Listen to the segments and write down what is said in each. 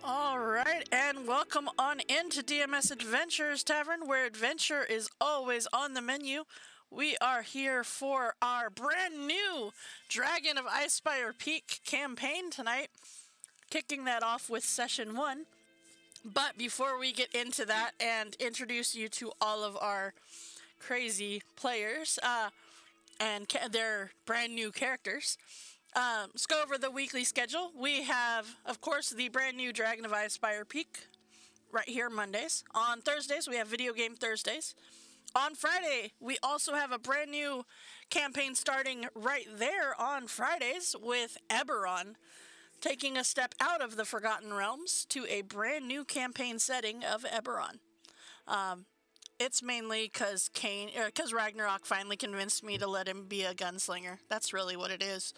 Alright, and welcome on into DMS Adventures Tavern, where adventure is always on the menu. We are here for our brand new Dragon of Icespire Peak campaign tonight, kicking that off with Session 1. But before we get into that and introduce you to all of our crazy players and their brand new characters, let's go over the weekly schedule. We have, of course, the brand new Dragon of Icespire Peak right here Mondays. On Thursdays, we have Video Game Thursdays. On Friday, we also have a brand new campaign starting right there on Fridays with Eberron, taking a step out of the Forgotten Realms to a brand new campaign setting of Eberron. It's mainly because Ragnarok finally convinced me to let him be a gunslinger. That's really what it is.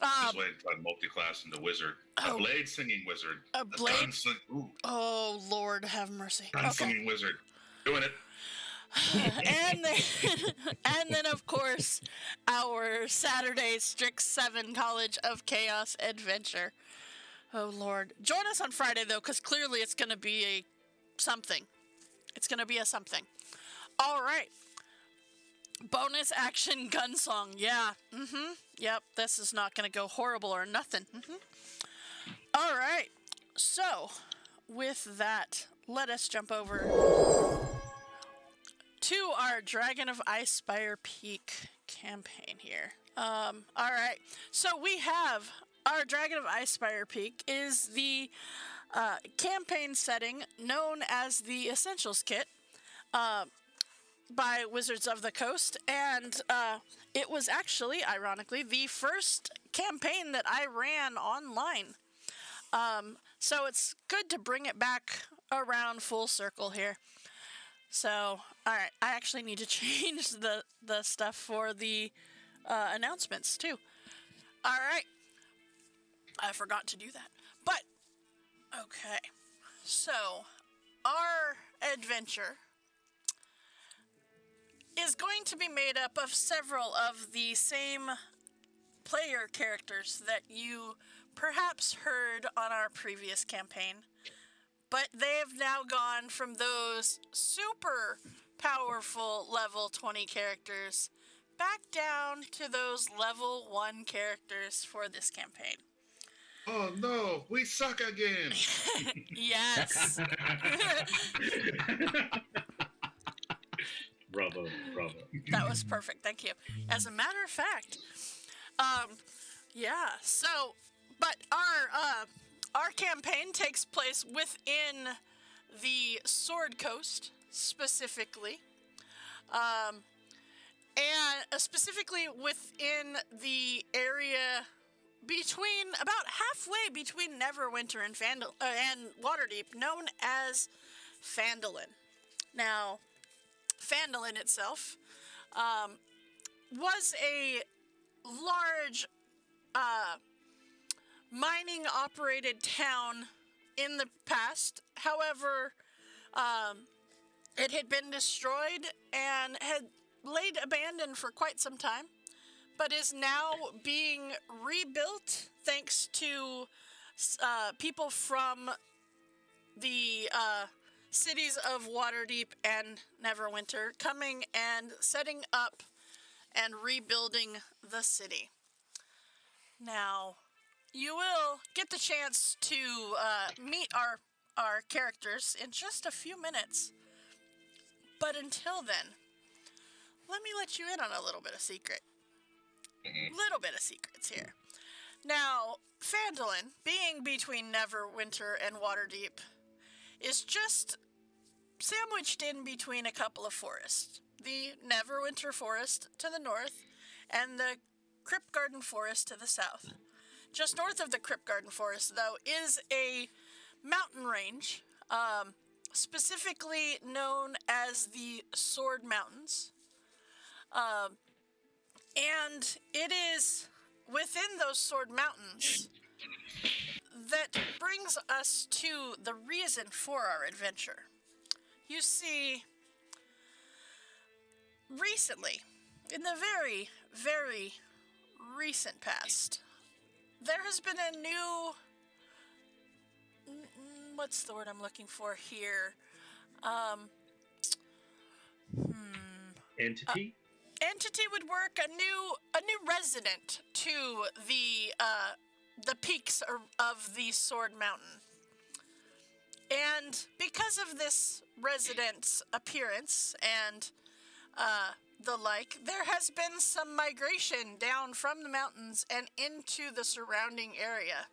Just waiting for a multi-class into wizard. A blade singing wizard. A blade? Oh, Lord, have mercy. Gunsinging wizard. Doing it. and then, of course, our Saturday Strix 7 College of Chaos adventure. Oh, Lord. Join us on Friday, though, because clearly it's going to be a something. It's going to be a something. All right. Bonus action gun song. Yeah. Yep. This is not going to go horrible or nothing. All right. So, with that, let us jump over to our Dragon of Icespire Peak campaign here. All right. So we have our Dragon of Icespire Peak is the campaign setting known as the Essentials Kit by Wizards of the Coast, and it was actually, ironically, the first campaign that I ran online. So it's good to bring it back around full circle here. So, alright, I actually need to change the stuff for the announcements, too. Alright. I forgot to do that. But, okay. So, our adventure is going to be made up of several of the same player characters that you perhaps heard on our previous campaign. But they have now gone from those super powerful level 20 characters back down to those level 1 characters for this campaign. Oh no, we suck again! Yes! Bravo. That was perfect, thank you. As a matter of fact, yeah, so, but our campaign takes place within the Sword Coast, specifically. And specifically within the area about halfway between Neverwinter and Waterdeep, known as Phandalin. Now, Phandalin itself was a large mining-operated town in the past. However, it had been destroyed and had laid abandoned for quite some time, but is now being rebuilt thanks to people from the cities of Waterdeep and Neverwinter coming and setting up and rebuilding the city. Now, you will get the chance to meet our characters in just a few minutes. But until then, let me let you in on a little bit of secret. Little bit of secrets here. Now, Phandalin, being between Neverwinter and Waterdeep, is just sandwiched in between a couple of forests. The Neverwinter Forest to the north, and the Cryptgarden Forest to the south. Just north of the Cryptgarden Forest, though, is a mountain range, specifically known as the Sword Mountains. And it is within those Sword Mountains that brings us to the reason for our adventure. You see, recently, in the very, very recent past, there has been a new what's the word I'm looking for here? Entity? Entity would work. A new resident to the peaks of the Sword Mountain. And because of this resident's appearance and the like, there has been some migration down from the mountains and into the surrounding area,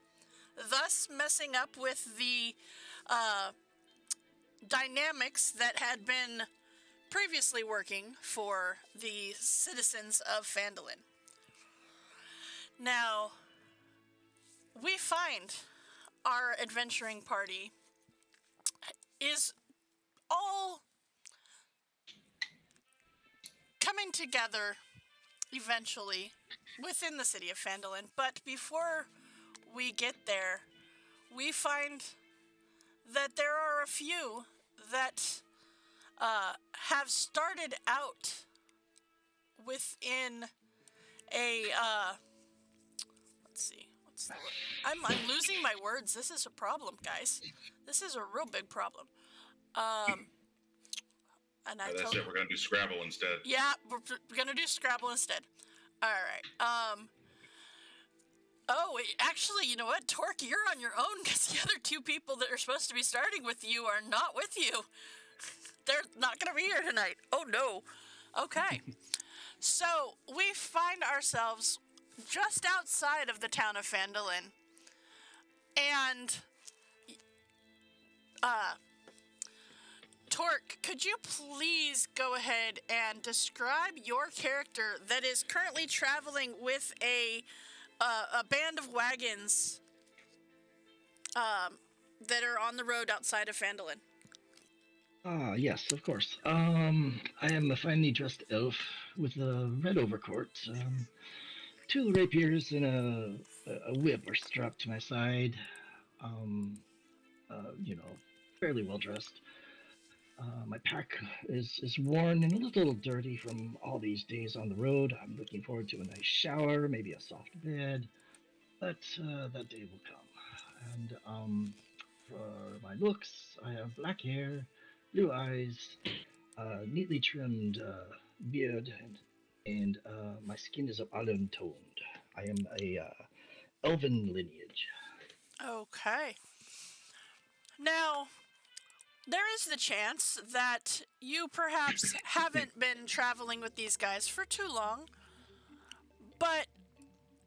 thus messing up with the dynamics that had been previously working for the citizens of Phandalin. Now, we find our adventuring party is all coming together eventually within the city of Phandalin. But before we get there, we find that there are a few that have started out within a let's see, what's the word? I'm losing my words. This is a problem, guys. This is a real big problem. And that's it. We're gonna do Scrabble instead. Yeah, we're gonna do Scrabble instead. All right. Oh, actually, you know what, Torque, you're on your own because the other two people that are supposed to be starting with you are not with you. They're not gonna be here tonight. Oh no. Okay. So we find ourselves just outside of the town of Phandalin, and Torque, could you please go ahead and describe your character that is currently traveling with a band of wagons that are on the road outside of Phandalin? Yes, of course. I am a finely dressed elf with a red overcoat. Two rapiers and a whip are strapped to my side. Fairly well dressed. My pack is worn and a little dirty from all these days on the road. I'm looking forward to a nice shower, maybe a soft bed, but that day will come. And for my looks, I have black hair, blue eyes, neatly trimmed beard, and my skin is olive toned. I am a elven lineage. Okay. Now, there is the chance that you perhaps haven't been traveling with these guys for too long, but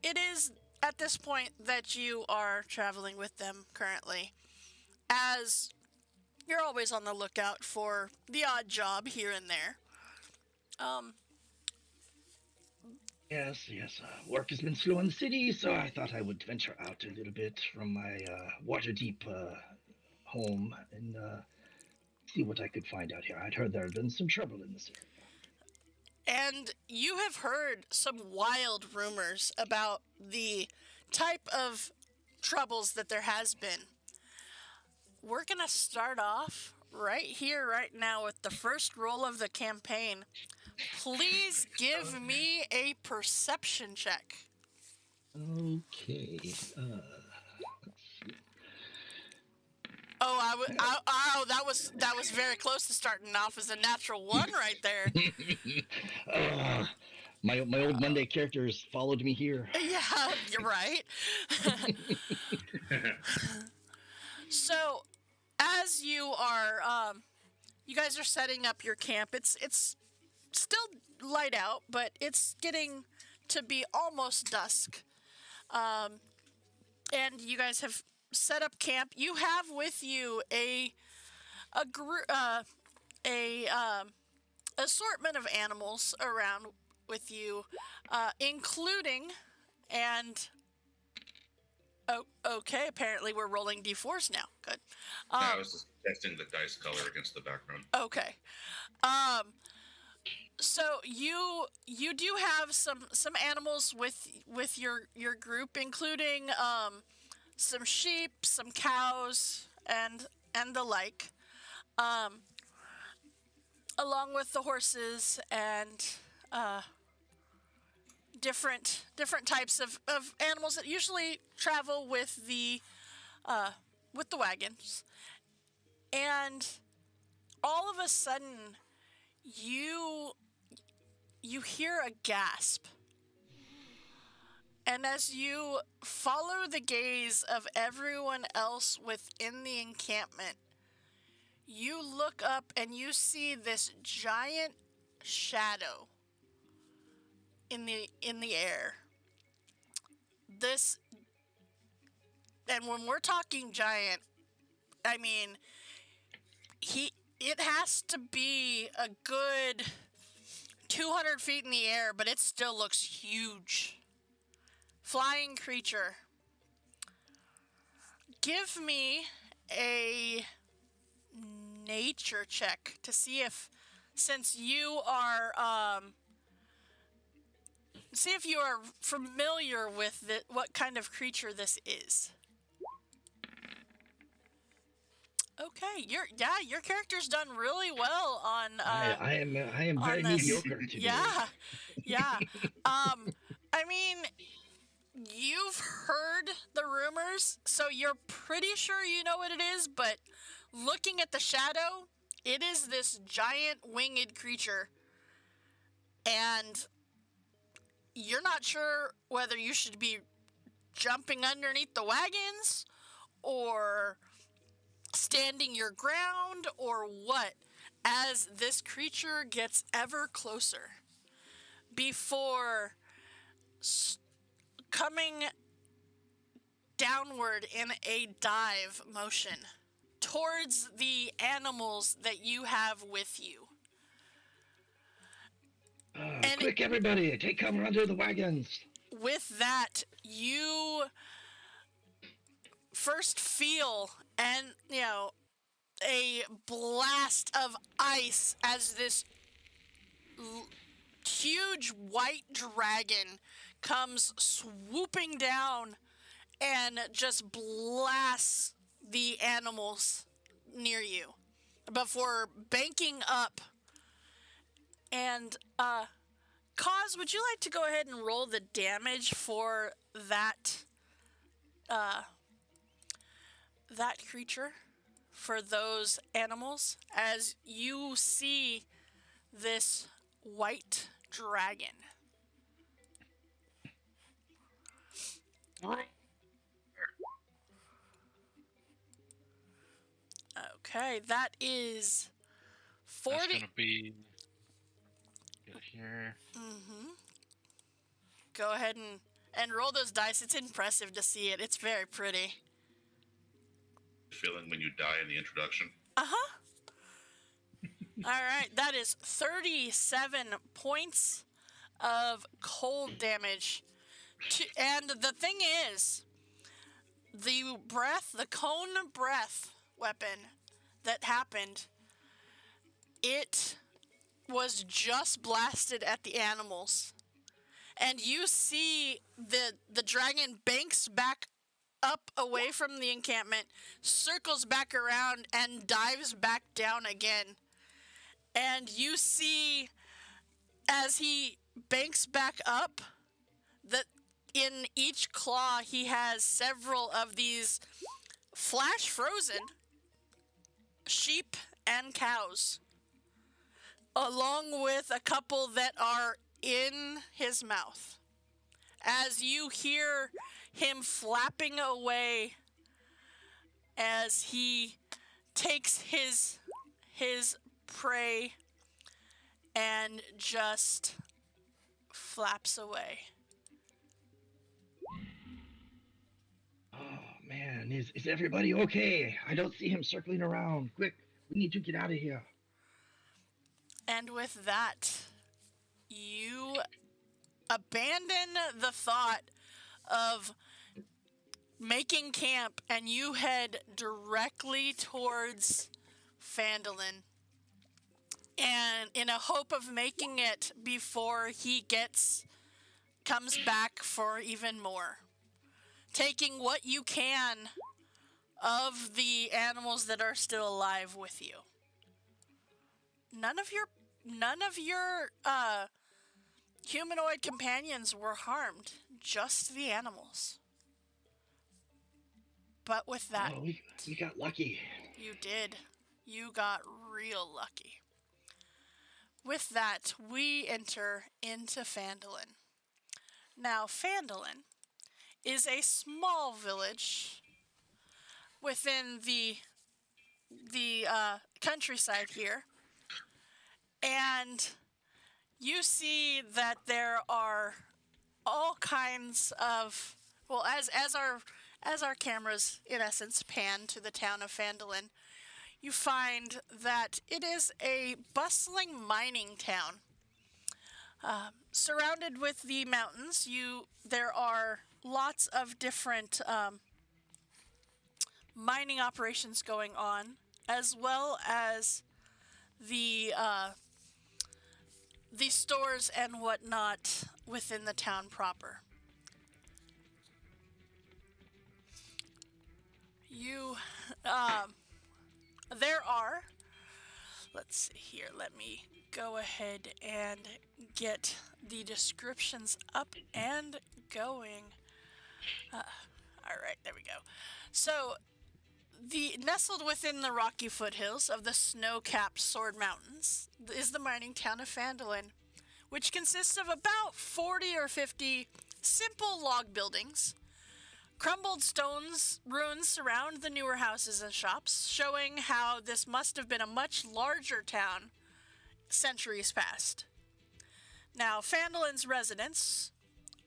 it is at this point that you are traveling with them currently, as you're always on the lookout for the odd job here and there. Yes. Work has been slow in the city, so I thought I would venture out a little bit from my water-deep home and see what I could find out here. I'd heard there had been some trouble in this area. And you have heard some wild rumors about the type of troubles that there has been. We're going to start off right here, right now, with the first roll of the campaign. Please give me a perception check. Okay. That was very close to starting off as a natural 1 right there. My old Monday characters followed me here. Yeah, you're right. So, as you guys are setting up your camp, it's still light out, but it's getting to be almost dusk. And you guys have set up camp. You have with you a assortment of animals around with you, including okay, apparently we're rolling d4s now. Good. I was just testing the dice color against the background. Okay. So you do have some animals with your group, including some sheep, some cows, and the like, along with the horses and different types of animals that usually travel with the with the wagons, and all of a sudden, you hear a gasp. And as you follow the gaze of everyone else within the encampment, you look up and you see this giant shadow in the air. This, and when we're talking giant, I mean, it has to be a good 200 feet in the air, but it still looks huge. Flying creature. Give me a nature check to see if, since you are, see if you are familiar with what kind of creature this is. Okay, your character's done really well on. I am very mediocre today. Yeah. I mean, you've heard the rumors, so you're pretty sure you know what it is. But looking at the shadow, it is this giant winged creature, and you're not sure whether you should be jumping underneath the wagons or standing your ground or what, as this creature gets ever closer before coming downward in a dive motion towards the animals that you have with you. And quick, everybody, take cover under the wagons. With that, you first feel a blast of ice as this huge white dragon comes swooping down and just blasts the animals near you before banking up. And Kaz, would you like to go ahead and roll the damage for that creature, for those animals, as you see this white dragon? Okay, that is 40. That's gonna be good here. Go ahead and roll those dice. It's impressive to see it. It's very pretty. Feeling when you die in the introduction. All right, that is 37 points of cold damage. And the thing is, the cone breath weapon that happened, it was just blasted at the animals. And you see the dragon banks back up away from the encampment, circles back around, and dives back down again. And you see, as he banks back up, that in each claw he has several of these flash frozen sheep and cows, along with a couple that are in his mouth. As you hear him flapping away as he takes his prey and just flaps away. Oh man, is everybody okay? I don't see him circling around. Quick, we need to get out of here. And with that, you abandon the thought of making camp and you head directly towards Phandalin, and in a hope of making it before he comes back for even more, taking what you can of the animals that are still alive with you. None of your humanoid companions were harmed, just the animals. But with that, Oh, we got lucky. you did. You got real lucky. With that, we enter into Phandalin. Now, Phandalin is a small village within the countryside here, and you see that there are all kinds of as our cameras in essence pan to the town of Phandalin, you find that it is a bustling mining town. Surrounded with the mountains, there are lots of different mining operations going on, as well as the stores and whatnot within the town proper. There are. Let's see here. Let me go ahead and get the descriptions up and going. All right, there we go. So, nestled within the rocky foothills of the snow-capped Sword Mountains is the mining town of Phandalin, which consists of about 40 or 50 simple log buildings. Crumbled stones ruins surround the newer houses and shops, showing how this must have been a much larger town centuries past. Now, Phandalin's residents,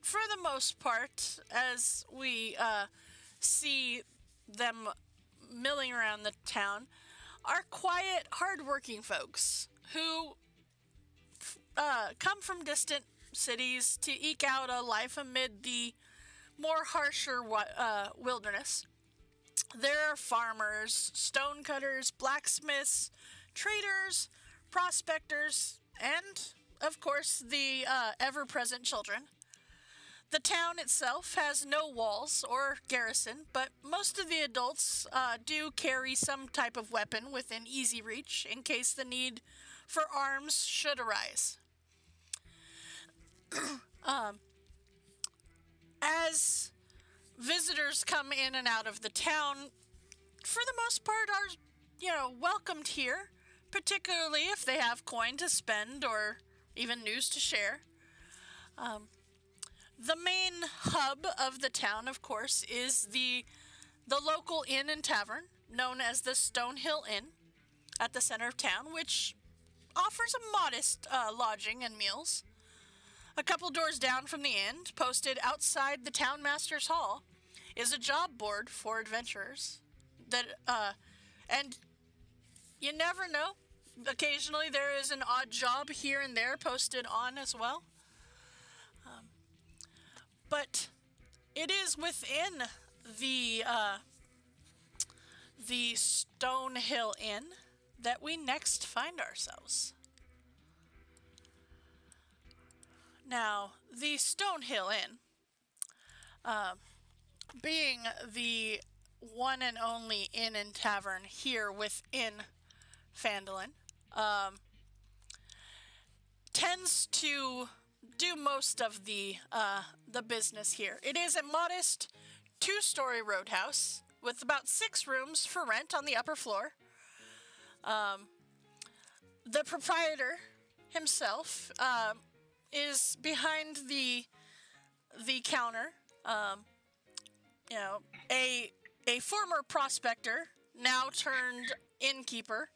for the most part, as we see them milling around the town, are quiet, hard-working folks who come from distant cities to eke out a life amid the more harsher wilderness. There are farmers, stonecutters, blacksmiths, traders, prospectors, and, of course, the ever-present children. The town itself has no walls or garrison, but most of the adults do carry some type of weapon within easy reach in case the need for arms should arise. As visitors come in and out of the town, for the most part are, welcomed here, particularly if they have coin to spend or even news to share. The main hub of the town, of course, is the local inn and tavern, known as the Stonehill Inn, at the center of town, which offers a modest lodging and meals. A couple doors down from the inn, posted outside the townmaster's hall, is a job board for adventurers. And you never know. Occasionally there is an odd job here and there posted on as well. But it is within the Stonehill Inn that we next find ourselves. Now, the Stonehill Inn, being the one and only inn and tavern here within Phandalin, tends to do most of the business here. It is a modest 2-story roadhouse with about 6 rooms for rent on the upper floor. The proprietor himself is behind the counter. A former prospector, now turned innkeeper.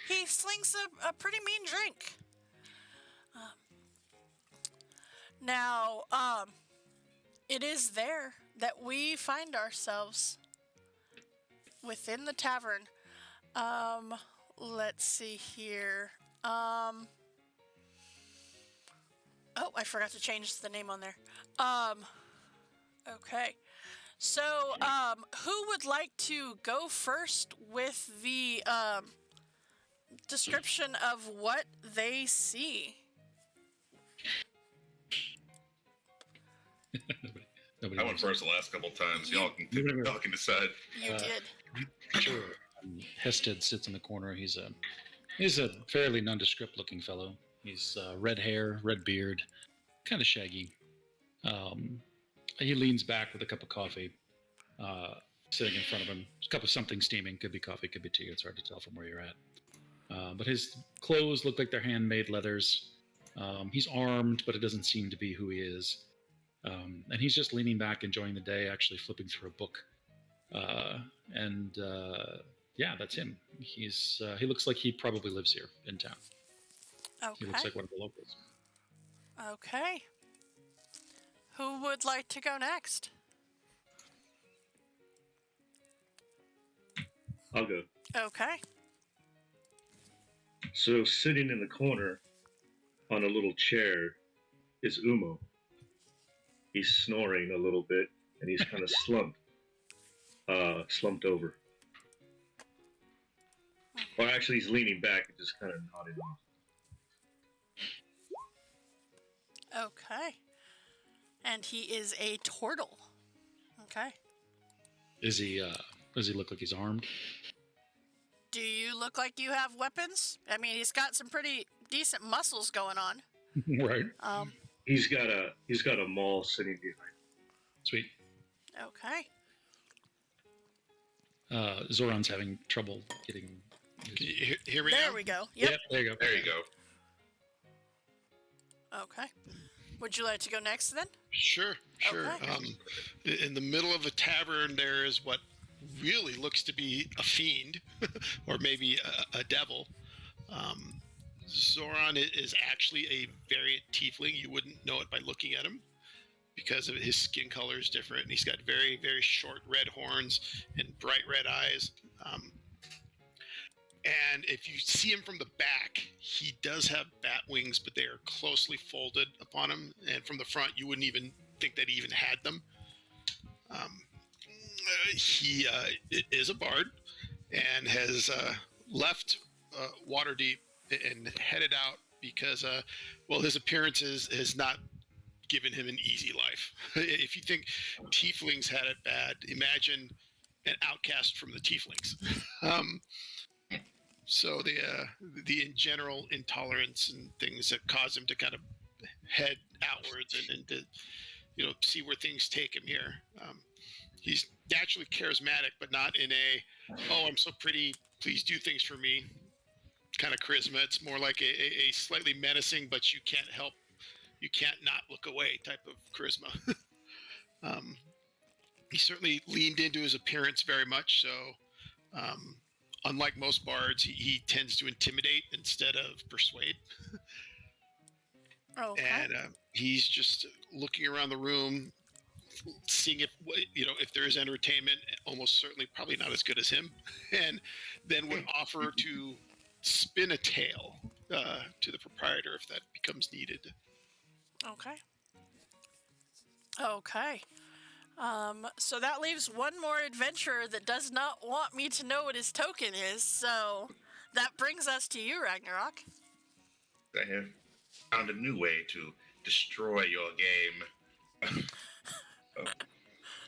He slings a pretty mean drink. Now, it is there that we find ourselves within the tavern. Let's see here. Oh, I forgot to change the name on there. Okay. So, who would like to go first with the description of what they see? Nobody I went first the last couple times. Y'all can decide. You did. Sure. Hested sits in the corner. He's a fairly nondescript looking fellow. He's red hair, red beard, kind of shaggy. He leans back with a cup of coffee. sitting in front of him. A cup of something steaming. Could be coffee, could be tea. It's hard to tell from where you're at. But his clothes look like they're handmade leathers. He's armed, but it doesn't seem to be who he is. And he's just leaning back, enjoying the day, actually flipping through a book. Yeah, that's him. He looks like he probably lives here in town. Okay. He looks like one of the locals. Okay. Who would like to go next? I'll go. Okay. So sitting in the corner on a little chair is Umo. He's snoring a little bit, and he's kind of slumped over. Or actually, he's leaning back and just kind of nodding off. Okay. And he is a turtle. Okay. Does he look like he's armed? Do you look like you have weapons? I mean, he's got some pretty decent muscles going on. Right. He's got a maul sitting behind. Sweet. Okay. Zoran's having trouble getting. Can you hear me There now? we go. Yep. There you go. There you go. Okay. Would you like to go next then? Sure. Okay. In the middle of a tavern, there is what really looks to be a fiend, or maybe a devil. Zoran is actually a variant tiefling. You wouldn't know it by looking at him because of his skin color is different. And he's got very, very short red horns and bright red eyes. And if you see him from the back, he does have bat wings, but they are closely folded upon him. And from the front, you wouldn't even think that he even had them. He is a bard and has left Waterdeep and headed out because, his appearance has not given him an easy life. If you think tieflings had it bad, imagine an outcast from the tieflings. So the in general intolerance and things that cause him to kind of head outwards and to see where things take him here. He's naturally charismatic, but not in I'm so pretty, please do things for me kind of charisma. It's more like a slightly menacing, but you can't not look away type of charisma. He certainly leaned into his appearance very much. So, unlike most bards, he tends to intimidate instead of persuade. Okay. And he's just looking around the room, seeing if there is entertainment. Almost certainly, probably not as good as him, and then would offer to spin a tale to the proprietor if that becomes needed. Okay. Okay. So that leaves one more adventurer that does not want me to know what his token is. So that brings us to you, Ragnarok. I have found a new way to destroy your game.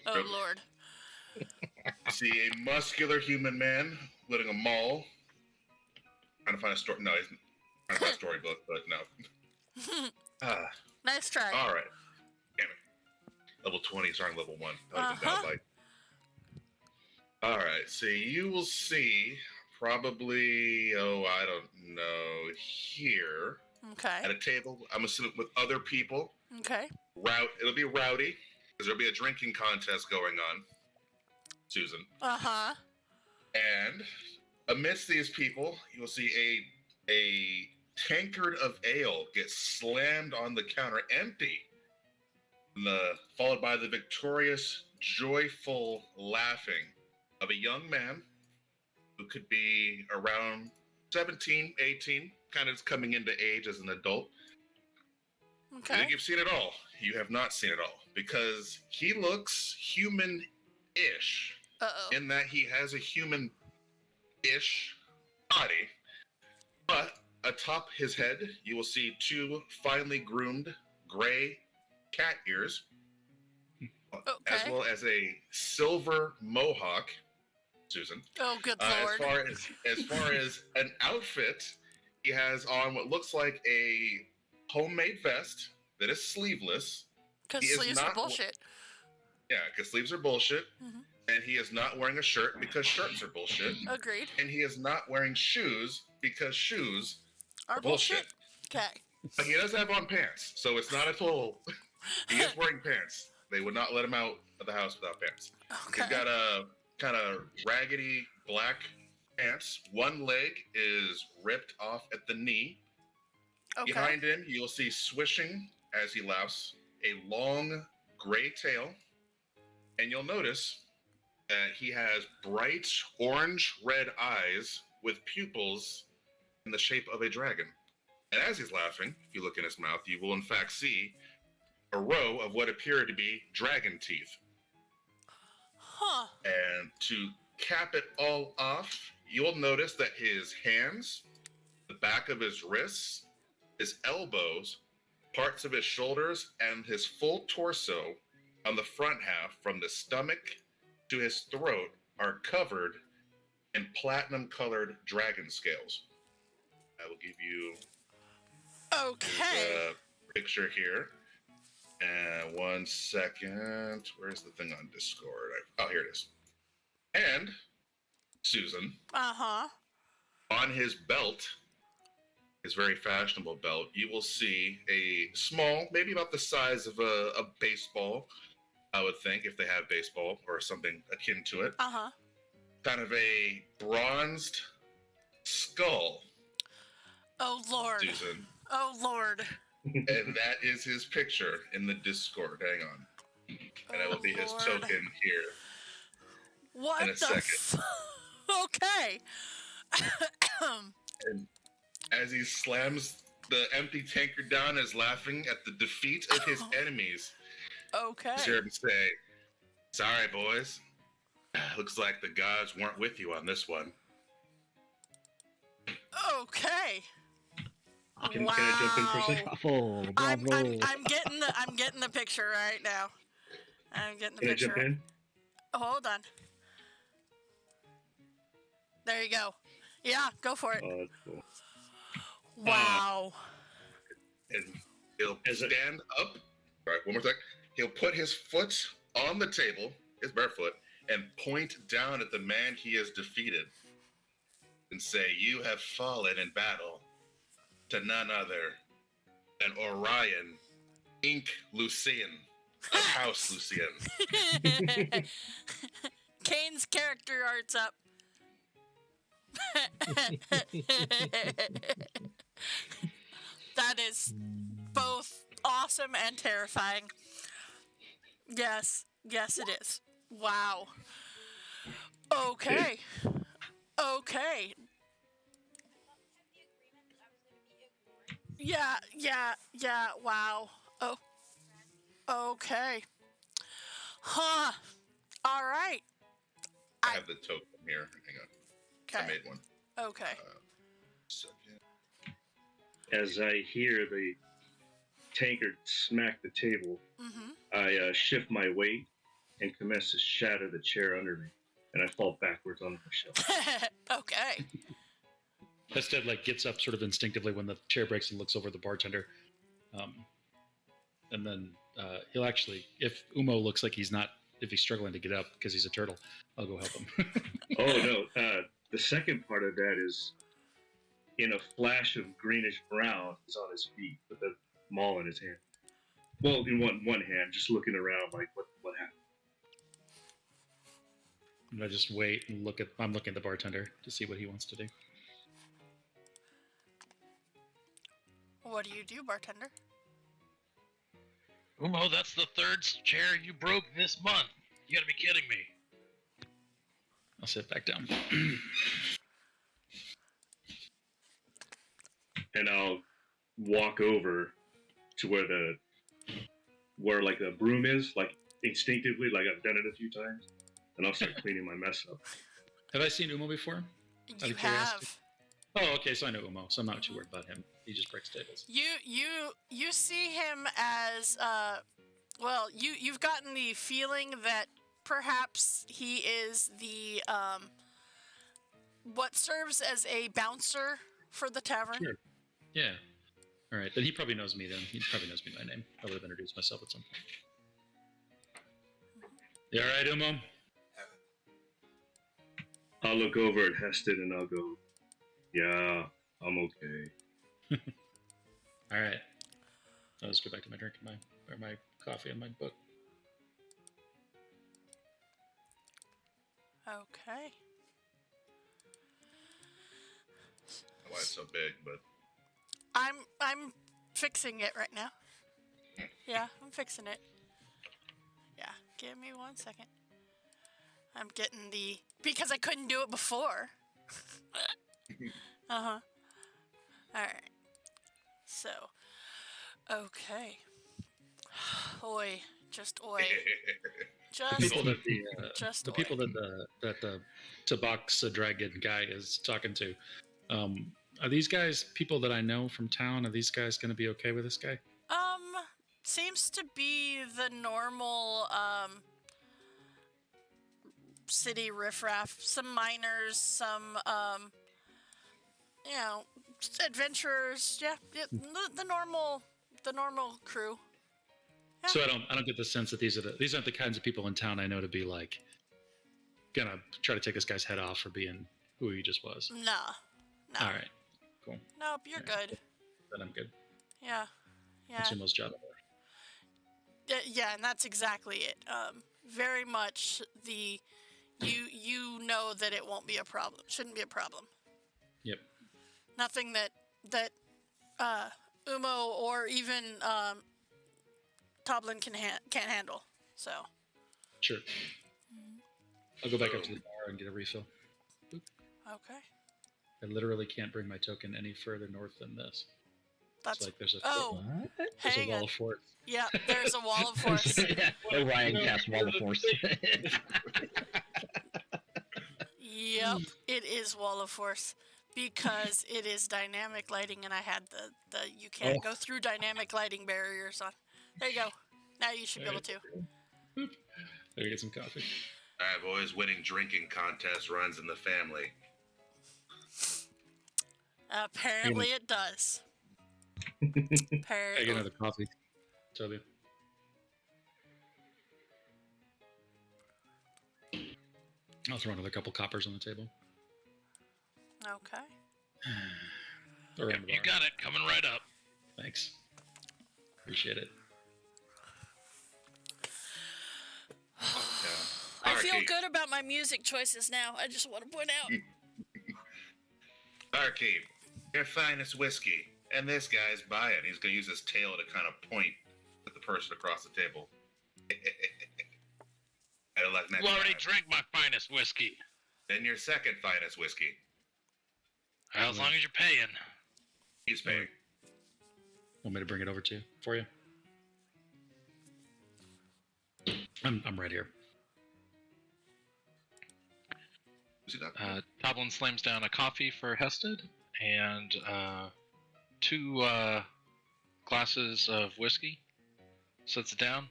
Oh, Lord. See a muscular human man living a mall. Trying to find a story. No, he's trying to find a storybook, but no. Nice try. All right. Damn it. Level 20, starting level 1. All right. So you will see probably, I don't know, here Okay. at a table, I'm assuming with other people. Okay. It'll be rowdy because there'll be a drinking contest going on, Susan. Uh-huh. And amidst these people, you'll see a tankard of ale get slammed on the counter empty, followed by the victorious, joyful laughing of a young man who could be around 17, 18, kind of coming into age as an adult. I Okay. think you've seen it all. You have not seen it all, because he looks human-ish Uh-oh. in that he has a human-ish body, but atop his head, you will see two finely groomed gray cat ears, as Okay. well as a silver mohawk, Susan. Oh, good As Lord. far as an outfit, he has on what looks like a homemade vest that is sleeveless. Because he is sleeves are not- bullshit. Yeah, because sleeves are bullshit. Mhm. And he is not wearing a shirt because shirts are bullshit. Agreed. And he is not wearing shoes because shoes Our are bullshit. Okay. But he does have on pants, so it's not a total. He is wearing pants. They would not let him out of the house without pants. Okay. He's got a kind of raggedy black pants. One leg is ripped off at the knee. Okay. Behind him, you'll see swishing as he laughs a long gray tail. And you'll notice that he has bright orange-red eyes with pupils in the shape of a dragon. And as he's laughing, if you look in his mouth, you will in fact see a row of what appear to be dragon teeth. Huh. And to cap it all off, you'll notice that his hands, the back of his wrists, his elbows, parts of his shoulders, and his full torso on the front half from the stomach to his throat are covered in platinum-colored dragon scales. I will give you Okay. a picture here. And 1 second. Where's the thing on Discord? Oh, here it is. And Susan, Uh-huh. on his belt, his very fashionable belt, you will see a small, maybe about the size of a baseball, I would think, if they have baseball or something akin to it. Uh-huh. Kind of a bronzed skull, Oh, Lord. Susan. Oh, Lord. And that is his picture in the Discord. Hang on. And that will be his Lord. token here. What in a the second. Okay. And as he slams the empty tankard down, is laughing at the defeat of his enemies. Okay. You hear him say, "Sorry, boys. Looks like the gods weren't with you on this one." Okay. Can I jump in for a second? Bravo, I'm bravo. getting the picture right now. I'm getting the Can I picture. jump in? Oh, hold on. There you go. Yeah, go for it. Oh, that's cool. Wow. And he'll Is it- stand up. All right, one more thing. He'll put his foot on the table, his bare foot, and point down at the man he has defeated and say, "You have fallen in battle to none other than Orion, Inc. Lucian, of House Lucian." Kane's character art's up. That is both awesome and terrifying. Yes, it is. Wow. Okay. Okay. Yeah, wow. Oh. Okay. Huh. All right. I have the token here. Hang on. I Okay. made one. Okay. Second. As I hear the tankard smack the table, Mm-hmm. I shift my weight and commence to shatter the chair under me, and I fall backwards on the shelf. Okay. Hested gets up sort of instinctively when the chair breaks and looks over the bartender, and then he'll actually, if Umo looks like if he's struggling to get up because he's a turtle, I'll go help him. Oh no! The second part of that is, in a flash of greenish brown, he's on his feet with a maul in his hand. Well, in one hand, just looking around like, what happened? And I just wait and I'm looking at the bartender to see what he wants to do. What do you do, bartender? Umo, that's the third chair you broke this month. You gotta be kidding me. I'll sit back down. And I'll walk over to where the broom is, instinctively, like I've done it a few times, and I'll start cleaning my mess up. Have I seen Umo before? You of curiosity? have. Oh, okay, so I know Umo, so I'm not too worried about him. He just breaks tables. You see him as well, you've gotten the feeling that perhaps he is the what serves as a bouncer for the tavern. Sure. Yeah. All right, then he probably knows me then. He probably knows me by name. I would have introduced myself at some point. You all right, Umo? I'll look over at Heston and I'll go, yeah, I'm okay. All right. I'll just go back to my drink and my coffee and my book. Okay. Why it's so big, but I'm fixing it right now. Yeah, I'm fixing it. Yeah, give me 1 second. I'm getting because I couldn't do it before. Uh-huh. Alright. So, okay. Oi. Just oi. The people that Just the oi. people that the Tabaxi dragon guy is talking to, are these guys people that I know from town? Are these guys going to be okay with this guy? Seems to be the normal, city riffraff. Some miners, some, adventurers. Yeah, the normal crew. Yeah. So I don't get the sense that these aren't the kinds of people in town I know to be like gonna try to take this guy's head off for being who he just was. No. All right, cool. Nope, you're good. Then I'm good. Yeah. That's your most job. Yeah, and that's exactly it. Very much you know that it won't be a problem. Shouldn't be a problem. Yep. Nothing that Umo or even Toblin can't handle. So. Sure. I'll go back up to the bar and get a refill. Okay. I literally can't bring my token any further north than this. That's It's like there's a hang wall on. of force. Yeah, there's a wall of force. Orion cast wall of force. Yep, it is wall of force because it is dynamic lighting, and I had the you can't go through dynamic lighting barriers on. There you go. Now you should be able to. Let me get some coffee. I've always winning drinking contest runs in the family. Apparently, it does. I get Apparently. another coffee, Toby. I'll throw another couple coppers on the table. Okay. Around the You bar. got it. Coming right up. Thanks. Appreciate it. I feel good about my music choices now. I just want to point out. Barkeep, your finest whiskey. And this guy's buying. He's going to use his tail to kind of point at the person across the table. Better luck next You already time. drank my finest whiskey. Then your second finest whiskey. Well, as long as you're paying. He's paying. Want me to bring it over to you for you? I'm right here. Who's he got? Toblin slams down a coffee for Hested and 2 glasses of whiskey. Sets it down.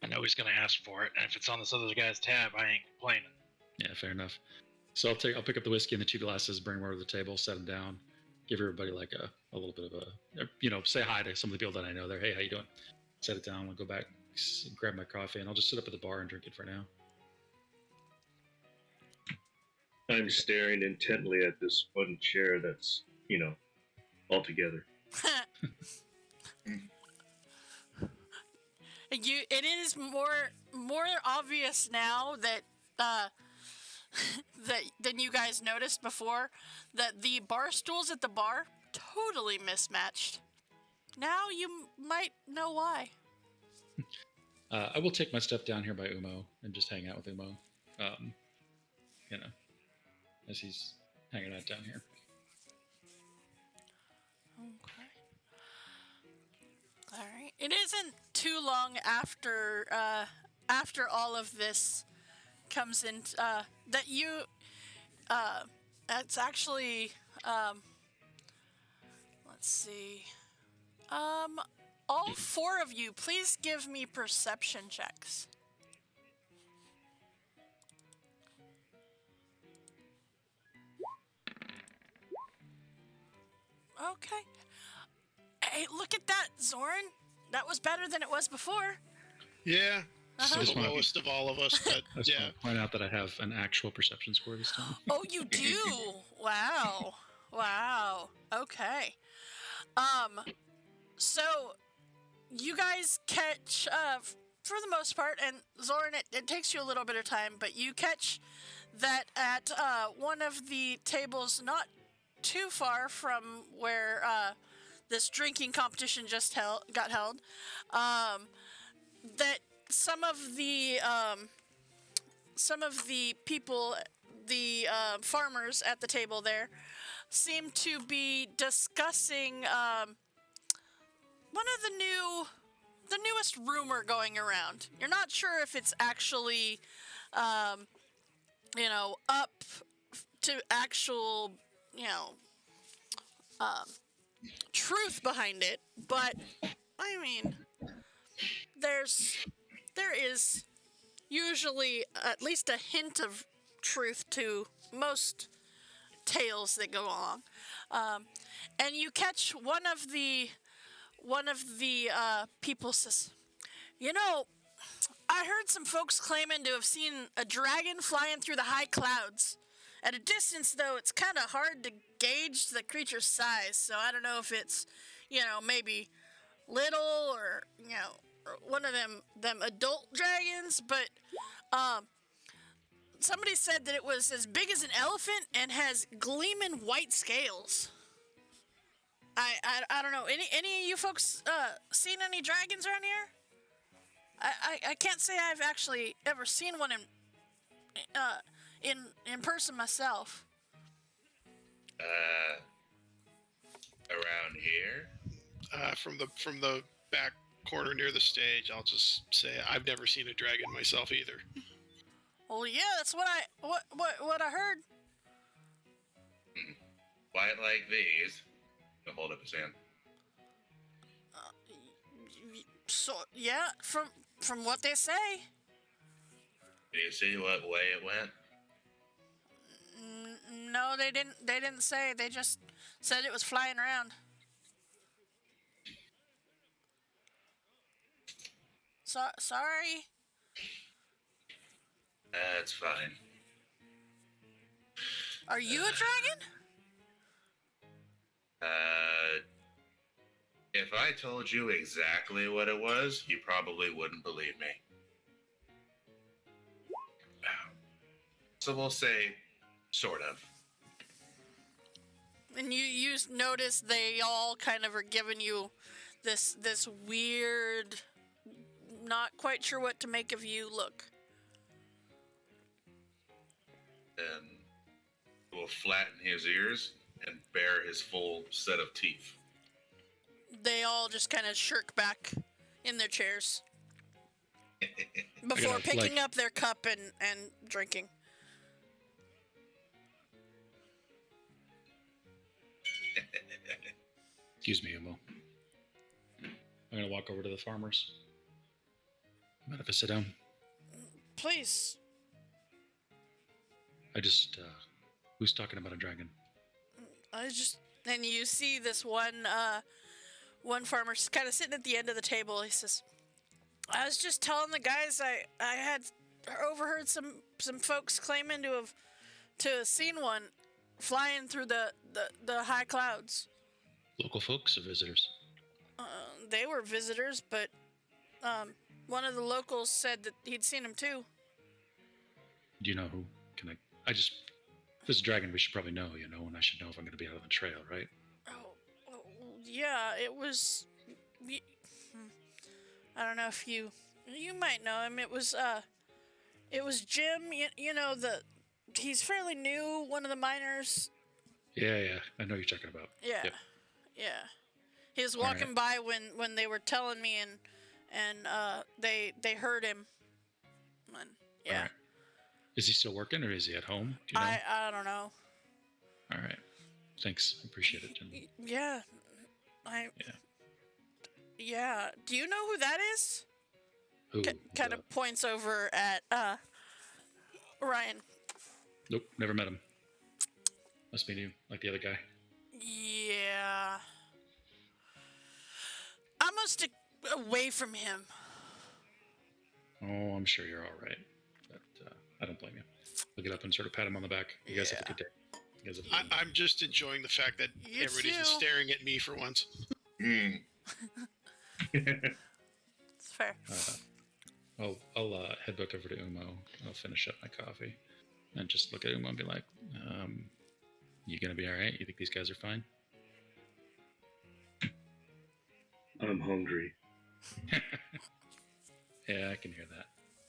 I know he's gonna ask for it, and if it's on this other guy's tab, I ain't complaining. Yeah, fair enough. So I'll pick up the whiskey and the 2 glasses, bring them over to the table, set them down, give everybody like a little bit of a, say hi to some of the people that I know there. Hey, how you doing? Set it down. I'll go back, grab my coffee, and I'll just sit up at the bar and drink it for now. I'm staring intently at this wooden chair that's, all together. It is more obvious now that than you guys noticed before that the bar stools at the bar totally mismatched. Now you might know why. I will take my stuff down here by Umo and just hang out with Umo, as he's hanging out down here. Okay. All right. It isn't too long after all of this comes in that you. It's actually. Let's see. All 4 of you, please give me perception checks. Okay. Hey, look at that, Zoran. That was better than it was before. Yeah, Uh-huh. the Just wanna- lowest of all of us, but I just yeah. want to point out that I have an actual perception score this time. Oh, you do? Wow. Wow. Okay. So you guys catch, for the most part, and Zoran, it takes you a little bit of time, but you catch that at one of the tables not too far from where this drinking competition just got held, that some of the people, the farmers at the table there, seem to be discussing one of the newest rumor going around. You're not sure if it's actually, up to actual, truth behind it, but I mean, there is usually at least a hint of truth to most tales that go along, and you catch one of the people says, I heard some folks claiming to have seen a dragon flying through the high clouds. At a distance, though, it's kind of hard to gauge the creature's size, so I don't know if it's, maybe little or, or one of them adult dragons, but somebody said that it was as big as an elephant and has gleaming white scales. I don't know. Any of you folks seen any dragons around here? I can't say I've actually ever seen one in person myself. Around here? From the back corner near the stage, I'll just say I've never seen a dragon myself either. Well, yeah, that's what I heard. Quite like these. He'll hold up his hand. So yeah, from what they say. Do you see what way it went? No, they didn't. They didn't say. They just said it was flying around. Sorry. That's fine. Are you a dragon? If I told you exactly what it was, you probably wouldn't believe me. So we'll say, sort of. And you notice they all kind of are giving you this weird, not quite sure what to make of you look. And will flatten his ears and bare his full set of teeth. They all just kind of shirk back in their chairs before picking up their cup and drinking. Excuse me, Umo. I'm gonna walk over to the farmers. Mind if I sit down? Please. Who's talking about a dragon? And you see this one farmer kind of sitting at the end of the table. He says, I was just telling the guys I had overheard some folks claiming to have seen one flying through the high clouds. Local folks or visitors? They were visitors, but one of the locals said that he'd seen him too. Do you know who? If it's a dragon, we should probably know, and I should know if I'm going to be out on the trail, right? Oh, yeah, it was... I don't know if you might know him. It was Jim, he's fairly new, one of the miners. Yeah, I know who you're talking about. Yeah, Yep. yeah. He was walking by when they were telling me, and they heard him. And, yeah. All right. Is he still working, or is he at home? Do you know? I don't know. All right. Thanks. I appreciate it, Jim. Yeah. Yeah. Do you know who that is? Who? Kind of points over at Ryan. Nope, never met him. Must be new, like the other guy. Yeah. I must stick away from him. Oh, I'm sure you're all right. But I don't blame you. I'll get up and sort of pat him on the back. You guys have a good day. You guys have a good one. I'm just enjoying the fact that You everybody's too. just staring at me for once. Hmm. It's fair. I'll head back over to Umo. I'll finish up my coffee and just look at Umo and be like, "You gonna be all right? You think these guys are fine?" I'm hungry. Yeah, I can hear that.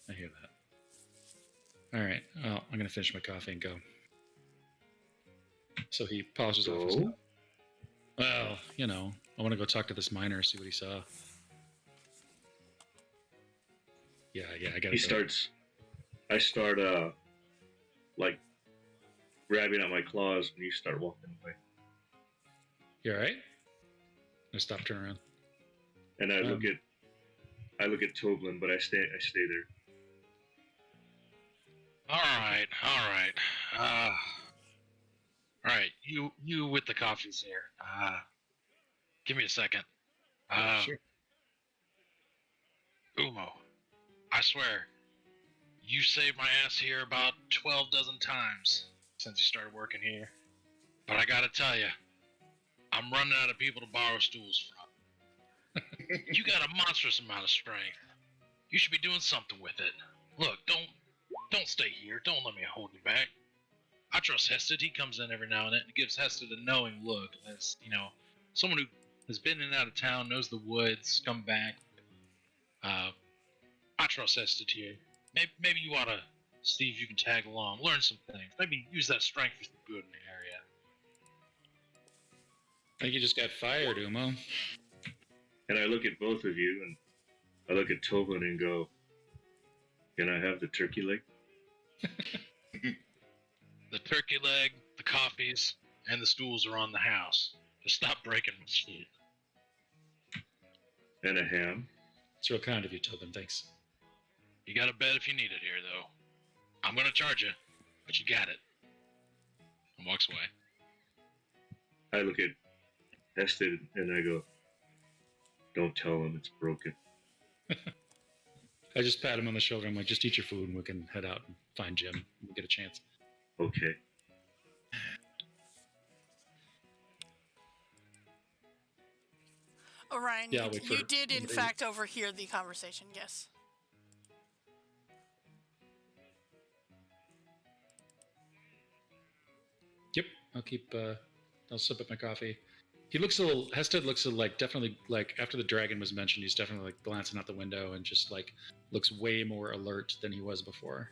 I hear that. All right. Well, I'm gonna finish my coffee and go. So he polishes off his Go? cup. Well, I want to go talk to this miner, see what he saw. Yeah, I gotta He go. starts. I start like grabbing at my claws, and you start walking away. You all right? I stop, turn around. And I look at Toblin, but I stay there. All right. All right. You with the coffees here. Give me a second. Sure. Umo, I swear, you saved my ass here about 12 dozen times since you started working here. But I gotta tell you, I'm running out of people to borrow stools from. You got a monstrous amount of strength. You should be doing something with it. Look, don't stay here. Don't let me hold you back. I trust Hested. He comes in every now and then and gives Hested a knowing look. As someone who has been in and out of town, knows the woods, come back. I trust Hested here. Maybe you ought to see if you can tag along, learn some things. Maybe use that strength for some good in the area. I think you just got fired, Umo. And I look at both of you, and I look at Toblin and go, "Can I have the turkey leg?" The turkey leg, the coffees, and the stools are on the house. Just stop breaking my shit. And a ham. It's real kind of you, Tobin. Thanks. You got a bed if you need it here, though. I'm gonna charge you, but you got it. And walks away. I look at Hested and I go, "Don't tell him it's broken." I just pat him on the shoulder. I'm like, just eat your food and we can head out and find Jim when we get a chance. Okay. Orion, Yeah, I'll wait you for- did in fact overhear the conversation, yes. Yep, I'll sip up my coffee. He looks Hested looks like definitely like after the dragon was mentioned, he's definitely like glancing out the window and just like looks way more alert than he was before.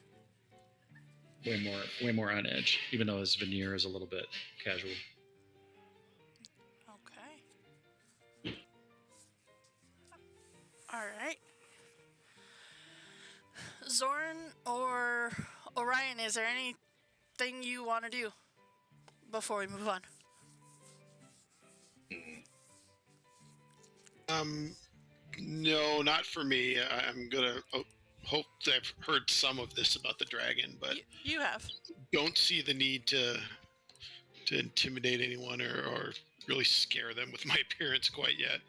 Way more on edge, even though his veneer is a little bit casual. Okay. All right. Zorn or Orion, is there anything you want to do before we move on? No, not for me. I'm gonna hope that I've heard some of this about the dragon, but You have. don't see the need to intimidate anyone or really scare them with my appearance quite yet.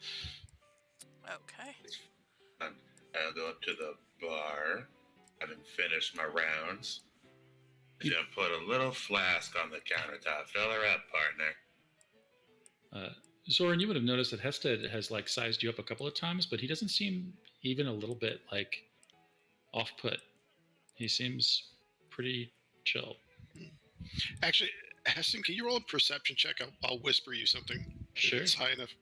Okay. I'll go up to the bar, having finished my rounds. Just gonna put a little flask on the countertop. Fill her up, partner. Zoran, you would have noticed that Hested has like sized you up a couple of times, but he doesn't seem even a little bit like off-put. He seems pretty chill. Actually, Heston, can you roll a perception check? I'll whisper you something. if Sure. It's high enough.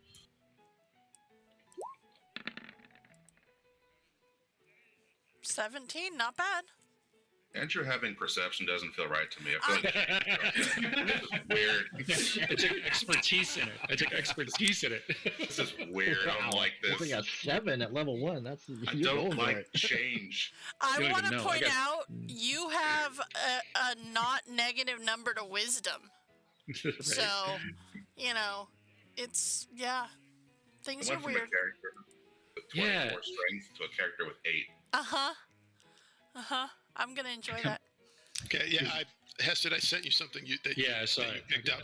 17, not bad. Andrew having perception doesn't feel right to me. I feel like this is weird. I took expertise in it. This is weird. I don't like That's this. like a 7 at level 1. That's I you don't going for like it. change. I don't want even to know. I point got- out you have a not negative number to wisdom. Right? So, it's, yeah, I things went are from weird. a character with 24 Yeah. strength to a character with 8. Uh-huh. Uh-huh. I'm going to enjoy that. Okay, yeah, Heston, I sent you something that Yeah, I saw that you it. picked up.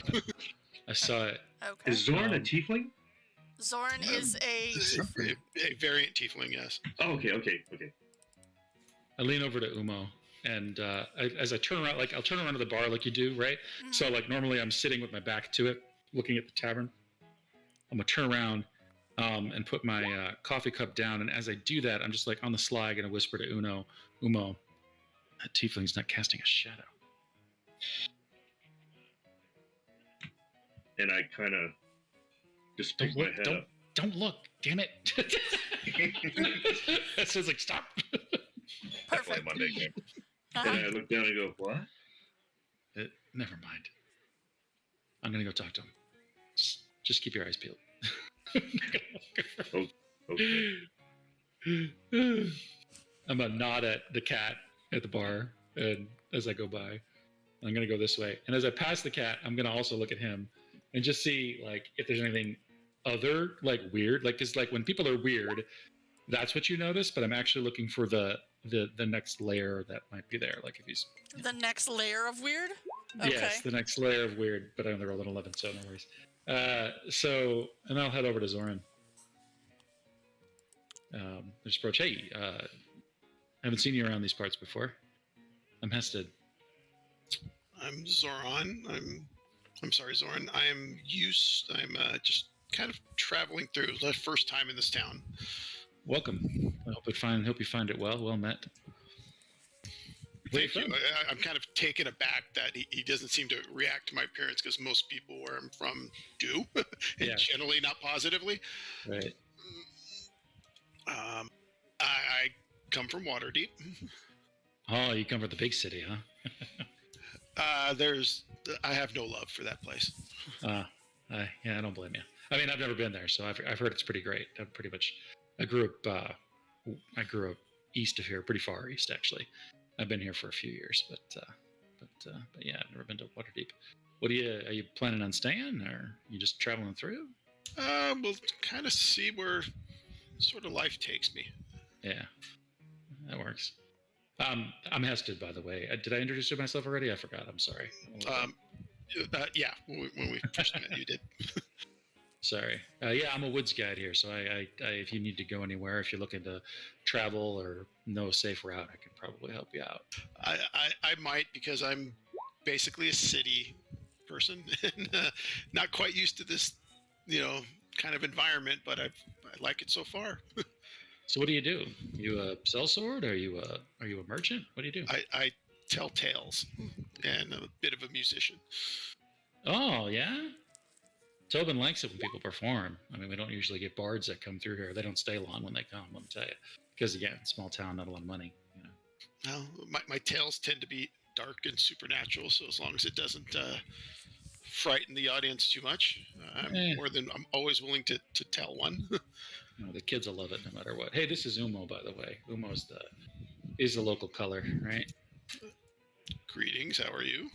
I saw it. Okay. Is Zorn a Um, tiefling? Zorn is a... a variant tiefling, yes. Oh, okay. I lean over to Umo, and as I turn around, like I'll turn around to the bar like you do, right? Mhm. So like normally I'm sitting with my back to it, looking at the tavern. I'm gonna turn around and put my coffee cup down, and as I do that, I'm just like on the sly gonna whisper to Umo, that tiefling's not casting a shadow. And I kind of just pick my head up. Don't look, damn it! It says like stop. Definitely Perfect. Monday game. Uh-huh. And I look down and go, what? Never mind. I'm gonna go talk to him. Just keep your eyes peeled. Okay. I'm gonna nod at the cat at the bar, and as I go by, I'm gonna go this way. And as I pass the cat, I'm gonna also look at him and just see like if there's anything other like weird. Like, cause like when people are weird, that's what you notice. But I'm actually looking for the next layer that might be there. Like if he's The next layer of weird? Okay. yes, the next layer of weird. But I only rolled an 11, so no worries. And I'll head over to Zoran. Just approach. Hey, I haven't seen you around these parts before. I'm Hested. I'm Zoran. I'm sorry, Zoran. I'm just kind of traveling through. The first time in this town. Welcome. I hope you find it well. Well met. Where Thank you. from? I'm kind of taken aback that he doesn't seem to react to my appearance because most people where I'm from do, and Yeah. generally not positively. Right. I come from Waterdeep. Oh, you come from the big city, huh? I have no love for that place. Yeah, I don't blame you. I mean, I've never been there, so I've heard it's pretty great. I grew up east of here, pretty far east actually. I've been here for a few years, but yeah, I've never been to Waterdeep. Are you planning on staying, or you just traveling through? We'll kind of see where sort of life takes me. Yeah, that works. I'm Hested, by the way. Did I introduce myself already? I forgot. I'm sorry. Yeah, when we first met, you did. Sorry. Yeah, I'm a woods guide here, so I if you need to go anywhere, if you're looking to travel or know a safe route, I can probably help you out. I might, because I'm basically a city person and not quite used to this, kind of environment, but I like it so far. So what do? You a sellsword? Are you a merchant? What do you do? I tell tales and a bit of a musician. Oh yeah. Tobin likes it when people perform. I mean, we don't usually get bards that come through here. They don't stay long when they come. Let me tell you, because again, small town, not a lot of money. Well, my tales tend to be dark and supernatural, so as long as it doesn't frighten the audience too much, I'm always willing to tell one. The kids will love it no matter what. Hey, this is Umo, by the way. Umo's is the local color, right? Greetings, how are you?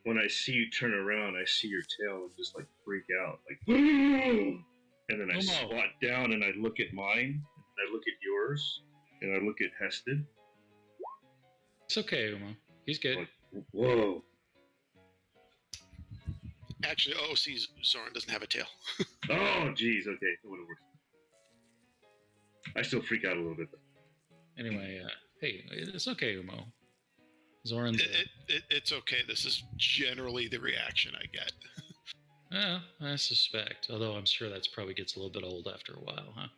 When I see you turn around, I see your tail and just like freak out, like, and then I Umo. squat down and I look at mine, and I look at yours, and I look at Hested. It's okay, Umo. He's good. Like, whoa. Actually, Zoran doesn't have a tail. Oh, geez. Okay, it would have worked. I still freak out a little bit. Anyway, hey, it's okay, Umo. Zoran's. It's okay. This is generally the reaction I get. Well, I suspect. Although I'm sure that probably gets a little bit old after a while, huh?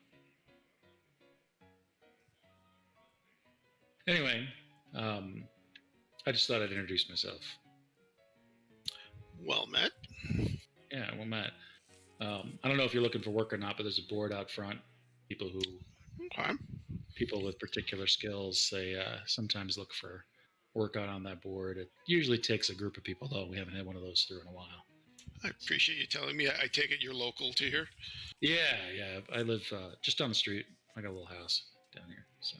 Anyway, I just thought I'd introduce myself. Well met. Yeah, well met. I don't know if you're looking for work or not, but there's a board out front. Okay. People with particular skills, they sometimes look for work out on that board. It usually takes a group of people, though. We haven't had one of those through in a while. I appreciate you telling me. I take it you're local to here? Yeah. I live just down the street. I got a little house down here, so.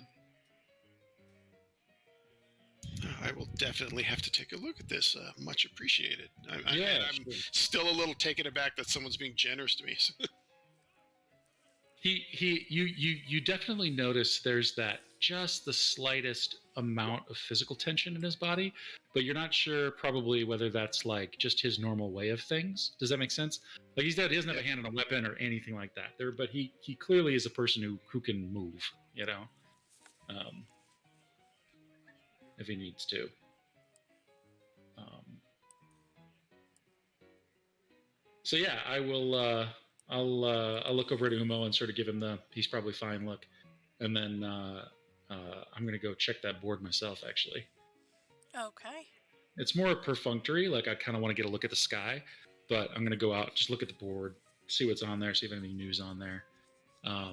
I will definitely have to take a look at this. Much appreciated. I'm Sure. still a little taken aback that someone's being generous to me. You definitely notice there's that just the slightest amount of physical tension in his body, but you're not sure probably whether that's like just his normal way of things. Does that make sense? Like he doesn't have a hand on a weapon or anything like that. But he clearly is a person who can move. if he needs to. So yeah, I will. I'll look over at Umo and sort of give him the he's probably fine look, and then I'm gonna go check that board myself. Actually, Okay. it's more perfunctory. Like I kind of want to get a look at the sky, but I'm gonna go out, just look at the board, see what's on there, see if anything new's on there, yeah.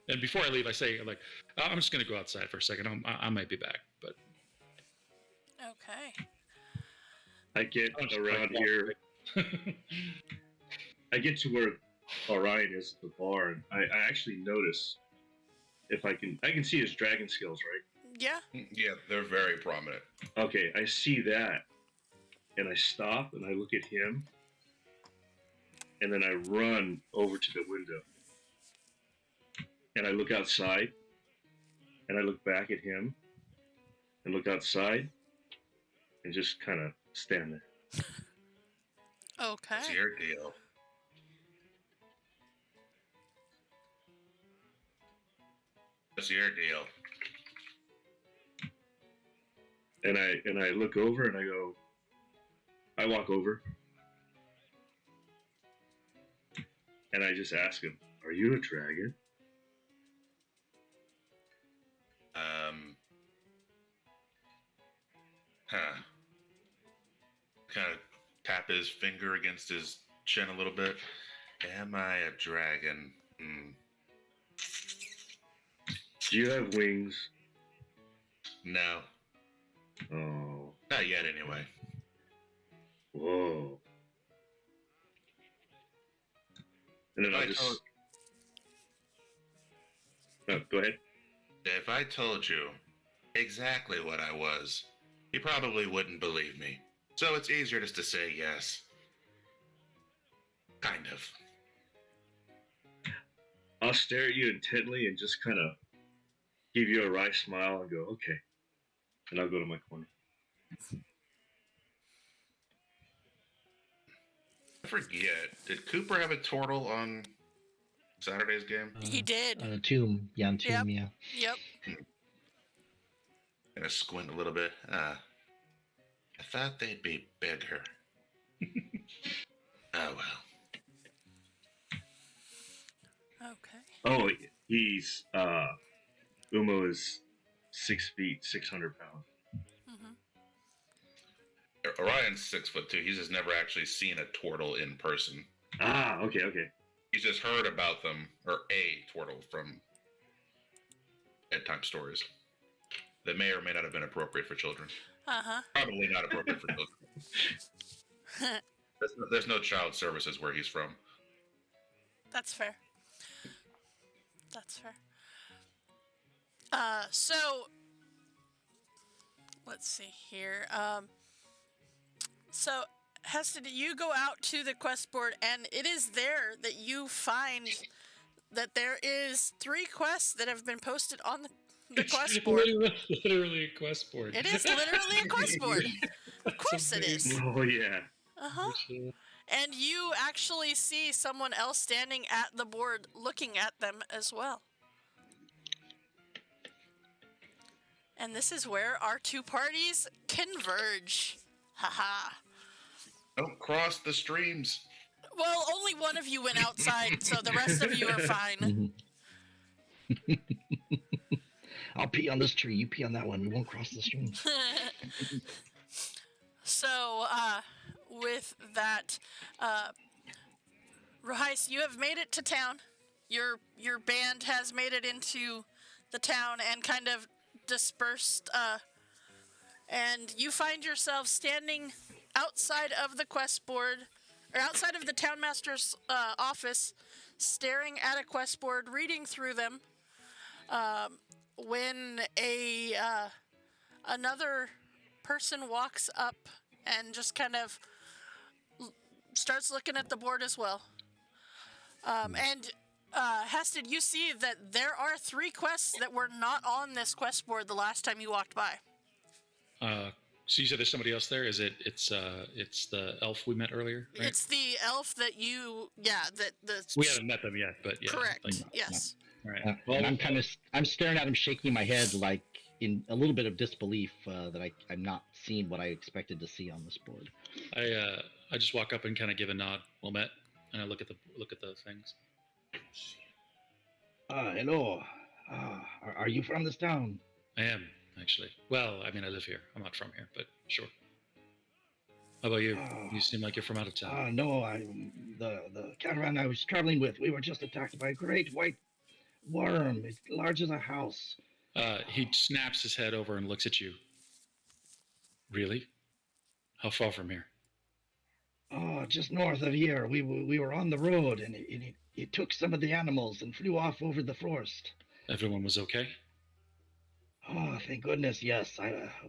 And before I leave, I say like I'm just gonna go outside for a second. I might be back, but Okay. I get around here. I get to where Orion is at the bar, and I actually notice if I can see his dragon skills, right? Yeah. Yeah, they're very prominent. Okay, I see that, and I stop and I look at him, and then I run over to the window, and I look outside, and I look back at him, and look outside, and just kind of stand there. Okay. It's your deal. What's your deal? And I look over and I walk over, and I just ask him, "Are you a dragon?" Kind of tap his finger against his chin a little bit. Am I a dragon? Do you have wings? No, Oh, not yet anyway. whoa. And then I'll just... No, go ahead. If I told you exactly what I was, you probably wouldn't believe me. So it's easier just to say yes. Kind of. I'll stare at you intently and just kind of give you a wry smile and go, "Okay." And I'll go to my corner. I forget. Did Cooper have a turtle on Saturday's game? He did. Tomb. Yeah, on Tomb, Yep. yeah. Yep. Gonna squint a little bit. I thought they'd be bigger. Oh well. Okay. Oh, he's, Umo is 6 feet, 600 pounds. Mm-hmm. Orion's 6'2". He's just never actually seen a turtle in person. Ah, okay. He's just heard about them, or a turtle, from bedtime stories that may or may not have been appropriate for children. Uh-huh. Probably not appropriate for children. There's no child services where he's from. That's fair. That's fair. So let's see here. So Heston, you go out to the quest board, and it is there that you find that there is 3 quests that have been posted on the quest board. Literally a quest board. It is literally a quest board. Of course it is. Oh, yeah. Uh-huh. And you actually see someone else standing at the board looking at them as well. And this is where our 2 parties converge. Haha. Don't cross the streams. Well, only one of you went outside, so the rest of you are fine. I'll pee on this tree. You pee on that one. We won't cross the stream. So, with that, Rahais, you have made it to town. Your band has made it into the town and kind of dispersed, and you find yourself standing outside of the quest board, or outside of the townmaster's office, staring at a quest board, reading through them, when another person walks up and just kind of starts looking at the board as well. Heston, you see that there are 3 quests that were not on this quest board the last time you walked by. So you said there's somebody else there? It's the elf we met earlier, right? It's the elf that you, We haven't met them yet, but yeah. correct. like, Yes. all right. And I'm staring at him, shaking my head like, in a little bit of disbelief that I'm not seeing what I expected to see on this board. I just walk up and kind of give a nod. Well met, and I look at the things. Hello. Are you from this town? I am actually. Well, I mean, I live here. I'm not from here, but sure. How about you? You seem like you're from out of town. No, the caravan I was traveling with, we were just attacked by a great white worm. It's large as a house. He snaps his head over and looks at you. Really? How far from here? Just north of here. We were on the road, and it took some of the animals and flew off over the forest. Everyone was okay? Oh, thank goodness, yes.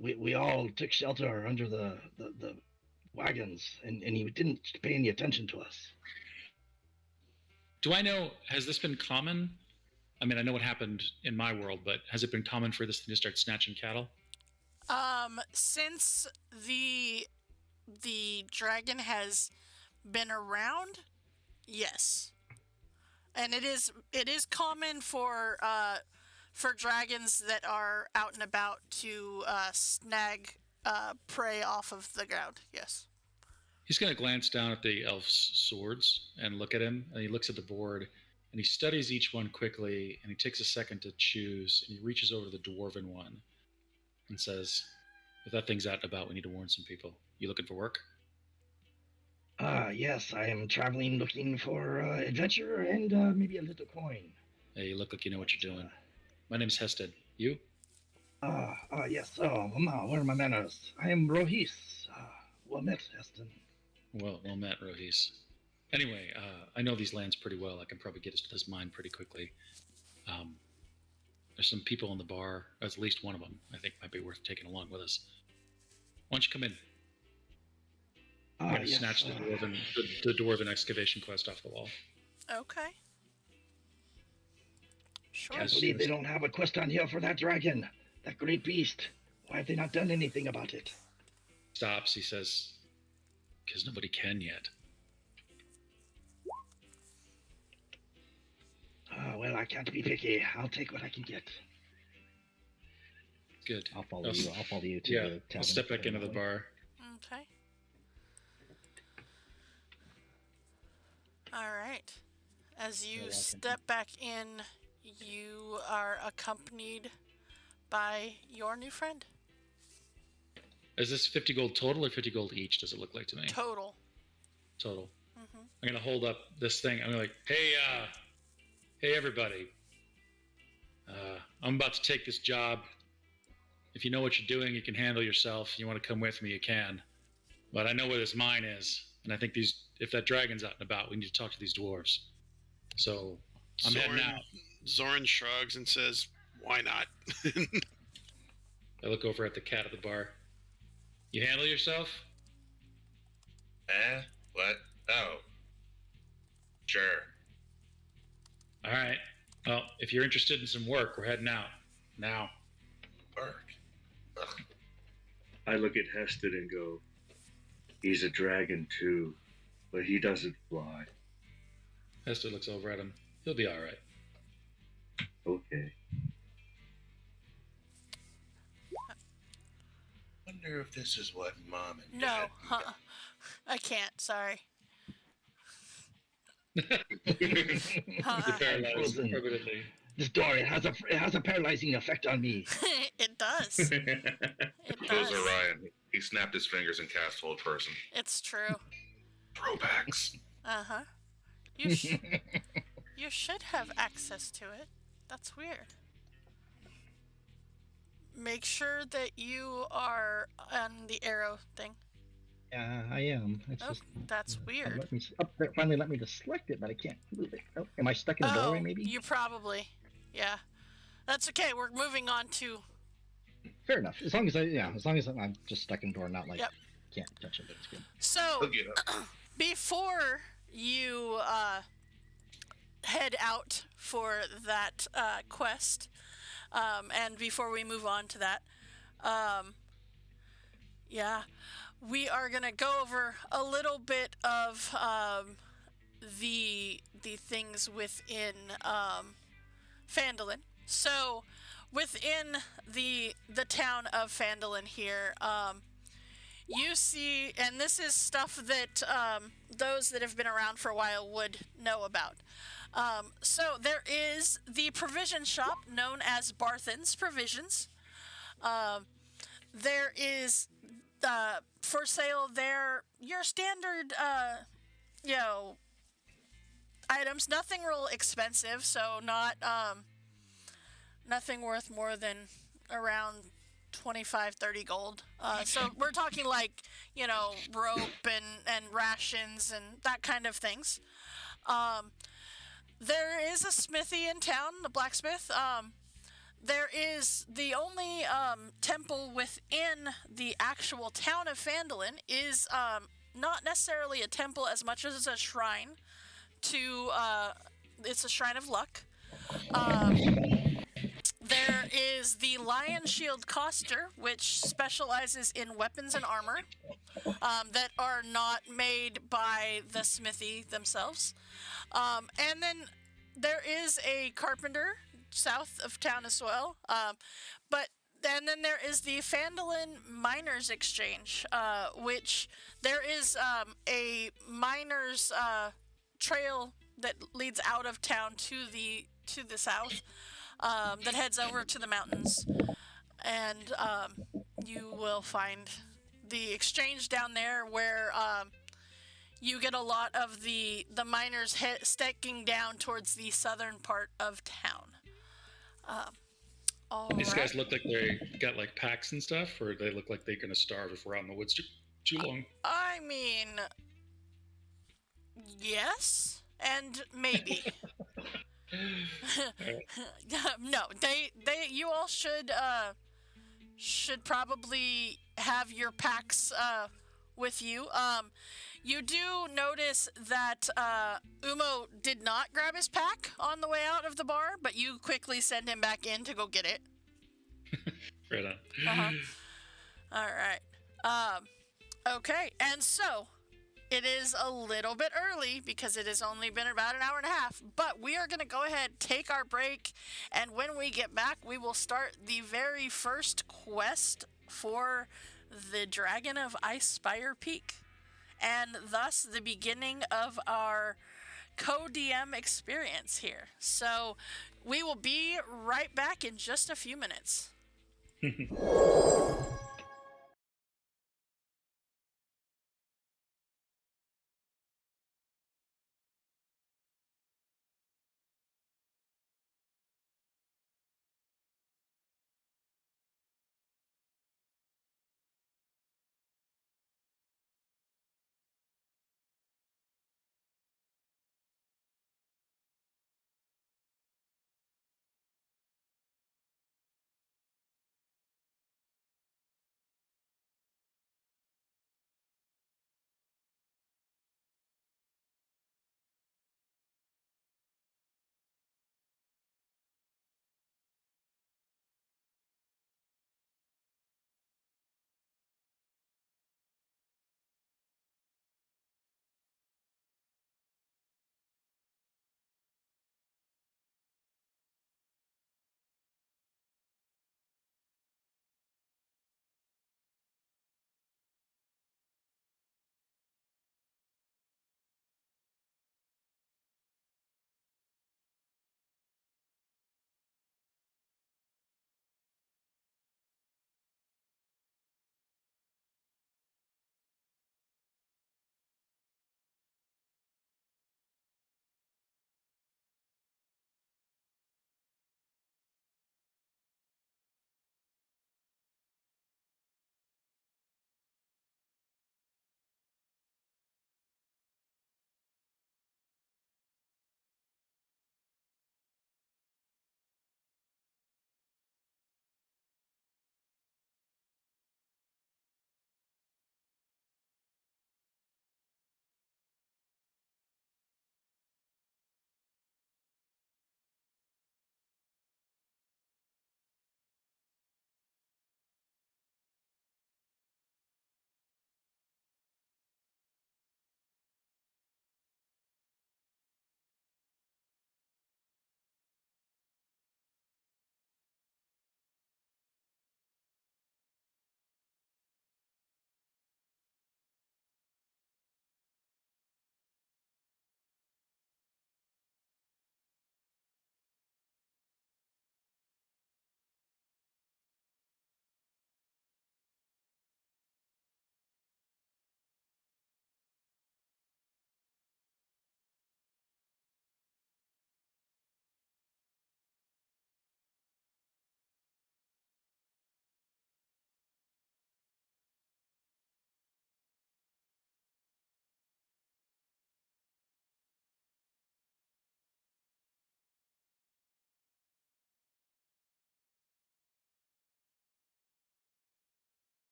We all took shelter under the wagons, and he didn't pay any attention to us. Do I know, has this been common? I mean, I know what happened in my world, but has it been common for this thing to start snatching cattle? Since the dragon has been around, yes. And it is common for dragons that are out and about to snag prey off of the ground. Yes. He's going to glance down at the elf's swords and look at him, and he looks at the board, and he studies each one quickly, and he takes a second to choose, and he reaches over to the dwarven one and says, if that thing's out and about, we need to warn some people. You looking for work? Yes, I am traveling looking for adventure and maybe a little coin. Hey, you look like you know what you're doing. My name's Hested. You? Yes. Where are my manners? I am Rohis. Well met, Heston. Well met, Rohis. Anyway, I know these lands pretty well. I can probably get us to this mine pretty quickly. There's some people in the bar. At least one of them I think might be worth taking along with us. Why don't you come in? I'm going to snatch the Dwarven excavation quest off the wall. Okay. Sure. Can't believe they don't have a quest on here for that dragon, that great beast. Why have they not done anything about it? Stops, he says, because nobody can yet. Well, I can't be picky. I'll take what I can get. Good. I'll follow you. I'll follow you to the tavern. I'll step back into the bar. Okay. All right. As you step back in, you are accompanied by your new friend. Is this 50 gold total or 50 gold each, does it look like to me? Total. Total. Mm-hmm. I'm going to hold up this thing. I'm like, hey, everybody. I'm about to take this job. If you know what you're doing, you can handle yourself. If you want to come with me, you can. But I know where this mine is. And I think if that dragon's out and about, we need to talk to these dwarves. So I'm heading out. Zoran shrugs and says, why not? I look over at the cat at the bar. You handle yourself? What? Oh. Sure. All right. Well, if you're interested in some work, we're heading out. Now. Work. Ugh. I look at Heston and go, he's a dragon too, but he doesn't fly. Hester looks over at him. He'll be all right. Okay. Wonder if this is what Mom and No, Dad... I can't. Sorry. Paralyzed permanently. This door, it has a paralyzing effect on me. It does. It Those does. are Ryan. He snapped his fingers and cast Hold Person. It's true. Throwbacks. Uh-huh. You should have access to it. That's weird. Make sure that you are on the arrow thing. Yeah, I am. It's just, that's weird. Let me, finally let me to select it, but I can't move it. Oh, am I stuck in the doorway, maybe? You probably. Yeah. That's okay. We're moving on to... Fair enough. As long as I'm just stuck in the door, not like can't touch it. It's good. So, before you head out for that quest, and before we move on to that, we are gonna go over a little bit of the things within Phandalin. So, within the town of Phandalin here, you see, and this is stuff that those that have been around for a while would know about. So there is the provision shop known as Barthen's Provisions. There is for sale there your standard, items. Nothing real expensive, so not nothing worth more than around 25-30 gold. So we're talking like, rope and rations and that kind of things. There is a smithy in town, the blacksmith. There is the only temple within the actual town of Phandalin is not necessarily a temple as much as a shrine to it's a shrine of luck. There is the Lion Shield Coster, which specializes in weapons and armor that are not made by the smithy themselves. And then there is a carpenter south of town as well. And then there is the Phandalin Miners Exchange, which there is a miners trail that leads out of town to the south, that heads over to the mountains, and you will find the exchange down there where you get a lot of the miners sticking down towards the southern part of town. These guys look like they got like packs and stuff, or they look like they're gonna starve if we're out in the woods too long. I mean, yes, and maybe. No, you all should probably have your packs with you. You do notice that Umo did not grab his pack on the way out of the bar, but you quickly send him back in to go get it. Right on. All right. Okay, and so it is a little bit early because it has only been about an hour and a half, but we are going to go ahead, take our break, and when we get back, we will start the very first quest for the Dragon of Icespire Peak, and thus the beginning of our co-DM experience here. So we will be right back in just a few minutes.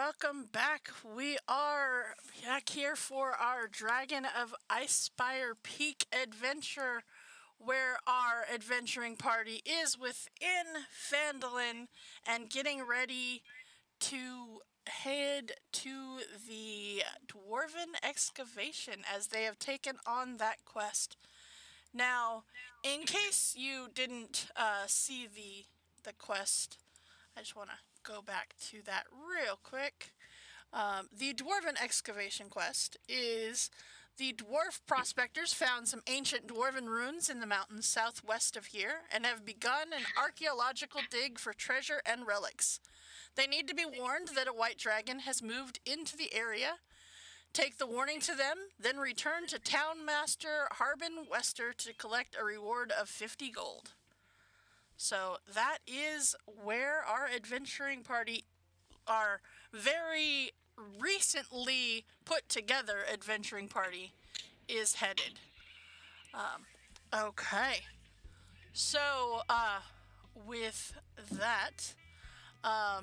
welcome back. We are back here for our Dragon of Icespire Peak adventure, where our adventuring party is within Phandalin and getting ready to head to the Dwarven Excavation as they have taken on that quest. Now, in case you didn't see the quest, I just want to go back to that real quick. The Dwarven Excavation quest is the dwarf prospectors found some ancient dwarven ruins in the mountains southwest of here and have begun an archaeological dig for treasure and relics. They need to be warned that a white dragon has moved into the area. Take the warning to them, then return to Town Master Harbin Wester to collect a reward of 50 gold. So that is where our adventuring party, our very recently put together adventuring party, is headed. Okay. So, with that, I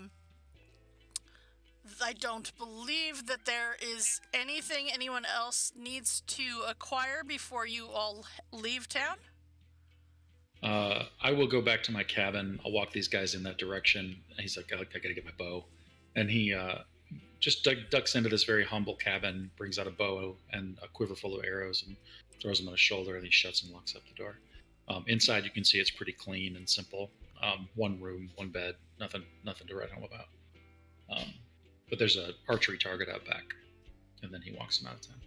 don't believe that there is anything anyone else needs to acquire before you all leave town. I will go back to my cabin. I'll walk these guys in that direction. And he's like, I gotta get my bow. And he just ducks into this very humble cabin, brings out a bow and a quiver full of arrows, and throws them on his shoulder, and he shuts and locks up the door. Inside, you can see it's pretty clean and simple. One room, one bed, nothing to write home about. But there's an archery target out back, and then he walks him out of town.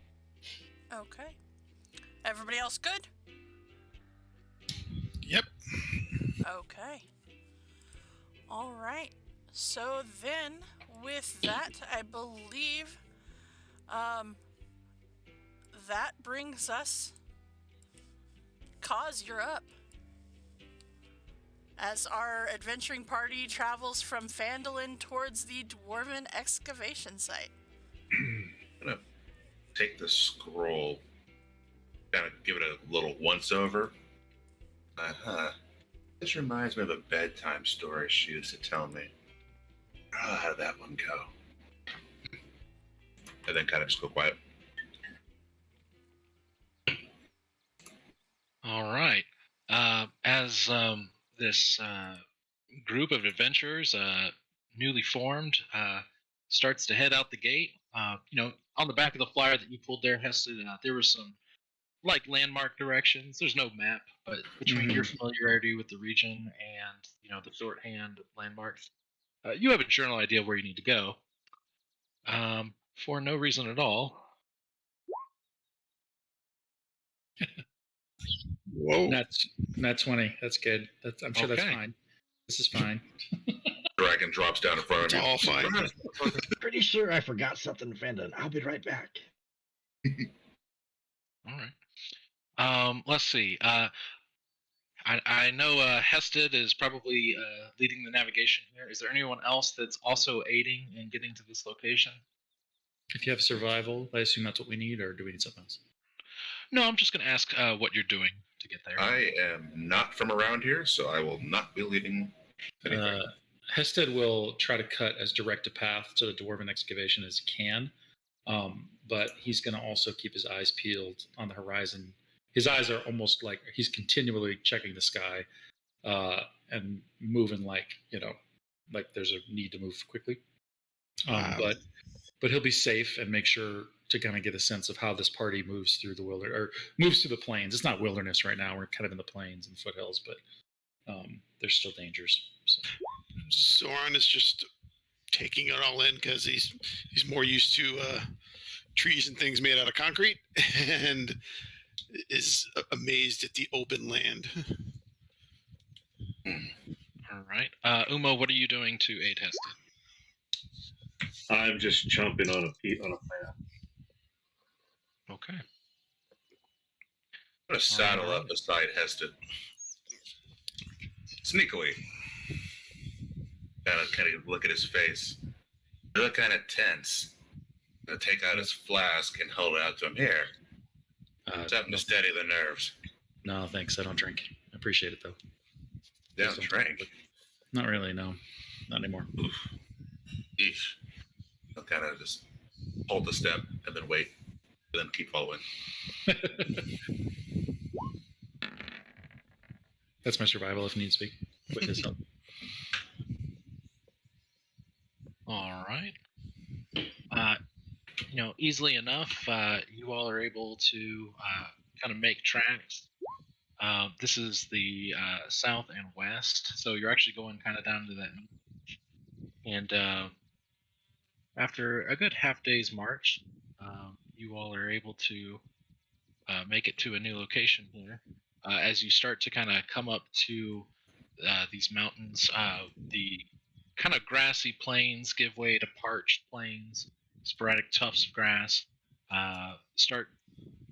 Okay. Everybody else good? Yep. Okay. All right. So then, with that, I believe that brings us. Cause, you're up. As our adventuring party travels from Phandalin towards the Dwarven excavation site. I'm gonna take the scroll, kind of give it a little once-over. This reminds me of a bedtime story she used to tell me. Oh, how did that one go? And then kind of just go quiet. All right. As this group of adventurers, newly formed, starts to head out the gate, on the back of the flyer that you pulled there, Heston, there was some like landmark directions. There's no map, but between your familiarity with the region and the shorthand landmarks, you have a general idea of where you need to go. For no reason at all. Whoa. Nat 20. That's good. I'm sure that's Okay. fine. This is fine. Dragon drops down in front of It's you. all fine. Pretty sure I forgot something, Fandon. I'll be right back. All right. Let's see. I know Hested is probably leading the navigation here. Is there anyone else that's also aiding in getting to this location? If you have survival, I assume that's what we need, or do we need something else? No, I'm just going to ask what you're doing to get there. I am not from around here, so I will not be leading anything. Hested will try to cut as direct a path to the Dwarven excavation as he can, but he's going to also keep his eyes peeled on the horizon. His eyes are almost like he's continually checking the sky and moving like there's a need to move quickly. But he'll be safe and make sure to kind of get a sense of how this party moves through the wilderness or moves through the plains. It's not wilderness right now. We're kind of in the plains and foothills, but there's still dangers. So. Soren is just taking it all in because he's more used to trees and things made out of concrete, and is amazed at the open land. All right. Umo, what are you doing to aid Hested? I'm just chomping on a plant. Okay. I'm going to saddle up beside Hested. Sneakily. Kind of look at his face. You look kind of tense. I'm going to take out his flask and hold it out to him. Here. Something to steady the nerves. No, thanks. I don't drink. I appreciate it, though. You don't drink? Not really, no. Not anymore. Oof. Eesh. I'll kind of just hold the step and then wait, and then keep following. That's my survival if needs be. With his help. All right. Easily enough, you all are able to kind of make tracks. This is the south and west, so you're actually going kind of down to that. And after a good half day's march, you all are able to make it to a new location here. As you start to kind of come up to these mountains, the kind of grassy plains give way to parched plains, sporadic tufts of grass start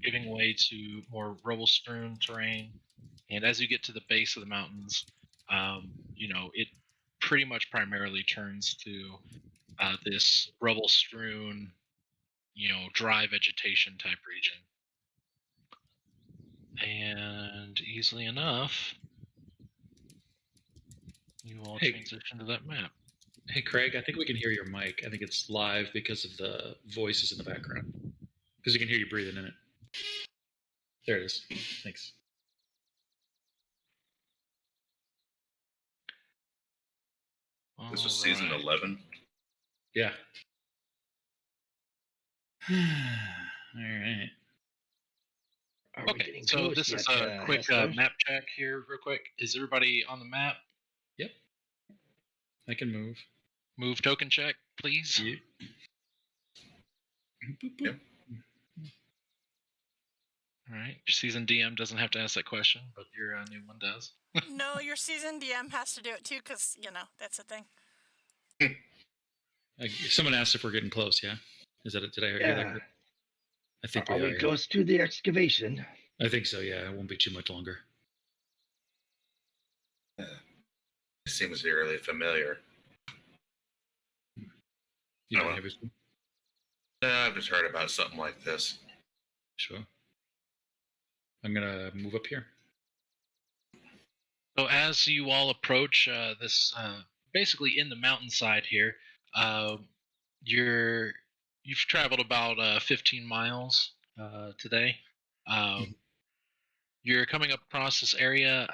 giving way to more rubble-strewn terrain. And as you get to the base of the mountains, it pretty much primarily turns to this rubble-strewn, dry vegetation type region. And easily enough, you all Hey. transition to that map. Hey, Craig, I think we can hear your mic. I think it's live because of the voices in the background. Because you can hear you breathing in it. There it is. Thanks. This was season 11. Yeah. All right. Are we Okay, getting so close this yet, is a quick Hester? map check here, real quick. Is everybody on the map? Yep. I can move. Move token check, please. Yep. Boop, boop. Yep. All right. Your season DM doesn't have to ask that question, but your new one does. No, your season DM has to do it too, because, that's a thing. Someone asked if we're getting close, yeah? Is that it? Did I hear that? Yeah. Correct? I think Are we we are. Yeah. close to the excavation? I think so, yeah. It won't be too much longer. It seems eerily familiar. You Oh, don't well. have it? I've just heard about something like this. Sure. I'm going to move up here. So as you all approach this, basically in the mountainside here, you've traveled about 15 miles today. You're coming up across this area.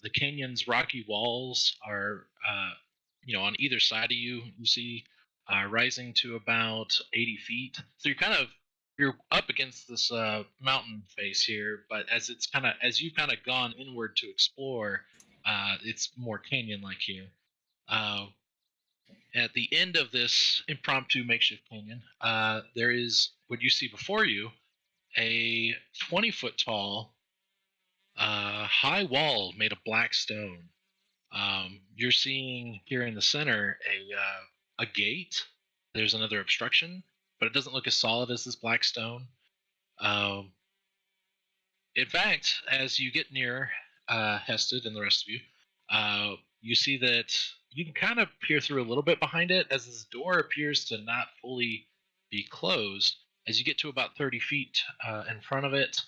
The canyon's rocky walls are, on either side of you. You see rising to about 80 feet. So you're up against this mountain face here, but as you've kind of gone inward to explore, it's more canyon-like here. At the end of this impromptu makeshift canyon, there is what you see before you, a 20-foot tall high wall made of black stone. You're seeing here in the center a gate. There's another obstruction, but it doesn't look as solid as this black stone. In fact, as you get near Hested and the rest of you, you see that you can kind of peer through a little bit behind it, as this door appears to not fully be closed. As you get to about 30 feet in front of it,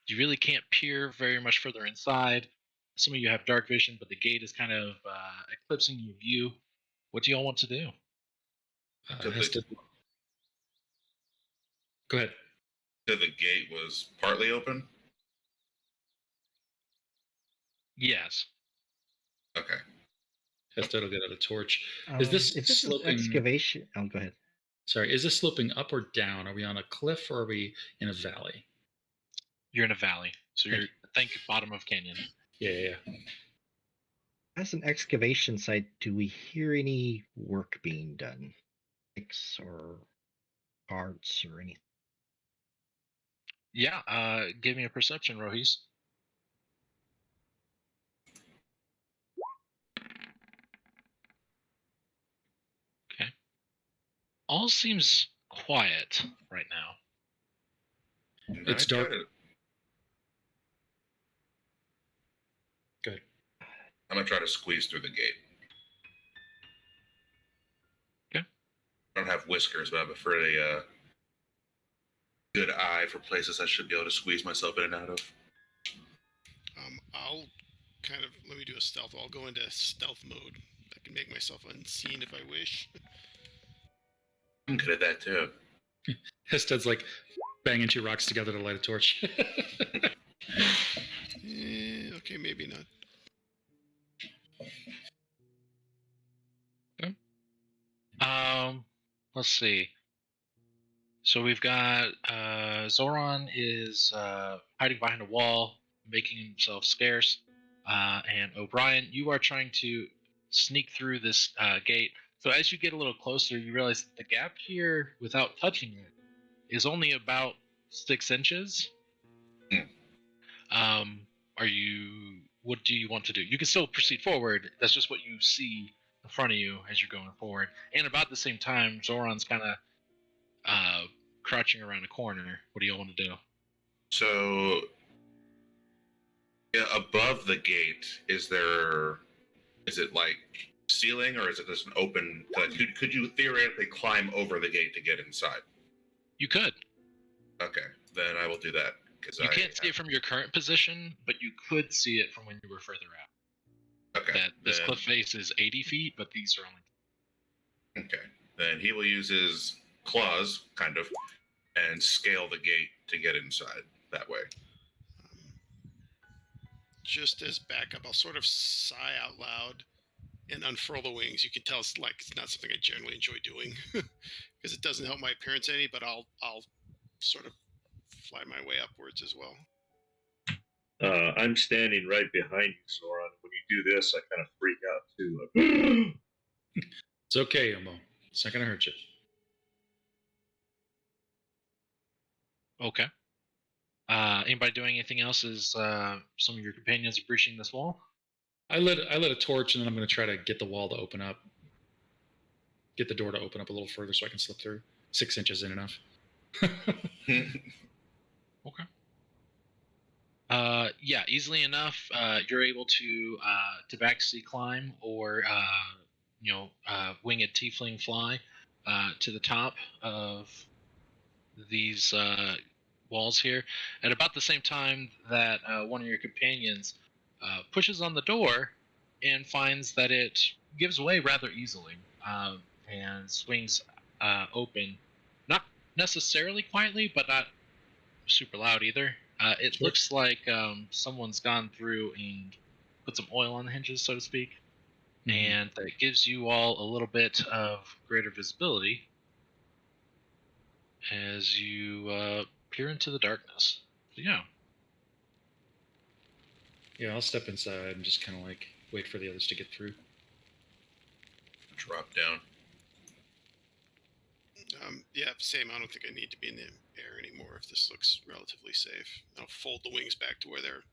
you really can't peer very much further inside. Some of you have dark vision, but the gate is kind of eclipsing your view. What do y'all want to do? Go ahead. So the gate was partly open? Yes. Okay. Hested will get out a torch. Is this if this sloping? is excavation? Oh, go ahead. Sorry, is this sloping up or down? Are we on a cliff or are we in a valley? You're in a valley, so you're bottom of canyon. Yeah. As an excavation site, do we hear any work being done? Picks or parts or anything? Yeah, give me a perception, Rohis. Okay. All seems quiet right now. It's dark. Good. I'm gonna try to squeeze through the gate. Okay. I don't have whiskers, but I have a pretty good eye for places I should be able to squeeze myself in and out of. I'll let me do a stealth. I'll go into stealth mode. I can make myself unseen if I wish. I'm good at that too. Hested's like banging two rocks together to light a torch. Okay, maybe not. Let's see. So we've got Zoran is hiding behind a wall, making himself scarce. And O'Brien, you are trying to sneak through this gate. So as you get a little closer, you realize that the gap here, without touching it, is only about 6 inches. Are you? What do you want to do? You can still proceed forward. That's just what you see in front of you as you're going forward. And about the same time, Zoran's kind of crouching around a corner. What do you want to do? So, yeah, above the gate, is it like ceiling or is it just an open? Could you theoretically climb over the gate to get inside? You could. Okay, then I will do that. You can't see it from your current position, but you could see it from when you were further out. Okay. That this cliff face is 80 feet, but these are only... Okay. Then he will use his claws, kind of, and scale the gate to get inside that way. Just as backup, I'll sort of sigh out loud and unfurl the wings. You can tell it's not something I generally enjoy doing because it doesn't help my appearance any, but I'll sort of fly my way upwards as well. I'm standing right behind you, Zoran. When you do this, I kind of freak out too. It's okay, Omo. It's not going to hurt you. Okay. Anybody doing anything else as some of your companions are breaching this wall? I lit a torch, and then I'm going to try to get the wall to open up. Get the door to open up a little further so I can slip through. 6 inches in enough. Okay. Yeah, easily enough. You're able to backseat climb or wing a tiefling fly to the top of these walls here. At about the same time that one of your companions pushes on the door and finds that it gives way rather easily and swings open. Not necessarily quietly, but not super loud either. It looks like someone's gone through and put some oil on the hinges, so to speak, and that gives you all a little bit of greater visibility as you peer into the darkness. So, yeah. Yeah, I'll step inside and just kind of like wait for the others to get through. Drop down. Yeah, same. I don't think I need to be in the air anymore if this looks relatively safe. I'll fold the wings back to where they're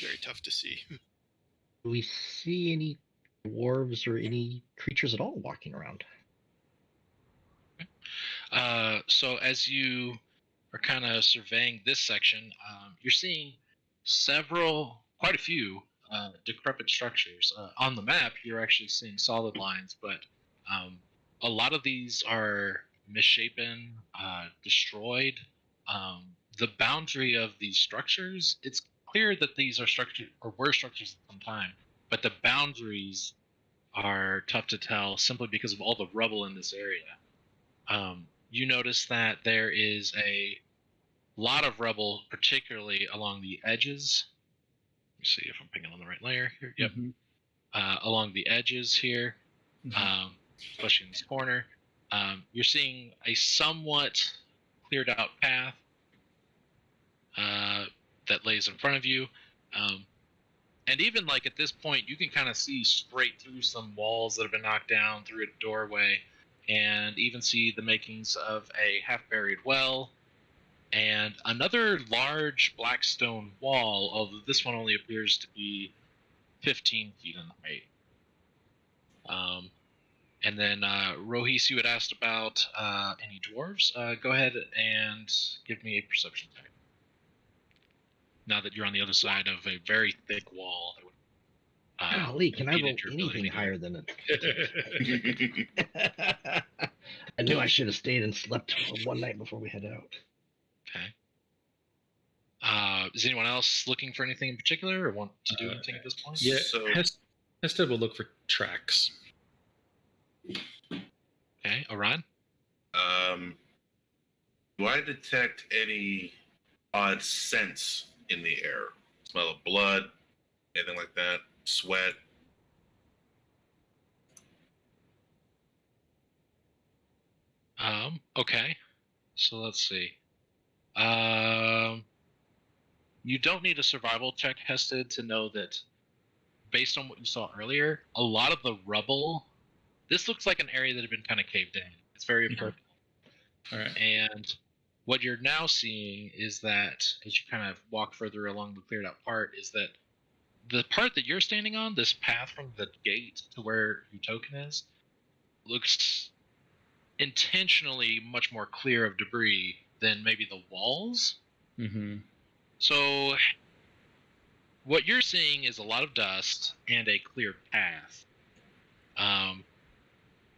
very tough to see. Do we see any dwarves or any creatures at all walking around? So as you are kind of surveying this section, you're seeing quite a few decrepit structures. On the map, you're actually seeing solid lines, but a lot of these are misshapen, destroyed. The boundary of these structures, it's clear that these are structured or were structures at some time, but the boundaries are tough to tell simply because of all the rubble in this area. You notice that there is a lot of rubble, particularly along the edges. Let me see if I'm picking on the right layer here. Yep. Along the edges here, especially in this corner. You're seeing a somewhat cleared out path that lays in front of you. And even like at this point, you can kind of see straight through some walls that have been knocked down through a doorway, and even see the makings of a half-buried well and another large black stone wall, although this one only appears to be 15 feet in height. And then Rohis, you had asked about any dwarves. Go ahead and give me a perception check. Now that you're on the other side of a very thick wall. Golly, can I roll anything higher than it? I knew I should have stayed and slept one night before we head out. Okay. Is anyone else looking for anything in particular or want to do anything at this point? Yeah, so Hested will look for tracks. Okay, Orion? Do I detect any odd scents in the air? Smell of blood, anything like that? Sweat? Okay. So let's see. You don't need a survival check, Hested, to know that based on what you saw earlier, a lot of the rubble. This looks like an area that had been kind of caved in. It's very Okay. purple. All right. And what you're now seeing is that as you kind of walk further along the cleared out part, is that the part that you're standing on, this path from the gate to where your token is, looks intentionally much more clear of debris than maybe the walls. Mm-hmm. So what you're seeing is a lot of dust and a clear path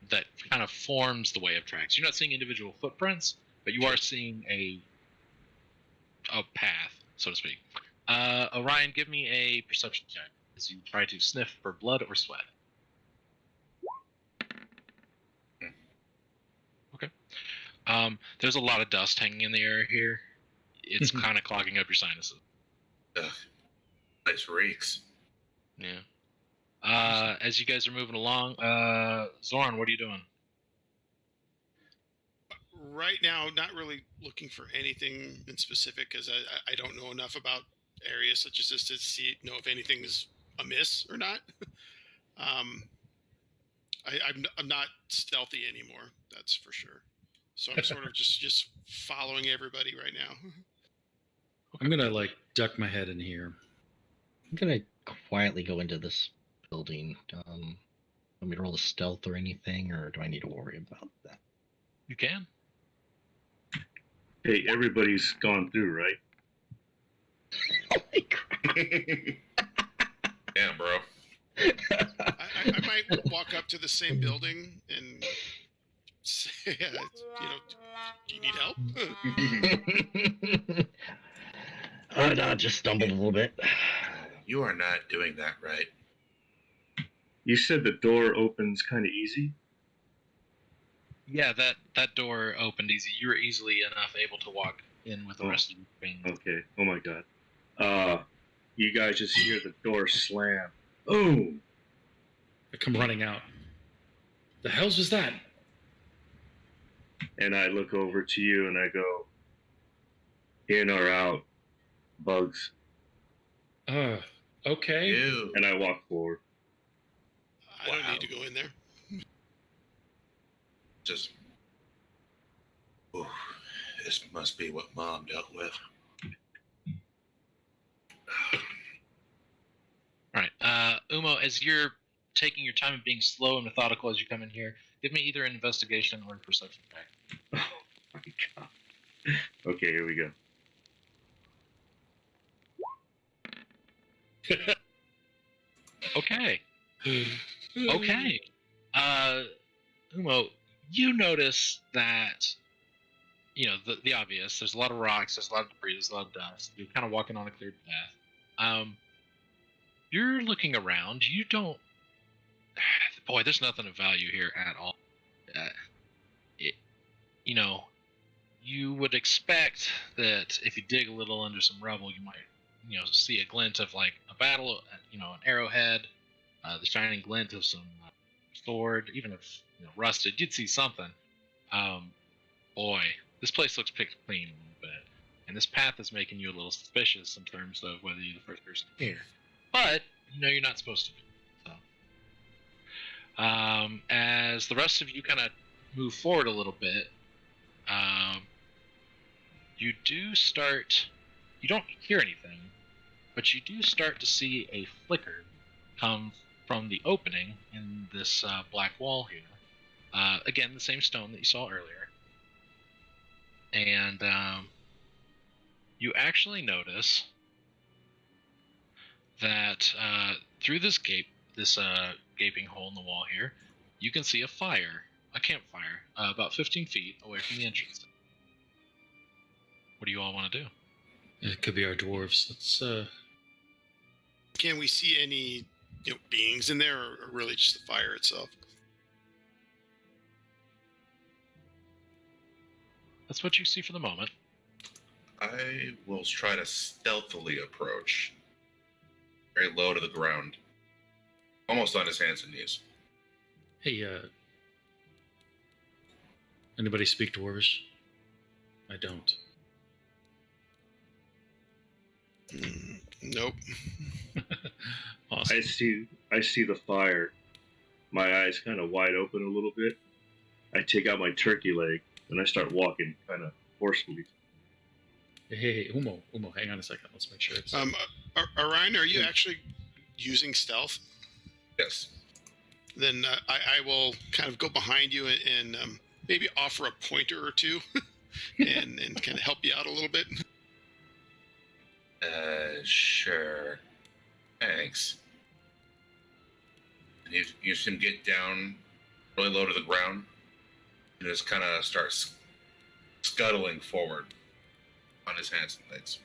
that kind of forms the way of tracks. You're not seeing individual footprints, but you are seeing a path, so to speak. Orion, give me a perception check as you try to sniff for blood or sweat. Okay. There's a lot of dust hanging in the air here. It's kind of clogging up your sinuses. Ugh. Nice reeks. Yeah. As you guys are moving along, Zoran, what are you doing? Right now, not really looking for anything in specific because I don't know enough about areas such as this to know if anything is amiss or not. I'm not stealthy anymore, that's for sure. So I'm sort of just following everybody right now. I'm gonna like duck my head in here. I'm gonna quietly go into this building. Want me to roll a stealth or anything, or do I need to worry about that? You can. Hey, everybody's gone through, right? Holy crap! Damn, bro. I might walk up to the same building and say, do you need help? No, just stumbled a little bit. You are not doing that right. You said the door opens kind of easy? Yeah, that door opened easy. You were easily enough able to walk in with the rest of your thing. Okay. Oh my god. You guys just hear the door slam. Boom! I come running out. The hell's was that? And I look over to you and I go, in or out, bugs. Okay. Ew. And I walk forward. I don't need to go in there. Just. Ooh, this must be what Mom dealt with. All right, Umo, as you're taking your time and being slow and methodical as you come in here, give me either an investigation or a perception check. Oh my god. Okay, here we go. Okay. Okay. Umo, you notice that, the obvious. There's a lot of rocks, there's a lot of debris, there's a lot of dust. You're kind of walking on a cleared path. You're looking around. You don't... Boy, there's nothing of value here at all. You would expect that if you dig a little under some rubble, you might, see a glint of like a battle, an arrowhead, the shining glint of some sword, even if rusted, you'd see something. Boy, this place looks picked clean a little bit, and this path is making you a little suspicious in terms of whether you're the first person here. But you're not supposed to be. So, as the rest of you kind of move forward a little bit, you do start. You don't hear anything, but you do start to see a flicker come from the opening in this black wall here. Again, the same stone that you saw earlier. And you actually notice that through this gaping hole in the wall here, you can see a campfire, about 15 feet away from the entrance. What do you all want to do? It could be our dwarves. Let's Can we see any beings in there, or really just the fire itself? That's what you see for the moment. I will try to stealthily approach, very low to the ground, almost on his hands and knees. Hey, anybody speak Dwarvish? I don't. Nope. Awesome. I see the fire. My eyes kind of wide open a little bit. I take out my turkey leg and I start walking kind of forcefully. Hey, Umo, hang on a second. Let's make sure it's. Orion, are you actually using stealth? Yes. Then I will kind of go behind you and maybe offer a pointer or two and kind of help you out a little bit. Sure. Thanks. And you see him get down really low to the ground and just kind of starts scuttling forward on his hands and legs.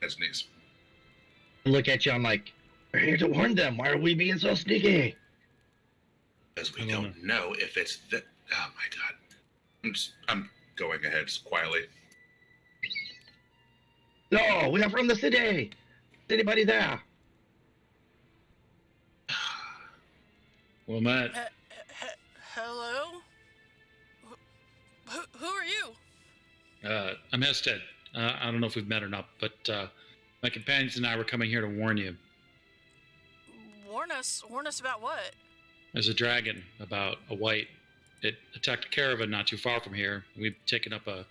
His knees. I look at you, I'm like, we're here to warn them. Why are we being so sneaky? Because we don't know if it's the... Oh my god. I'm going ahead just quietly. No, we are from the city. Is anybody there? Well, Matt, Hello? Who are you? I'm Hested. I don't know if we've met or not, but my companions and I were coming here to warn you. Warn us about what? There's a dragon about a white. It attacked a caravan not too far from here. We've taken up the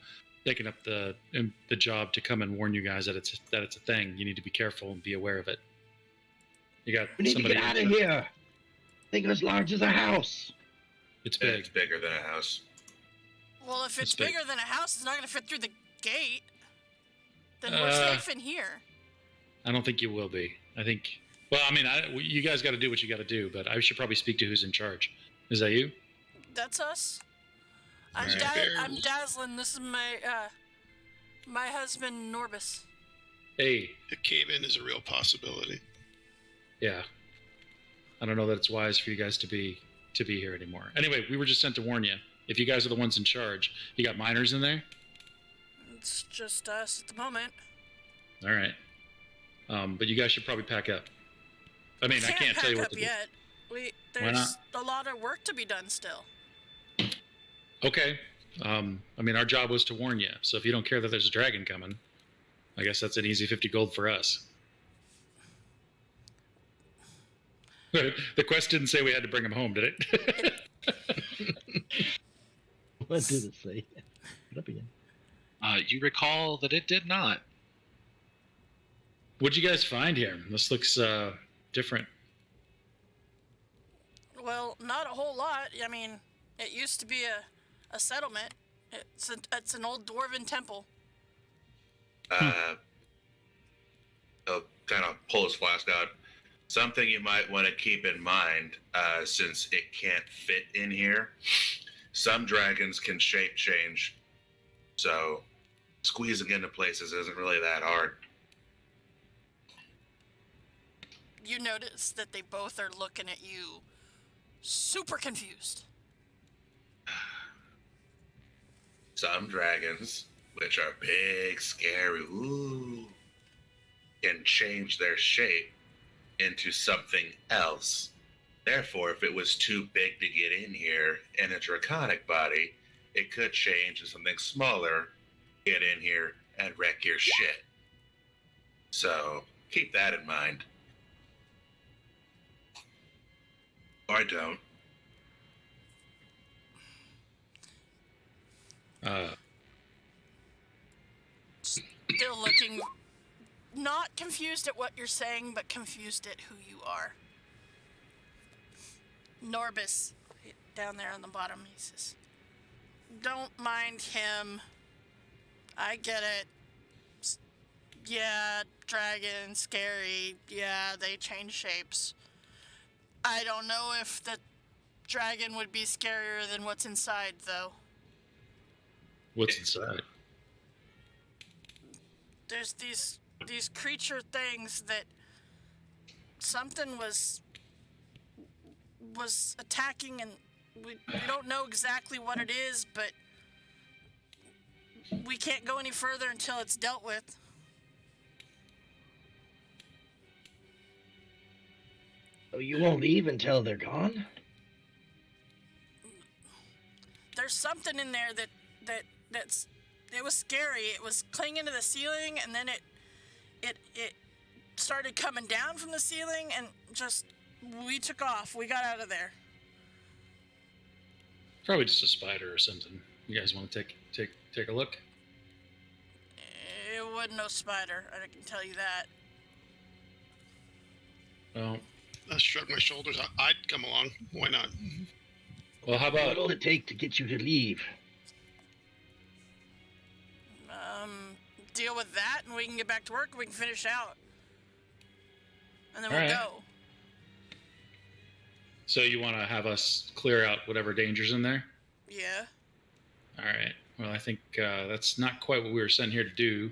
job to come and warn you guys that it's a thing. You need to be careful and be aware of it. You got We need somebody. to get out of here. Think of as large as a house. It's big. It's bigger than a house. Well, if it's It's big. bigger than a house, it's not going to fit through the gate. Then we're safe in here. I don't think you will be. I think. Well, I mean, you guys got to do what you got to do, but I should probably speak to who's in charge. Is that you? That's us. I'm, Alright. I'm Dazzlin. This is my husband, Norbus. Hey, A cave-in is a real possibility. yeah. I don't know that it's wise for you guys to be here anymore. Anyway, we were just sent to warn you. If you guys are the ones in charge, you got miners in there? It's just us at the moment. All right. But you guys should probably pack up. I mean, I can't tell you what to do. yet. There's a lot of work to be done still. Okay. I mean, our job was to warn you. So if you don't care that there's a dragon coming, I guess that's an easy 50 gold for us. The quest didn't say we had to bring him home, did it? What did it say? Put up again. You recall that it did not. What'd you guys find here? This looks different. Well, not a whole lot. I mean, it used to be a settlement. It's an old Dwarven temple. He'll kind of pull his flask out. Something you might want to keep in mind, since it can't fit in here. Some dragons can shape change, so squeezing into places isn't really that hard. You notice that they both are looking at you, super confused. Some dragons, which are big, scary, can change their shape into something else. Therefore, if it was too big to get in here in a draconic body, it could change to something smaller, get in here, and wreck your shit. So, keep that in mind. Or don't. Still looking, not confused at what you're saying, but confused at who you are. Norbus, down there on the bottom, he says, "Don't mind him. I get it. Yeah, dragon, scary. Yeah, they change shapes. I don't know if the dragon would be scarier than what's inside, though. What's inside? There's these creature things that something was attacking, and we don't know exactly what it is, but we can't go any further until it's dealt with. So you won't leave until they're gone? There's something in there that's it was scary. It was clinging to the ceiling, and then it started coming down from the ceiling, and just we took off. We got out of there. Probably just a spider or something. You guys want to take a look? It wasn't no spider. I can tell you that. Well, I shrug my shoulders. I'd come along. Why not? well, how about What'll it take to get you to leave? Deal with that, and we can get back to work. We can finish out, and then All we'll right. go. So you want to have us clear out whatever danger's in there? Yeah. All right. Well, I think that's not quite what we were sent here to do,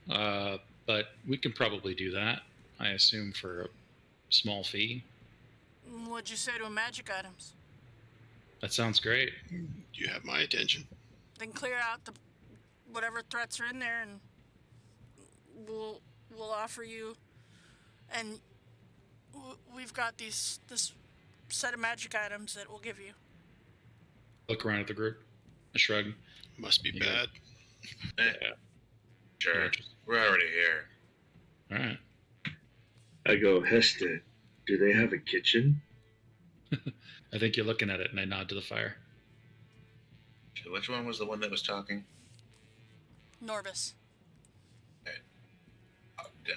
but we can probably do that. I assume for a small fee. What'd you say to magic items? That sounds great. You have my attention. Then clear out the whatever threats are in there, and we'll offer you. And we've got this set of magic items that we'll give you. Look around at the group. A shrug. Must be You got bad. Yeah. Sure. We're already here. All right. I go, Hester, do they have a kitchen? I think you're looking at it, and I nod to the fire. So which one was the one that was talking? Norbus. Up, down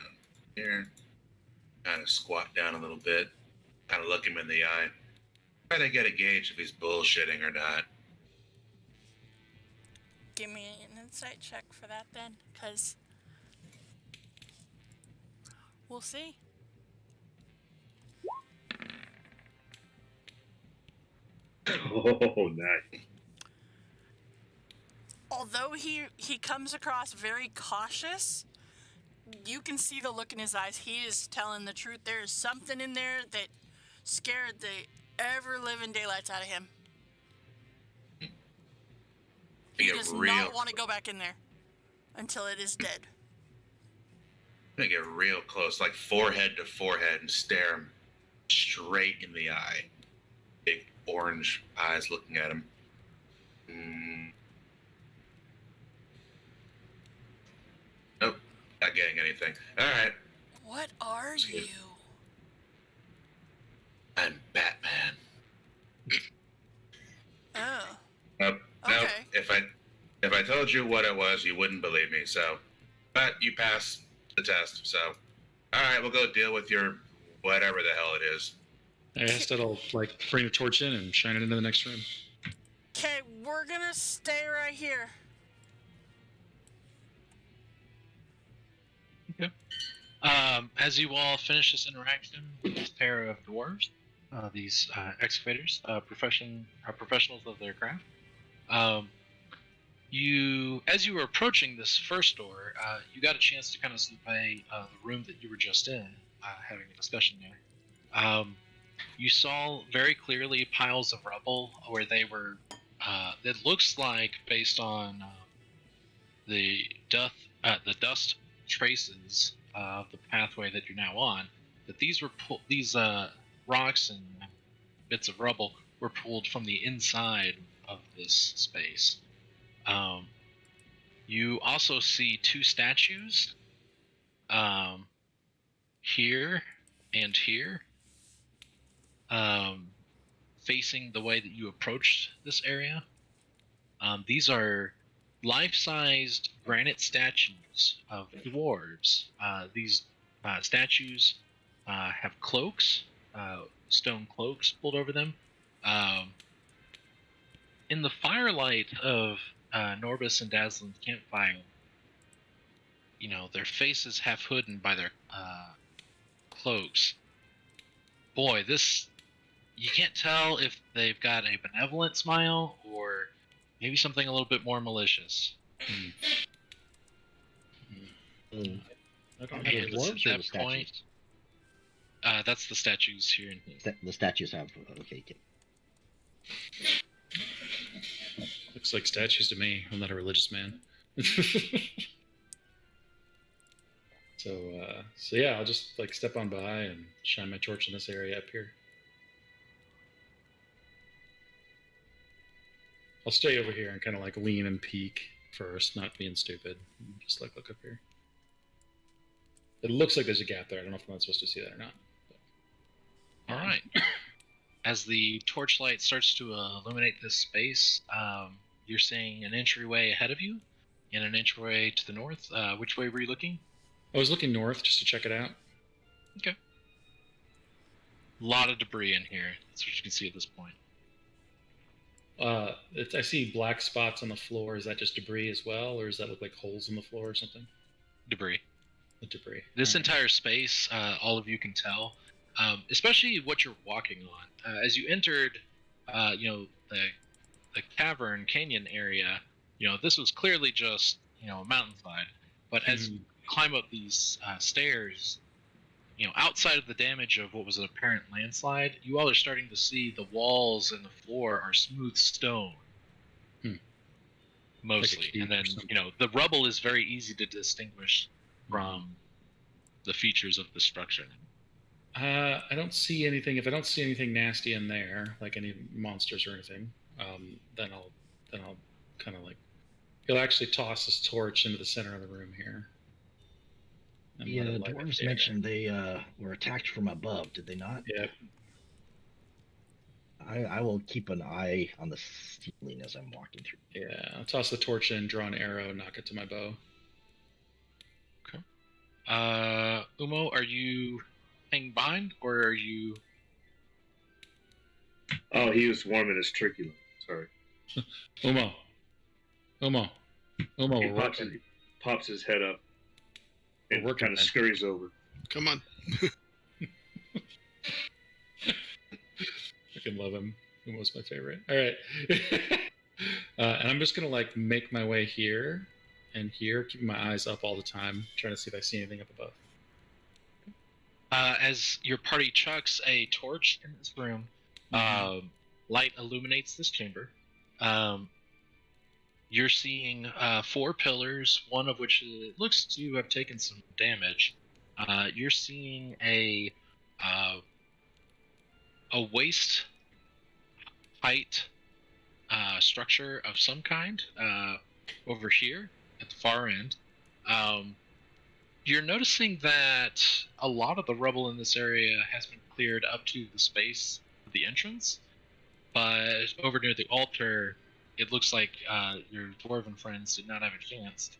here. Kind of squat down a little bit. Kind of look him in the eye. Try to get a gauge if he's bullshitting or not. Give me an insight check for that then, because we'll see. Oh, nice. Although he comes across very cautious, you can see the look in his eyes. He is telling the truth. There is something in there that scared the ever-living daylights out of him. He Get does real- not want to go back in there until it is dead. I'm gonna get real close, like forehead to forehead, and stare him straight in the eye. Big orange eyes looking at him. Nope, not getting anything. All right, What are you? I'm Batman. Oh, Nope. Nope. Okay. If I told you what it was, you wouldn't believe me. So, but you passed the test. So, all right, we'll go deal with your whatever the hell it is. I guess that'll like bring the torch in and shine it into the next room. okay, we're gonna stay right here. As you all finish this interaction with this pair of dwarves, these excavators, professionals of their craft, as you were approaching this first door, you got a chance to kind of survey the room that you were just in, having a discussion there. You saw very clearly piles of rubble where they were. It looks like, based on the dust traces of the pathway that you're now on, that these rocks and bits of rubble were pulled from the inside of this space. You also see two statues, here and here, facing the way that you approached this area. These are life-sized granite statues of dwarves. These statues have cloaks, stone cloaks pulled over them. In the firelight of Norbus and Dazzlin's campfire, their faces half hidden by their cloaks. Boy, you can't tell if they've got a benevolent smile or maybe something a little bit more malicious. I don't Are know. And they it's dwarves or at the that point- statues? That's the statues here. The statues have. Okay. Looks like statues to me. I'm not a religious man. So yeah, I'll just like step on by and shine my torch in this area up here. I'll stay over here and kind of like lean and peek first, not being stupid. Just like look up here. It looks like there's a gap there. I don't know if I'm not supposed to see that or not. All right. As the torchlight starts to illuminate this space, you're seeing an entryway ahead of you and an entryway to the north. Which way were you looking? I was looking north just to check it out. Okay. A lot of debris in here. That's what you can see at this point. I see black spots on the floor. Is that just debris as well, or does that look like holes in the floor or something? Debris. The debris. This entire space, all of you can tell, especially what you're walking on. As you entered, the cavern canyon area, this was clearly just a mountainside. But as you climb up these stairs, outside of the damage of what was an apparent landslide, you all are starting to see the walls and the floor are smooth stone. Mostly. Like and then, the rubble is very easy to distinguish from the features of the structure. I don't see anything. If I don't see anything nasty in there, like any monsters or anything, then I'll kind of like, he'll actually toss his torch into the center of the room here. The dwarves mentioned they were attacked from above, did they not? Yep. I will keep an eye on the ceiling as I'm walking through. Yeah, I'll toss the torch in, draw an arrow, knock it to my bow. Okay. Umo, are you hanging behind, or are you... Oh, he was warming his turkey leg. Sorry. Umo, He we're working. pops his head up and We're working, kind of man. scurries over. Come on. I can love him. Umo's my favorite. All right. And I'm just going to like make my way here and here, keeping my eyes up all the time, trying to see if I see anything up above. As your party chucks a torch in this room, light illuminates this chamber. You're seeing 4 pillars, one of which looks to have taken some damage. You're seeing a waist height structure of some kind over here at the far end. You're noticing that a lot of the rubble in this area has been cleared up to the space of the entrance, but over near the altar, it looks like your dwarven friends did not have a chance to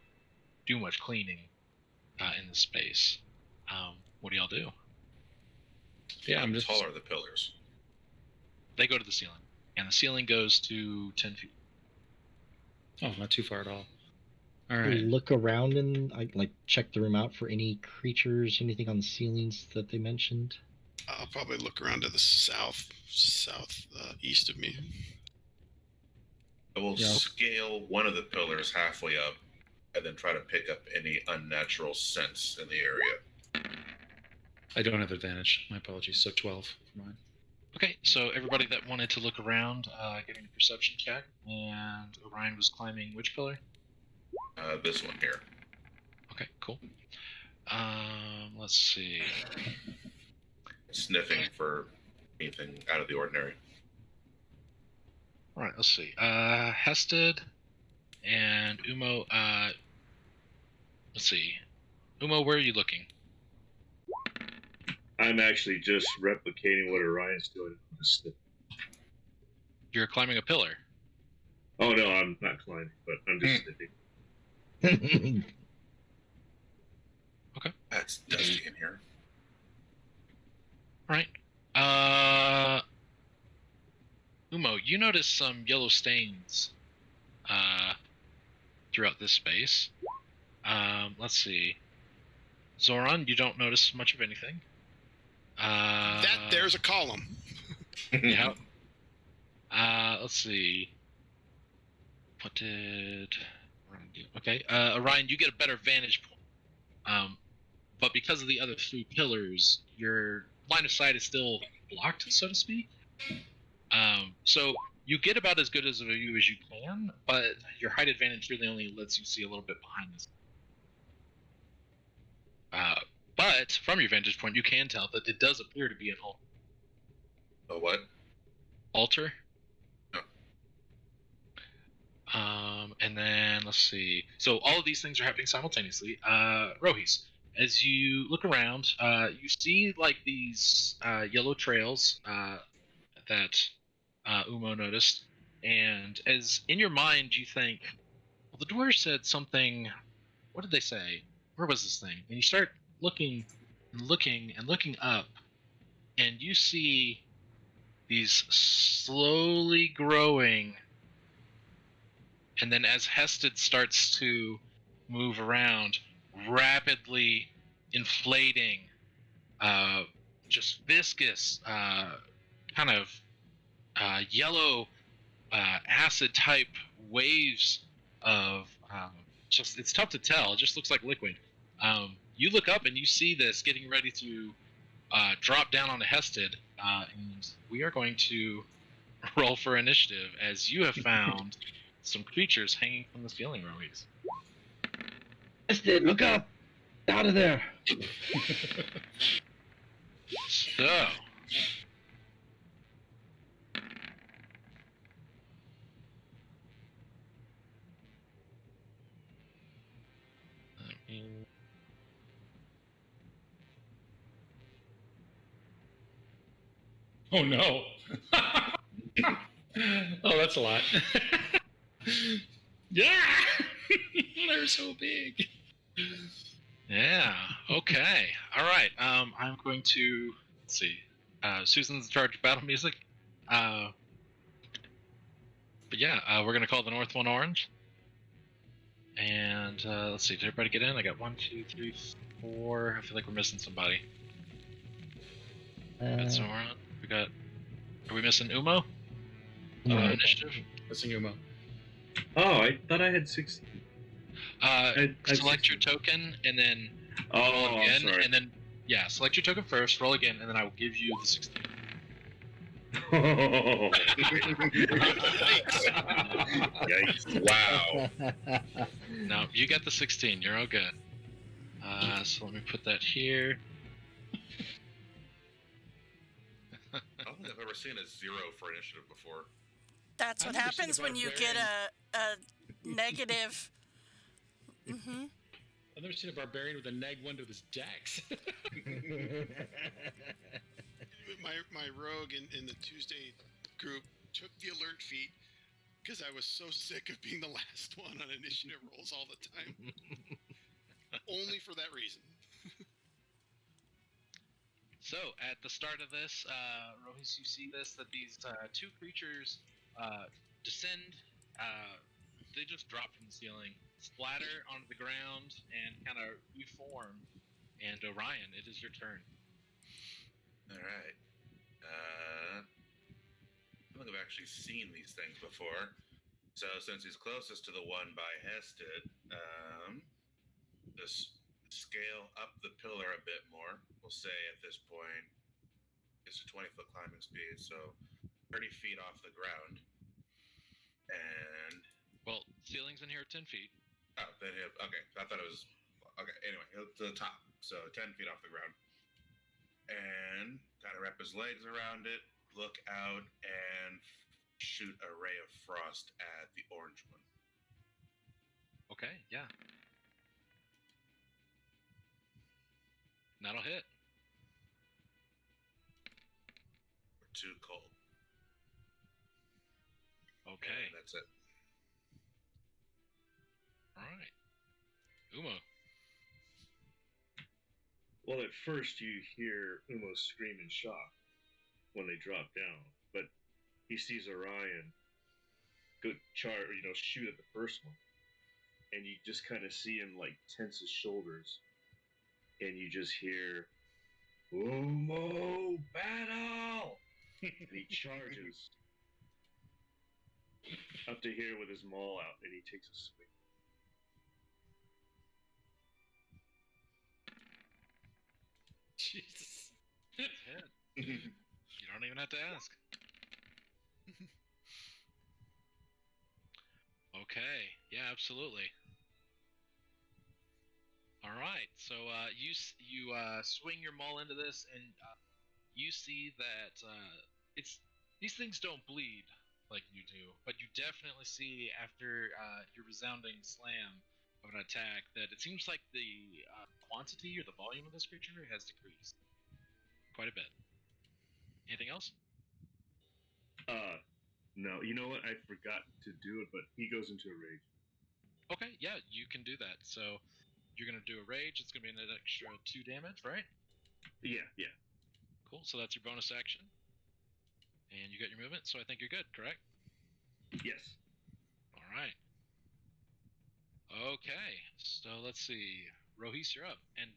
do much cleaning in this space. What do y'all do? Yeah, I'm just taller are the pillars. They go to the ceiling, and the ceiling goes to 10 feet. Oh, not too far at all. All I right. look around and I like check the room out for any creatures, anything on the ceilings that they mentioned. I'll probably look around to the east of me. I will Yeah. scale one of the pillars halfway up and then try to pick up any unnatural scents in the area. I don't have advantage. My apologies. So 12 for mine. Okay, so everybody that wanted to look around, getting a perception check, and Orion was climbing which pillar? This one here. Okay, cool. Let's see. Sniffing for anything out of the ordinary. All right, let's see. Hested and Umo. Let's see. Umo, where are you looking? I'm actually just replicating what Orion's doing. You're climbing a pillar. Oh no, I'm not climbing, but I'm just sniffing. That's dusty in here. All right. Umo, you notice some yellow stains throughout this space. Let's see. Zoran, you don't notice much of anything. There's a column. Yeah. Let's see. What did Orion do? Okay. Orion, you get a better vantage point. But because of the other 3 pillars, your line of sight is still blocked, so to speak. So You get about as good as a view as you can, but your height advantage really only lets you see a little bit behind this. But from your vantage point, you can tell that it does appear to be an altar. A what? Altar. Oh. And then let's see. So all of these things are happening simultaneously. Rohis, as you look around, you see like these yellow trails that Umo noticed, and as in your mind you think, well, the dwarves said something. What did they say? Where was this thing? And you start looking and looking and looking up, and you see these slowly growing. And then as Hested starts to move around, rapidly inflating, just viscous, kind of yellow acid type waves of just, it's tough to tell. It just looks like liquid. You look up and you see this getting ready to drop down onto Hested, and we are going to roll for initiative as you have found some creatures hanging from the ceiling, Rohis. Hested, look up! Out of there! So, Oh no. Oh, that's a lot. Yeah. They're so big. yeah, okay, all right. I'm going to let's see. Susan's in charge of battle music. But yeah, we're gonna call the north one orange. And let's see. Did everybody get in? I got 1, 2, 3, 4. I feel like we're missing somebody. We got Zoran. We got. Are we missing Umo? Initiative. Missing Umo. Oh, I thought I had 16. I Select your token and then roll Oh, I'm again, sorry. and then yeah, select your token first, roll again, and then I will give you the 16. Yikes. Wow. No, you got the 16. You're all good. So let me put that here. I don't think I've ever seen a 0 for initiative before. That's what I've never seen happens a when you get a negative. Mm-hmm. I've never seen a barbarian with a -1 to his dex. My rogue in the Tuesday group took the alert feat because I was so sick of being the last one on initiative rolls all the time. Only for that reason. So at the start of this, Rohis, you see this, that these two creatures descend. They just drop from the ceiling, splatter onto the ground, and kind of reform. And Orion, it is your turn. All right. I don't think I've actually seen these things before. So since he's closest to the one by Hested, just scale up the pillar a bit more. We'll say at this point it's a 20-foot climbing speed, so 30 feet off the ground. And Well, ceilings in here are 10 feet. oh, then okay. I thought it was okay. Anyway, to the top, so 10 feet off the ground, and kind of wrap his legs around it, look out, and shoot a ray of frost at the orange one. Okay, yeah. That'll hit. We're too cold. Okay. And that's it. All right. Umo. Well, at first you hear Umo scream in shock when they drop down, but he sees Orion go shoot at the first one, and you just kind of see him like tense his shoulders, and you just hear Umo battle, and he charges up to here with his maul out, and he takes a swing. Jesus. Hit. You don't even have to ask. Okay. Yeah, absolutely. All right. So you swing your maul into this, and you see that these things don't bleed like you do, but you definitely see after your resounding slam of an attack that it seems like the quantity or the volume of this creature has decreased quite a bit. Anything else? No. You know what? I forgot to do it, but he goes into a rage. Okay, yeah, you can do that. So you're gonna do a rage. It's gonna be an extra 2 damage, right? Yeah. Cool. So that's your bonus action, and you got your movement. So I think you're good, correct? Yes. All right. Okay. So let's see. Rohis, you're up. And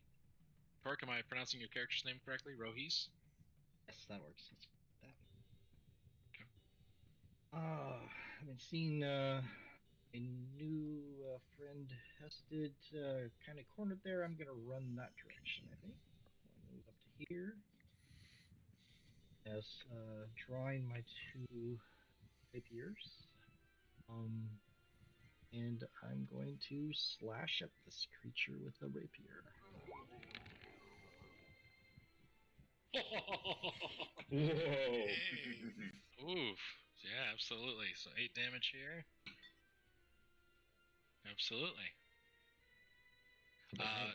Park, am I pronouncing your character's name correctly? Rohis? Yes, that works. That's that. Okay. I've been seeing a new friend Hested kind of cornered there. I'm gonna run that direction. I think. I'll move up to here. Yes, drawing my 2 rapiers. And I'm going to slash at this creature with a rapier. Whoa. Hey. Oof. Yeah, absolutely. So 8 damage here. Absolutely.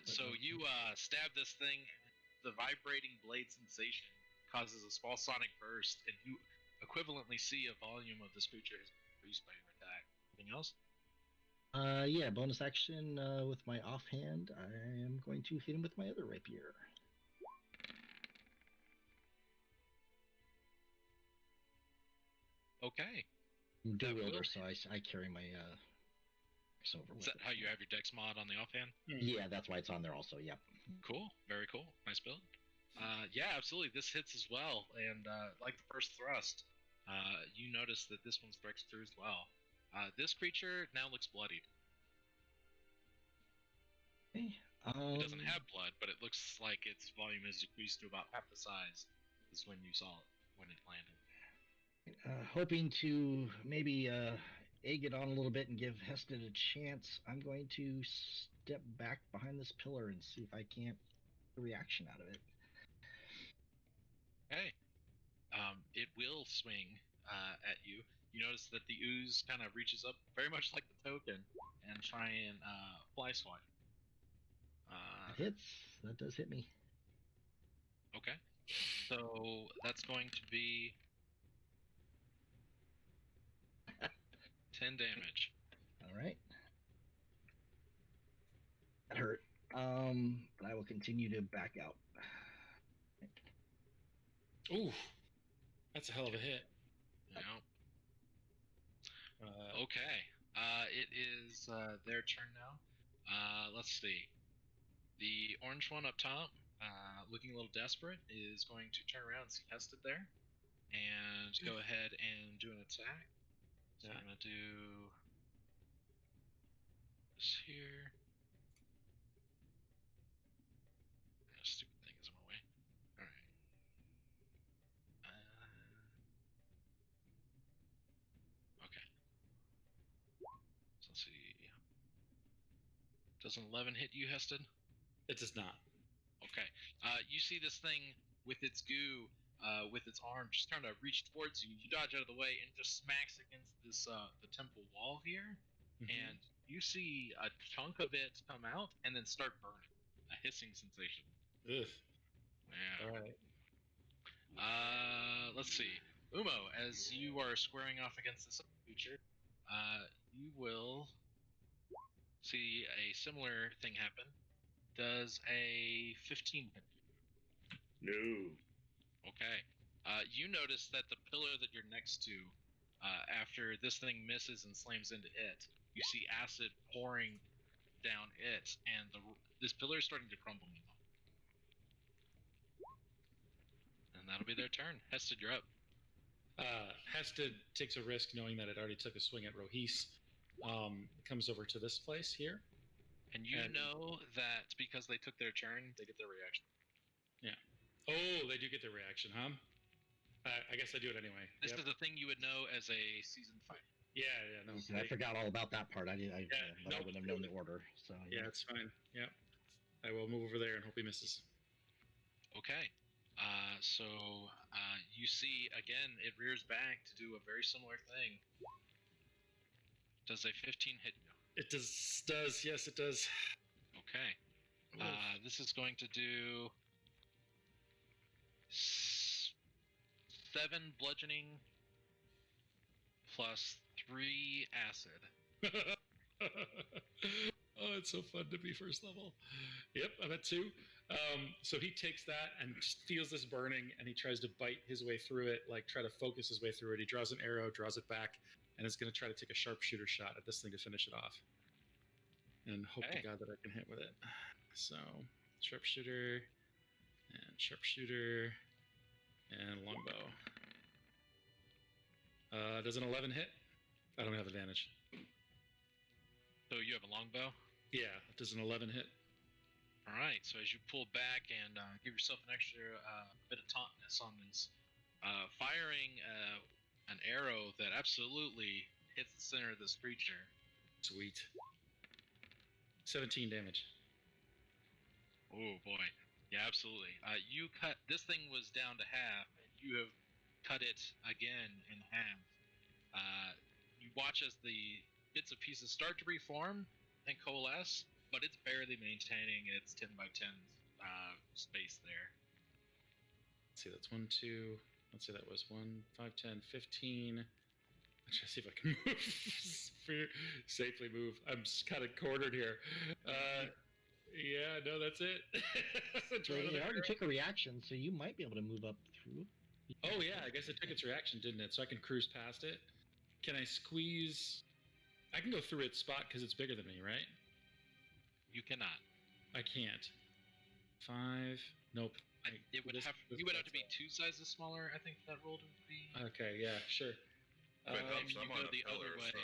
So you stab this thing, and the vibrating blade sensation causes a small sonic burst, and you equivalently see a volume of this creature has increased by your attack. Anything else? Yeah, bonus action with my offhand. I am going to hit him with my other rapier. Okay. I'm That dual will wielder, so I carry my over Is with that it. how you have your dex mod on the offhand? Yeah, that's why it's on there also. Yep. Cool. Very cool. Nice build. Yeah, absolutely. This hits as well. And like the first thrust, you notice that this one strikes through as well. This creature now looks bloodied. Okay. It doesn't have blood, but it looks like its volume has decreased to about half the size as when you saw it when it landed. Hoping to maybe egg it on a little bit and give Heston a chance, I'm going to step back behind this pillar and see if I can't get a reaction out of it. Okay. It will swing at you. You notice that the ooze kind of reaches up, very much like the token, and try and fly swipe. That hits. That does hit me. Okay. So that's going to be 10 damage. All right. That hurt. But I will continue to back out. Ooh, that's a hell of a hit. Yeah. Uh, Okay. It is their turn now. Let's see. The orange one up top, looking a little desperate, is going to turn around and see Hested there, and go ahead and do an attack. So I'm gonna do this here. Stupid thing is in my way. All right. Okay. So let's see. Does an 11 hit you, Hested? it does not. Okay. You see this thing with its goo, with its arm, just trying to reach towards you. You dodge out of the way, and it just smacks against this the temple wall here. Mhm. And you see a chunk of it come out and then start burning. A hissing sensation. Ugh. Yeah. All right. Let's see. Umo, as you are squaring off against this creature, you will see a similar thing happen. Does a 15 hit you? No. Okay. You notice that the pillar that you're next to, after this thing misses and slams into it, you see acid pouring down it, and this pillar is starting to crumble now. And that'll be their turn. Hested, you're up. Hested takes a risk knowing that it already took a swing at Rohis. Comes over to this place here. And you know that because they took their turn, they get their reaction. Yeah. Oh, they do get their reaction, huh? I guess I do it anyway. This Yep. is the thing you would know as a seasoned fighter. Yeah, no. I forgot all about that part. I no. wouldn't have known the order. So Yeah, it's fine. Yeah. I will move over there and hope he misses. Okay. So you see, again, it rears back to do a very similar thing. Does a 15 hit you? It does. Yes, it does. Okay. This is going to do 7 bludgeoning plus 3 acid. Oh, it's so fun to be first level. Yep, I'm at 2. So he takes that and just feels this burning, and he tries to bite his way through it, like try to focus his way through it. He draws an arrow, draws it back, and is going to try to take a sharpshooter shot at this thing to finish it off. And hope to God that I can hit with it. So, sharpshooter, and longbow. Does an 11 hit? I don't have advantage. So you have a longbow? Yeah, does an 11 hit? All right. So as you pull back and give yourself an extra bit of tautness on this, firing an arrow that absolutely hits the center of this creature. Sweet. 17 damage. Oh boy. Yeah, absolutely. You cut this thing was down to half, and you have cut it again in half. You watch as the bits and pieces start to reform and coalesce, but it's barely maintaining its 10 by 10 space there. Let's see, that's 1, 2. Let's say that was 1, 5, 10, 15. I'm trying to see if I can move. Safely move. I'm kind of cornered here. Yeah, no, that's it. So it already took a reaction, so you might be able to move up through. Oh, yeah, I guess it took its reaction, didn't it? So I can cruise past it. Can I squeeze? I can go through its spot because it's bigger than me, right? You cannot. I can't. 5. Nope. You would have to be 2 sizes smaller, I think that roll would be. Okay, yeah, sure. If you go the other way. So.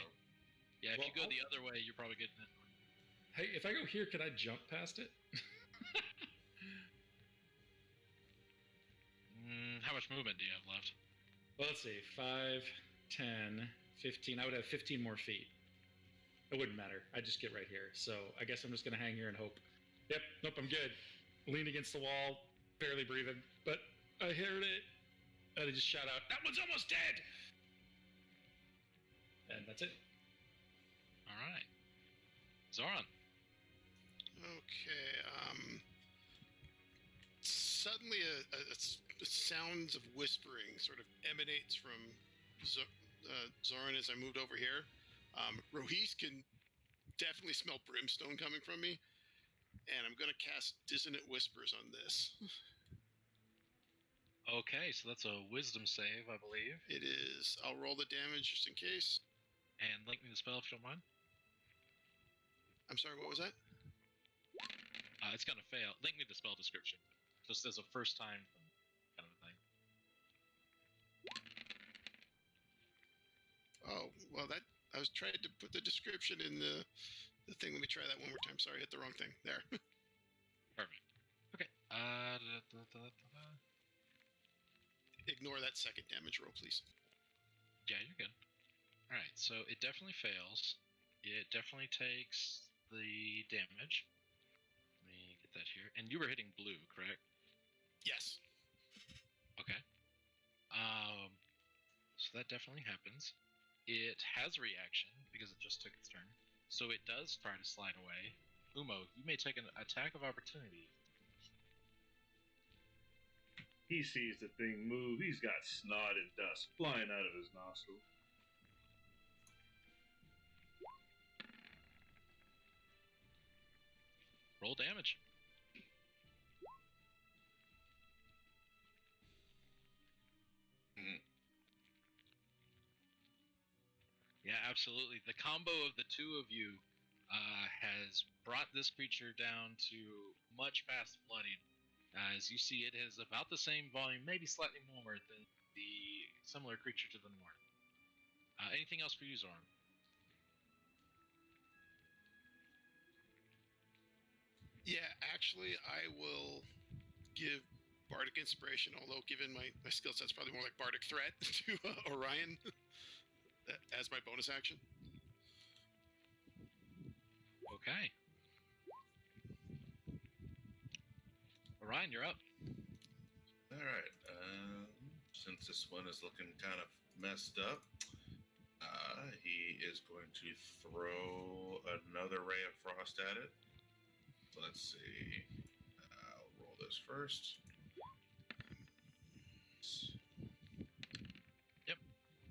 Yeah, if you go the other way, you're probably getting it. Hey, if I go here, can I jump past it? How much movement do you have left? Well, let's see. 5, 10, 15. I would have 15 more feet. It wouldn't matter. I'd just get right here. So I guess I'm just going to hang here and hope. Yep, nope, I'm good. Lean against the wall, barely breathing. But I heard it. And I just shout out, "That one's almost dead!" And that's it. All right. Zoran. Okay. Suddenly, a sounds of whispering sort of emanates from Zoran as I moved over here. Rohis can definitely smell brimstone coming from me, and I'm going to cast Dissonant Whispers on this. Okay, so that's a wisdom save, I believe. It is. I'll roll the damage just in case. And link me the spell if you don't mind. I'm sorry, what was that? It's going to fail. Link me the spell description. Just as a first time kind of a thing. Oh, well, that I was trying to put the description in the thing. Let me try that one more time. Sorry, I hit the wrong thing. There. Perfect. Okay. Ignore that second damage roll, please. Yeah, you're good. All right, so it definitely fails. It definitely takes the damage. Let me get that here. And you were hitting blue, correct? Yes. Okay. So that definitely happens. It has a reaction because it just took its turn. So it does try to slide away. Umo, you may take an attack of opportunity. He sees the thing move. He's got snot and dust flying out of his nostril. Roll damage. Mhm. Yeah, absolutely. The combo of the two of you has brought this creature down to much past flooding. As you see, it has about the same volume, maybe slightly more than the similar creature to the north. Anything else for you, Zoran? Yeah, actually, I will give Bardic Inspiration, although given my skill set's probably more like Bardic Threat to Orion. as my bonus action. Okay. Orion, you're up. All right. Since this one is looking kind of messed up, he is going to throw another ray of frost at it. Let's see. I'll roll this first. Yep.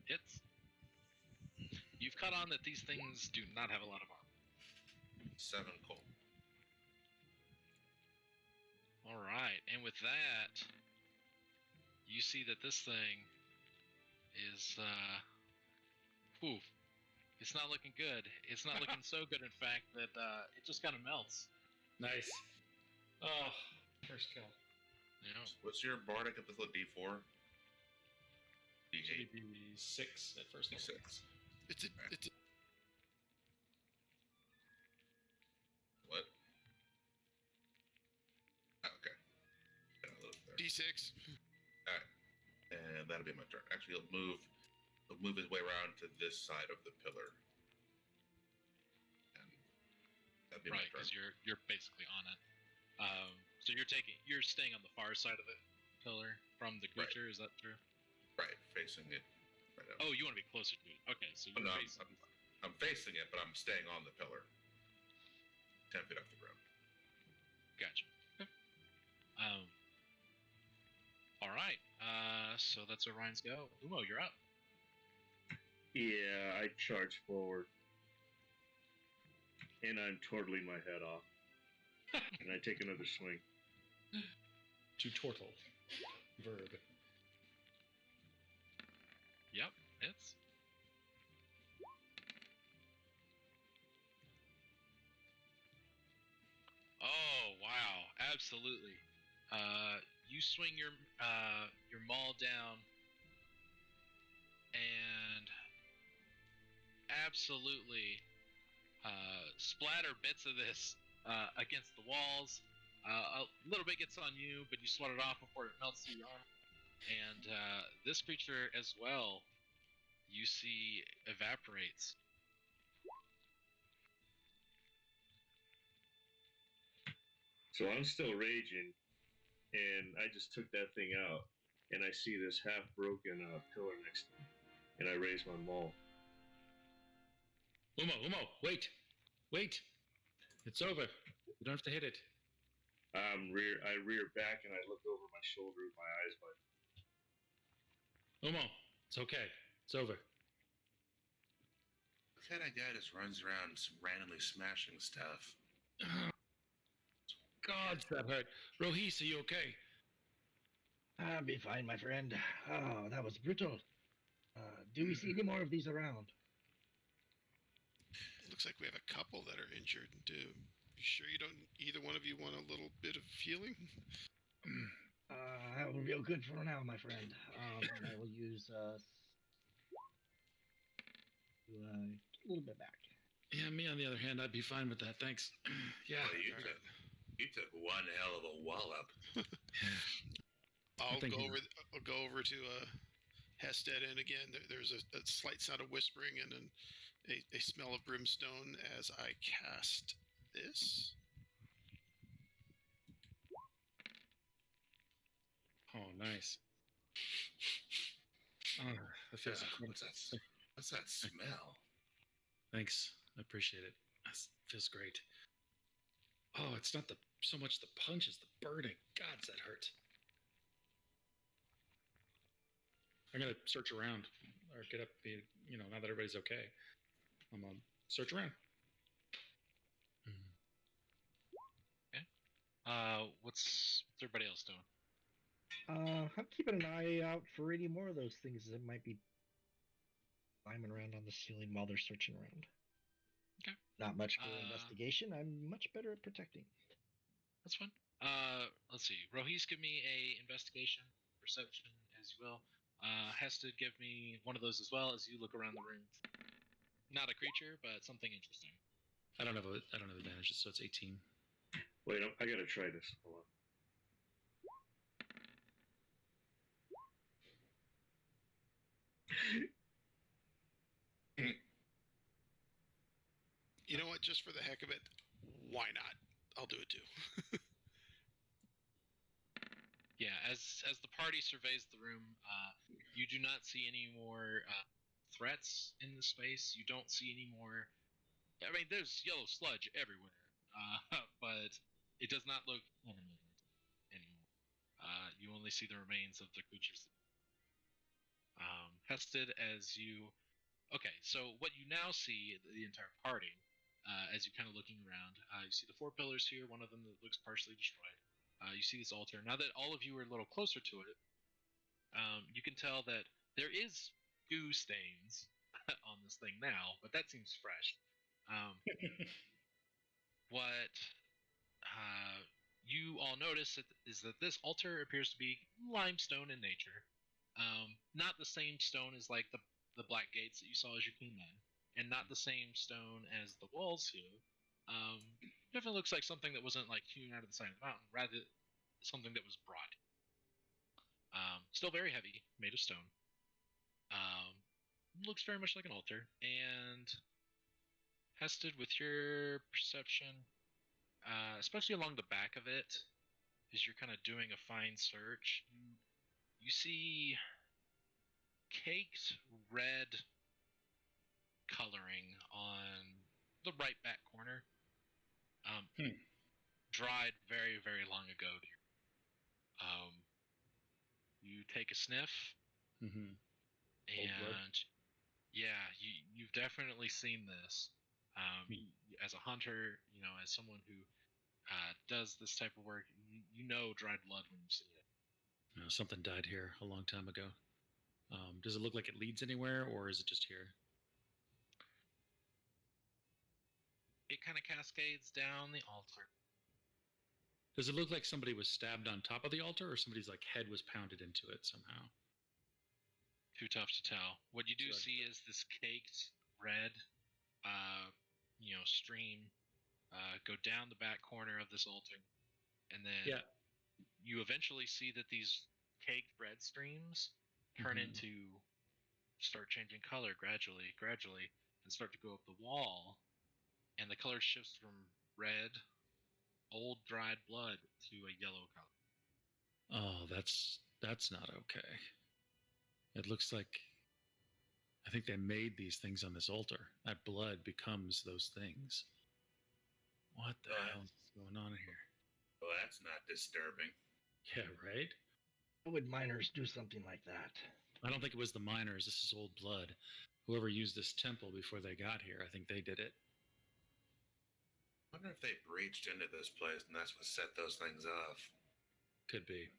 Hits. You've caught on that these things do not have a lot of armor. 7 cold. All right, and with that, you see that this thing is, whew, it's not looking good. It's not looking so good, in fact, that it just kind of melts. Nice. Oh, first kill. You know, What's your bardic at this little D4? Should D8. be 6 at first level. D6. It's a What? Oh, okay. Got a little there. D6. All right, and that'll be my turn. Actually, he'll move his way around to this side of the pillar, and that'll be right, my turn. because you're basically on it. So you're staying on the far side of the pillar from the Right. creature. Is that true? Right, facing it. Right up. Oh, you want to be closer to it. Okay, so Oh, you're no, facing. I'm facing it, but I'm staying on the pillar, 10 feet off the ground. Gotcha. Okay. All right. So that's Orion's go. Umo, you're up. Yeah, I charge forward. And I'm turtling my head off. And I take another swing. To turtle. Verb. Yep, hits. Oh wow, absolutely. You swing your maul down, and absolutely splatter bits of this against the walls. A little bit gets on you, but you swat it off before it melts through your arm. And this creature as well, you see, evaporates. So I'm still raging, and I just took that thing out, and I see this half-broken pillar next to me, and I raise my maul. Umo, wait! It's over. You don't have to hit it. I rear back, and I look over my shoulder with my eyes wide. Umo, it's okay. It's over. What kind of guy just runs around randomly smashing stuff? God, that hurt. Rohis, are you okay? I'll be fine, my friend. Oh, that was brutal. Do we see any more of these around? Looks like we have a couple that are injured. You sure you don't? Either one of you want a little bit of healing? That will be good for now, my friend. And I will use a little bit back. Yeah, me on the other hand, I'd be fine with that. Thanks. Yeah. Well, you took one hell of a wallop. I'll Thank go you. over. I'll go over to Hested, and again, there's a slight sound of whispering and then a smell of brimstone as I cast this. Oh, nice. Oh, that feels What's that? What's that smell? Thanks. I appreciate it. That feels great. Oh, it's not so much the punch as the burning. God, that hurt. I'm gonna search around, or get up. Now that everybody's okay, I'm gonna search around. What's everybody else doing? I'm keeping an eye out for any more of those things that might be climbing around on the ceiling while they're searching around. Okay. Not much for investigation. I'm much better at protecting. That's fine. Let's see. Rohis, give me a investigation, perception, as you will. Hested, give me one of those as well as you look around the room. Not a creature, but something interesting. I don't have advantages, so it's 18. Wait, I gotta try this. Hold on. You know what? Just for the heck of it, why not? I'll do it too. Yeah, as the party surveys the room, you do not see any more threats in the space. You don't see any more. I mean, there's yellow sludge everywhere, but it does not look animated anymore. You only see the remains of the creatures. Hested, as you. Okay, so what you now see, the entire party, as you're kind of looking around, you see the 4 pillars here, one of them that looks partially destroyed. You see this altar. Now that all of you are a little closer to it, you can tell that there is goo stains on this thing now, but that seems fresh. What you all notice is that this altar appears to be limestone in nature. Not the same stone as like the black gates that you saw as you came in, and not the same stone as the walls here. Definitely looks like something that wasn't like hewn out of the side of the mountain, rather something that was brought. Still very heavy, made of stone. Looks very much like an altar. And Hested, with your perception, especially along the back of it, as you're kind of doing a fine search, you see caked red coloring on the right back corner. Dried very, very long ago. You take a sniff, Mm-hmm. and yeah, you've definitely seen this. As a hunter, as someone who does this type of work, you know dried blood when you see it. Something died here a long time ago. Does it look like it leads anywhere, or is it just here? It kind of cascades down the altar. Does it look like somebody was stabbed on top of the altar, or somebody's like head was pounded into it somehow? Too tough to tell. What you do see is this caked red, stream go down the back corner of this altar, and then you eventually see that these caked red streams turn into, start changing color gradually, and start to go up the wall, and the color shifts from red, old dried blood, to a yellow color. Oh, that's not okay. It looks like, I think they made these things on this altar. That blood becomes those things. What the hell is going on here? Well, that's not disturbing. Yeah, right? Why would miners do something like that? I don't think it was the miners. This is old blood. Whoever used this temple before they got here, I think they did it. I wonder if they breached into this place and that's what set those things off. Could be.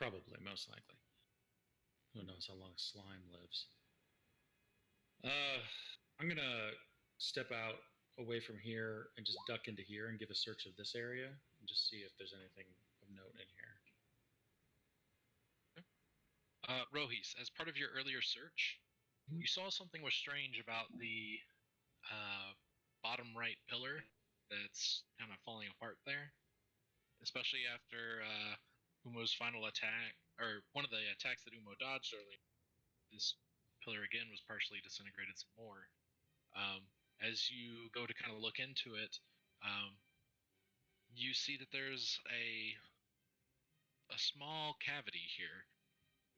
Probably, most likely. Who knows how long slime lives. I'm going to step out away from here and just duck into here and give a search of this area and just see if there's anything of note in here. Rohis, as part of your earlier search, you saw something was strange about the bottom right pillar that's kind of falling apart there, especially after Umo's final attack, or one of the attacks that Umo dodged earlier. This pillar again was partially disintegrated some more. As you go to kind of look into it, you see that there's a small cavity here,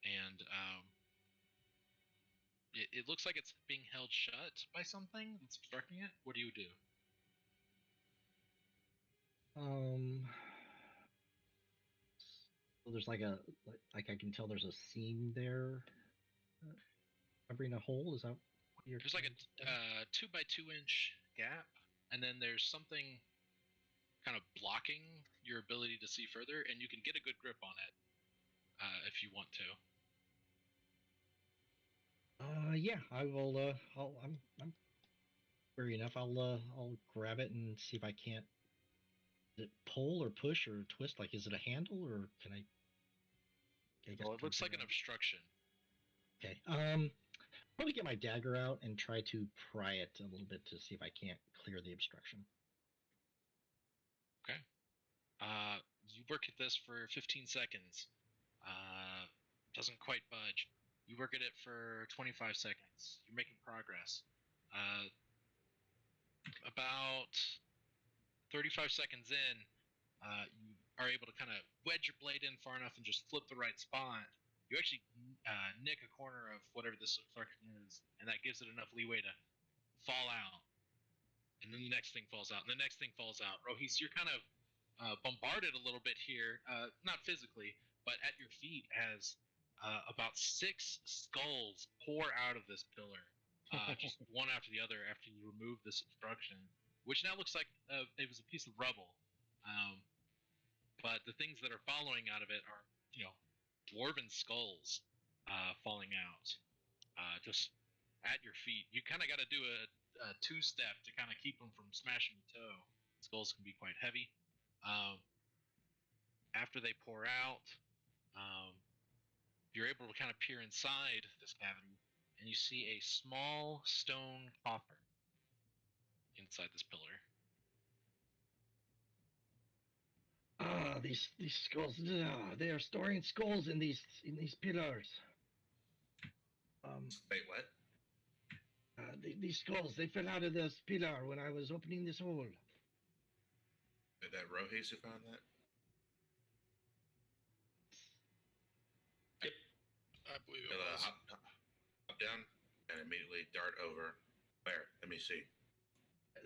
and it looks like it's being held shut by something that's obstructing it. What do you do? So there's like I can tell there's a seam there, covering a hole. Is that what you're? There's like a 2 by 2 inch gap, and then there's something kind of blocking your ability to see further, and you can get a good grip on it if you want to. Yeah, I will. I'm weary enough. I'll grab it and see if I can't. Is it pull or push or twist? Like, is it a handle or can I? Well, it looks like an obstruction. Okay. Probably get my dagger out and try to pry it a little bit to see if I can't clear the obstruction. Okay. You work at this for 15 seconds. Doesn't quite budge. You work at it for 25 seconds. You're making progress. About 35 seconds in, you are able to kind of wedge your blade in far enough and just flip the right spot. You actually nick a corner of whatever this obstruction is, and that gives it enough leeway to fall out. And then the next thing falls out, and the next thing falls out. Rohis, you're kind of bombarded a little bit here, not physically, but at your feet as about 6 skulls pour out of this pillar, just one after the other after you remove this obstruction, which now looks like it was a piece of rubble. But the things that are following out of it are, dwarven skulls falling out, just at your feet. You kind of got to do a two-step to kind of keep them from smashing your toe. Skulls can be quite heavy. After they pour out, you're able to kind of peer inside this cavity, and you see a small stone coffer inside this pillar. These skulls. They are storing skulls in these pillars. Wait, what? These skulls, they fell out of this pillar when I was opening this hole. Did that Rohis who found that? I believe it He'll, was. hop down and immediately dart over. Where? Let me see.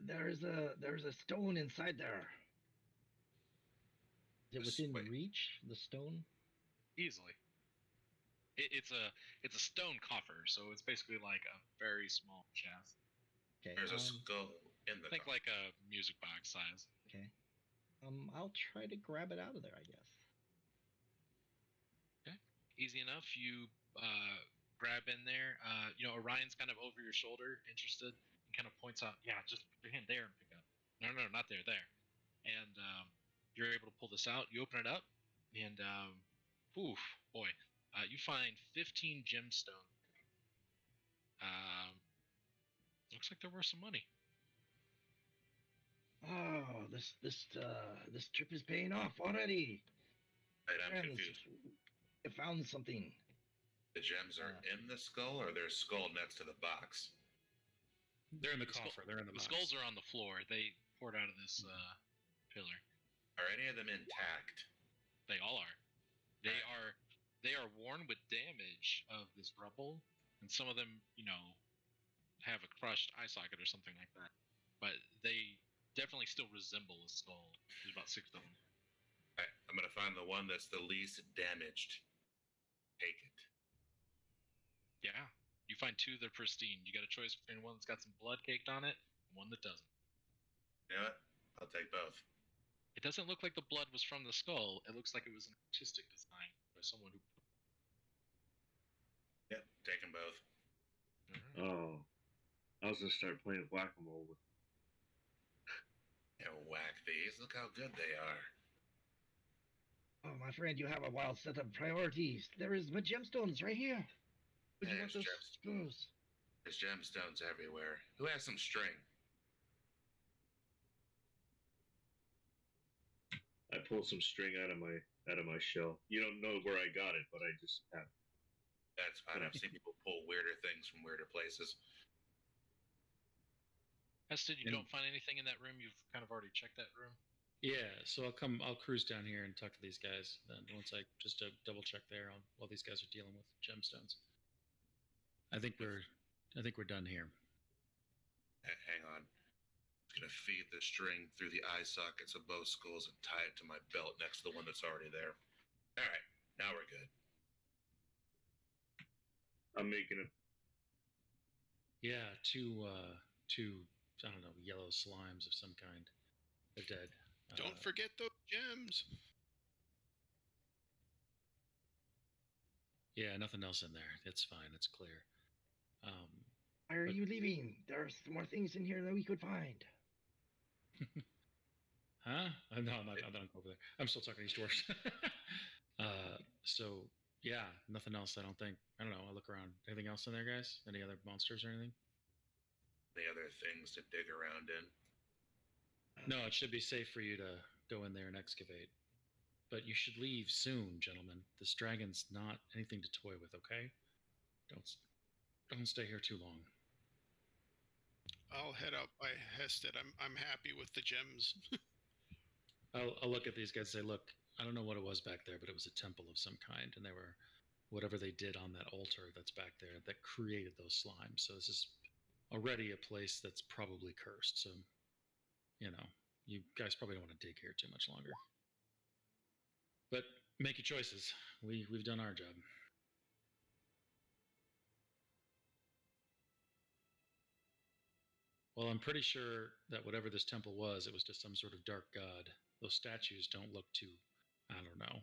There's a stone inside there. Is it within Wait. reach? The stone? Easily. It's a stone coffer, so it's basically like a very small chest. Okay. There's a skull in the Think coffer. like a music box size. Okay. I'll try to grab it out of there, I guess. Easy enough. You grab in there. Orion's kind of over your shoulder, interested, and kind of points out, yeah, just put your hand there and pick up. No, not there, there. And you're able to pull this out. You open it up, and oof, boy, you find 15 gemstones. Looks like there were some money. Oh, this trip is paying off already. Wait, I'm Friends, confused. I found something. The gems are in the skull, or there's a skull next to the box? They're in the The coffer. skull- They're in the box. skulls are on the floor. They poured out of this pillar. Are any of them intact? They all are. They are worn with damage of this rubble, and some of them, have a crushed eye socket or something like that. But they definitely still resemble a skull. There's about 6 of them. Alright, I'm gonna find the one that's the least damaged. Take it. Yeah. You find 2 that are pristine. You got a choice between one that's got some blood caked on it and one that doesn't. You know what? I'll take both. It doesn't look like the blood was from the skull. It looks like it was an artistic design by someone who. Yep, take them both. Oh, I was gonna start playing whack-a-mole with. And whack these. Look how good they are. Oh, my friend, you have a wild set of priorities. There is my gemstones right here. Would you want There's those screws? There's gemstones everywhere. Who has some string? I pulled some string out of my shell. You don't know where I got it, but I just have. That's fine. I've seen people pull weirder things from weirder places. Heston, you And- don't find anything in that room? You've kind of already checked that room? Yeah, so I'll cruise down here and talk to these guys. Then once I just to double check there while these guys are dealing with gemstones. I think we're done here. Hang on. I'm gonna feed the string through the eye sockets of both skulls and tie it to my belt next to the one that's already there. Alright, now we're good. I'm making it. Yeah, two I don't know, yellow slimes of some kind. They're dead. Don't forget those gems. Yeah, nothing else in there. It's fine. It's clear. Why are But- you leaving? There's more things in here that we could find. Huh? No, I'm not over there. I'm still talking to these dwarves. So yeah, nothing else. I don't think. I don't know. I'll look around. Anything else in there, guys? Any other monsters or anything? The other things to dig around in. No, it should be safe for you to go in there and excavate. But you should leave soon, gentlemen. This dragon's not anything to toy with, okay? Don't stay here too long. I'll head out by Hested. I'm happy with the gems. I'll look at these guys and say, look, I don't know what it was back there, but it was a temple of some kind, and they were whatever they did on that altar that's back there that created those slimes. So this is already a place that's probably cursed. So, you know, you guys probably don't want to dig here too much longer. But make your choices. We've done our job. Well, I'm pretty sure that whatever this temple was, it was just some sort of dark god. Those statues don't look too, I don't know,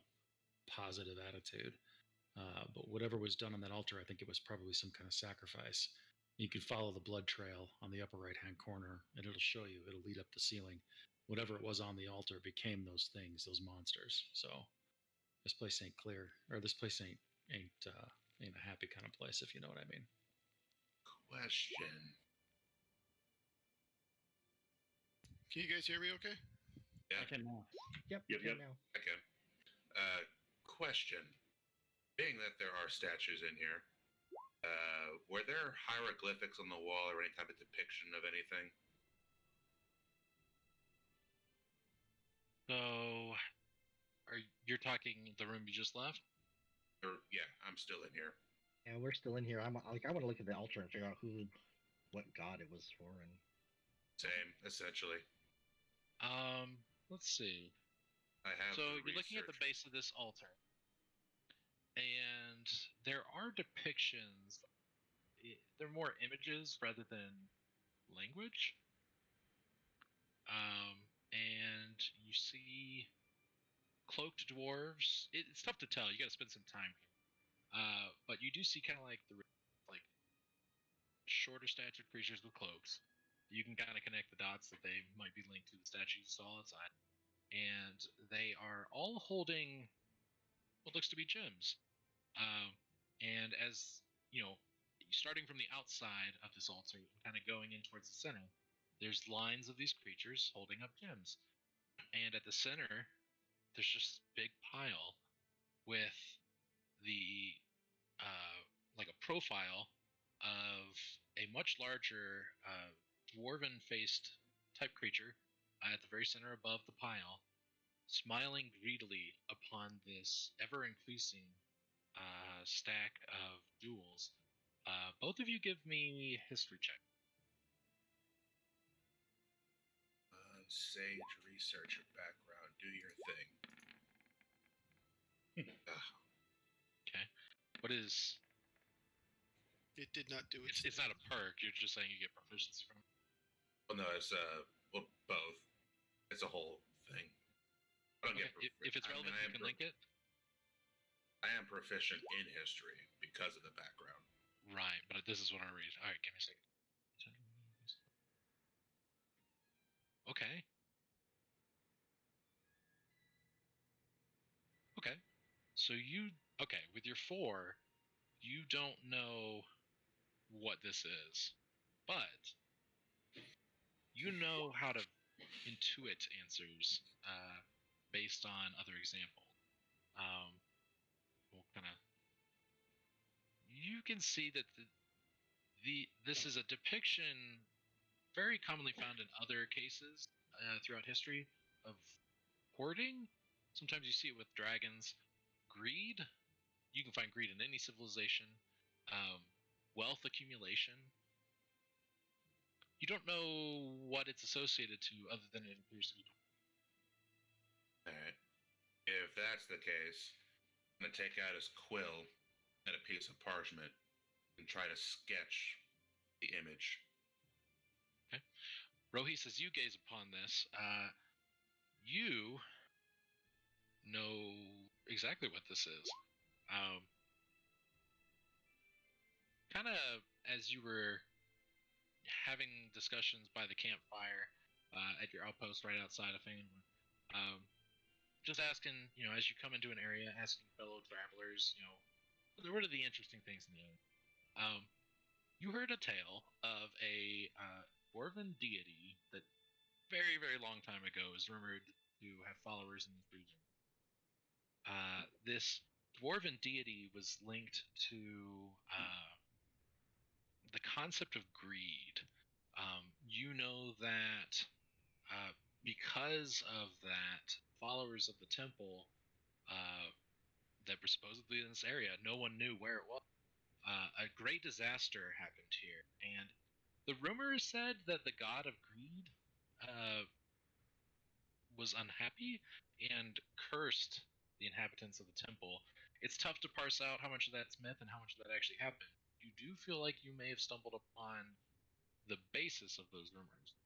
positive attitude. But whatever was done on that altar, I think it was probably some kind of sacrifice. You could follow the blood trail on the upper right-hand corner, and it'll show you. It'll lead up the ceiling. Whatever it was on the altar became those things, those monsters. So this place ain't clear, or this place ain't a happy kind of place, if you know what I mean. Question. Can you guys hear me okay? Yeah. I can now. Yep. Yep, yep. Now. Okay. Question. Being that there are statues in here, were there hieroglyphics on the wall or any type of depiction of anything? So, you're talking the room you just left? Or yeah, I'm still in here. Yeah, we're still in here. I want to look at the altar and figure out what god it was for, and Same, essentially. Let's see. I have. So the you're looking at the research. base of this altar, and there are depictions. They're more images rather than language. And you see cloaked dwarves. It's tough to tell. You got to spend some time here. But you do see kind of like shorter statured creatures with cloaks. You can kind of connect the dots that they might be linked to the statue you saw outside. And they are all holding what looks to be gems. And as, you know, starting from the outside of this altar and kind of going in towards the center, there's lines of these creatures holding up gems. And at the center, there's just a big pile with the, like a profile of a much larger dwarven-faced type creature at the very center above the pile, smiling greedily upon this ever-increasing stack of jewels. Both of you give me history check. Sage researcher background. Do your thing. Okay. What is... It did not do it. It's not a perk, you're just saying you get proficiency from it. Well, no, it's well, both. It's a whole thing. I don't Okay, get if it's relevant, you can link it. I am proficient in history because of the background. Right, but this is what I read. Alright, give me a second. Okay. Okay. So with your 4, you don't know what this is, but you know how to intuit answers based on other examples. We'll kind of... You can see that this is a depiction very commonly found in other cases throughout history of hoarding. Sometimes you see it with dragons. Greed. You can find greed in any civilization. Wealth accumulation. You don't know what it's associated to other than it appears to be. Alright. If that's the case, I'm going to take out his quill and a piece of parchment and try to sketch the image. Okay. Rohis, as you gaze upon this, you know exactly what this is. Kind of as you were having discussions by the campfire at your outpost right outside of Fainwood, just asking, as you come into an area, asking fellow travelers, what are the interesting things in the area? You heard a tale of a Dwarven deity that very, very long time ago is rumored to have followers in this region. This Dwarven deity was linked to the concept of greed, you know that because of that, followers of the temple that were supposedly in this area, no one knew where it was. A great disaster happened here, and the rumor said that the god of greed was unhappy and cursed the inhabitants of the temple. It's tough to parse out how much of that's myth and how much of that actually happened. You do feel like you may have stumbled upon the basis of those rumors.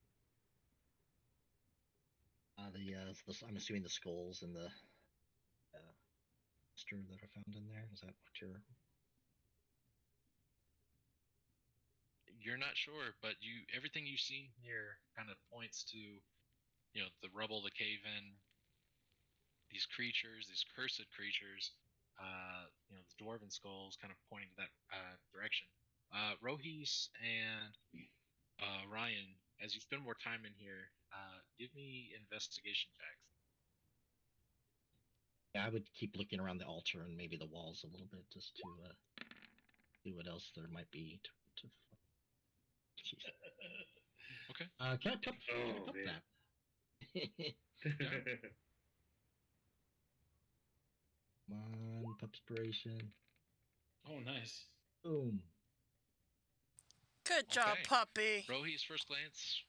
I'm assuming the skulls and the monster that I found in there. Is that what you're? You're not sure, but everything you've seen here kind of points to, the rubble, the cave-in, these creatures, these cursed creatures, the dwarven skulls kind of pointing to that direction. Rohis and Ryan, as you spend more time in here, give me investigation checks. Yeah, I would keep looking around the altar and maybe the walls a little bit just to see what else there might be. Jeez. Okay. Can I pop man. that? Come on, Pupspiration. Oh, nice. Boom. Good job, Okay. puppy. Rohi's first glance,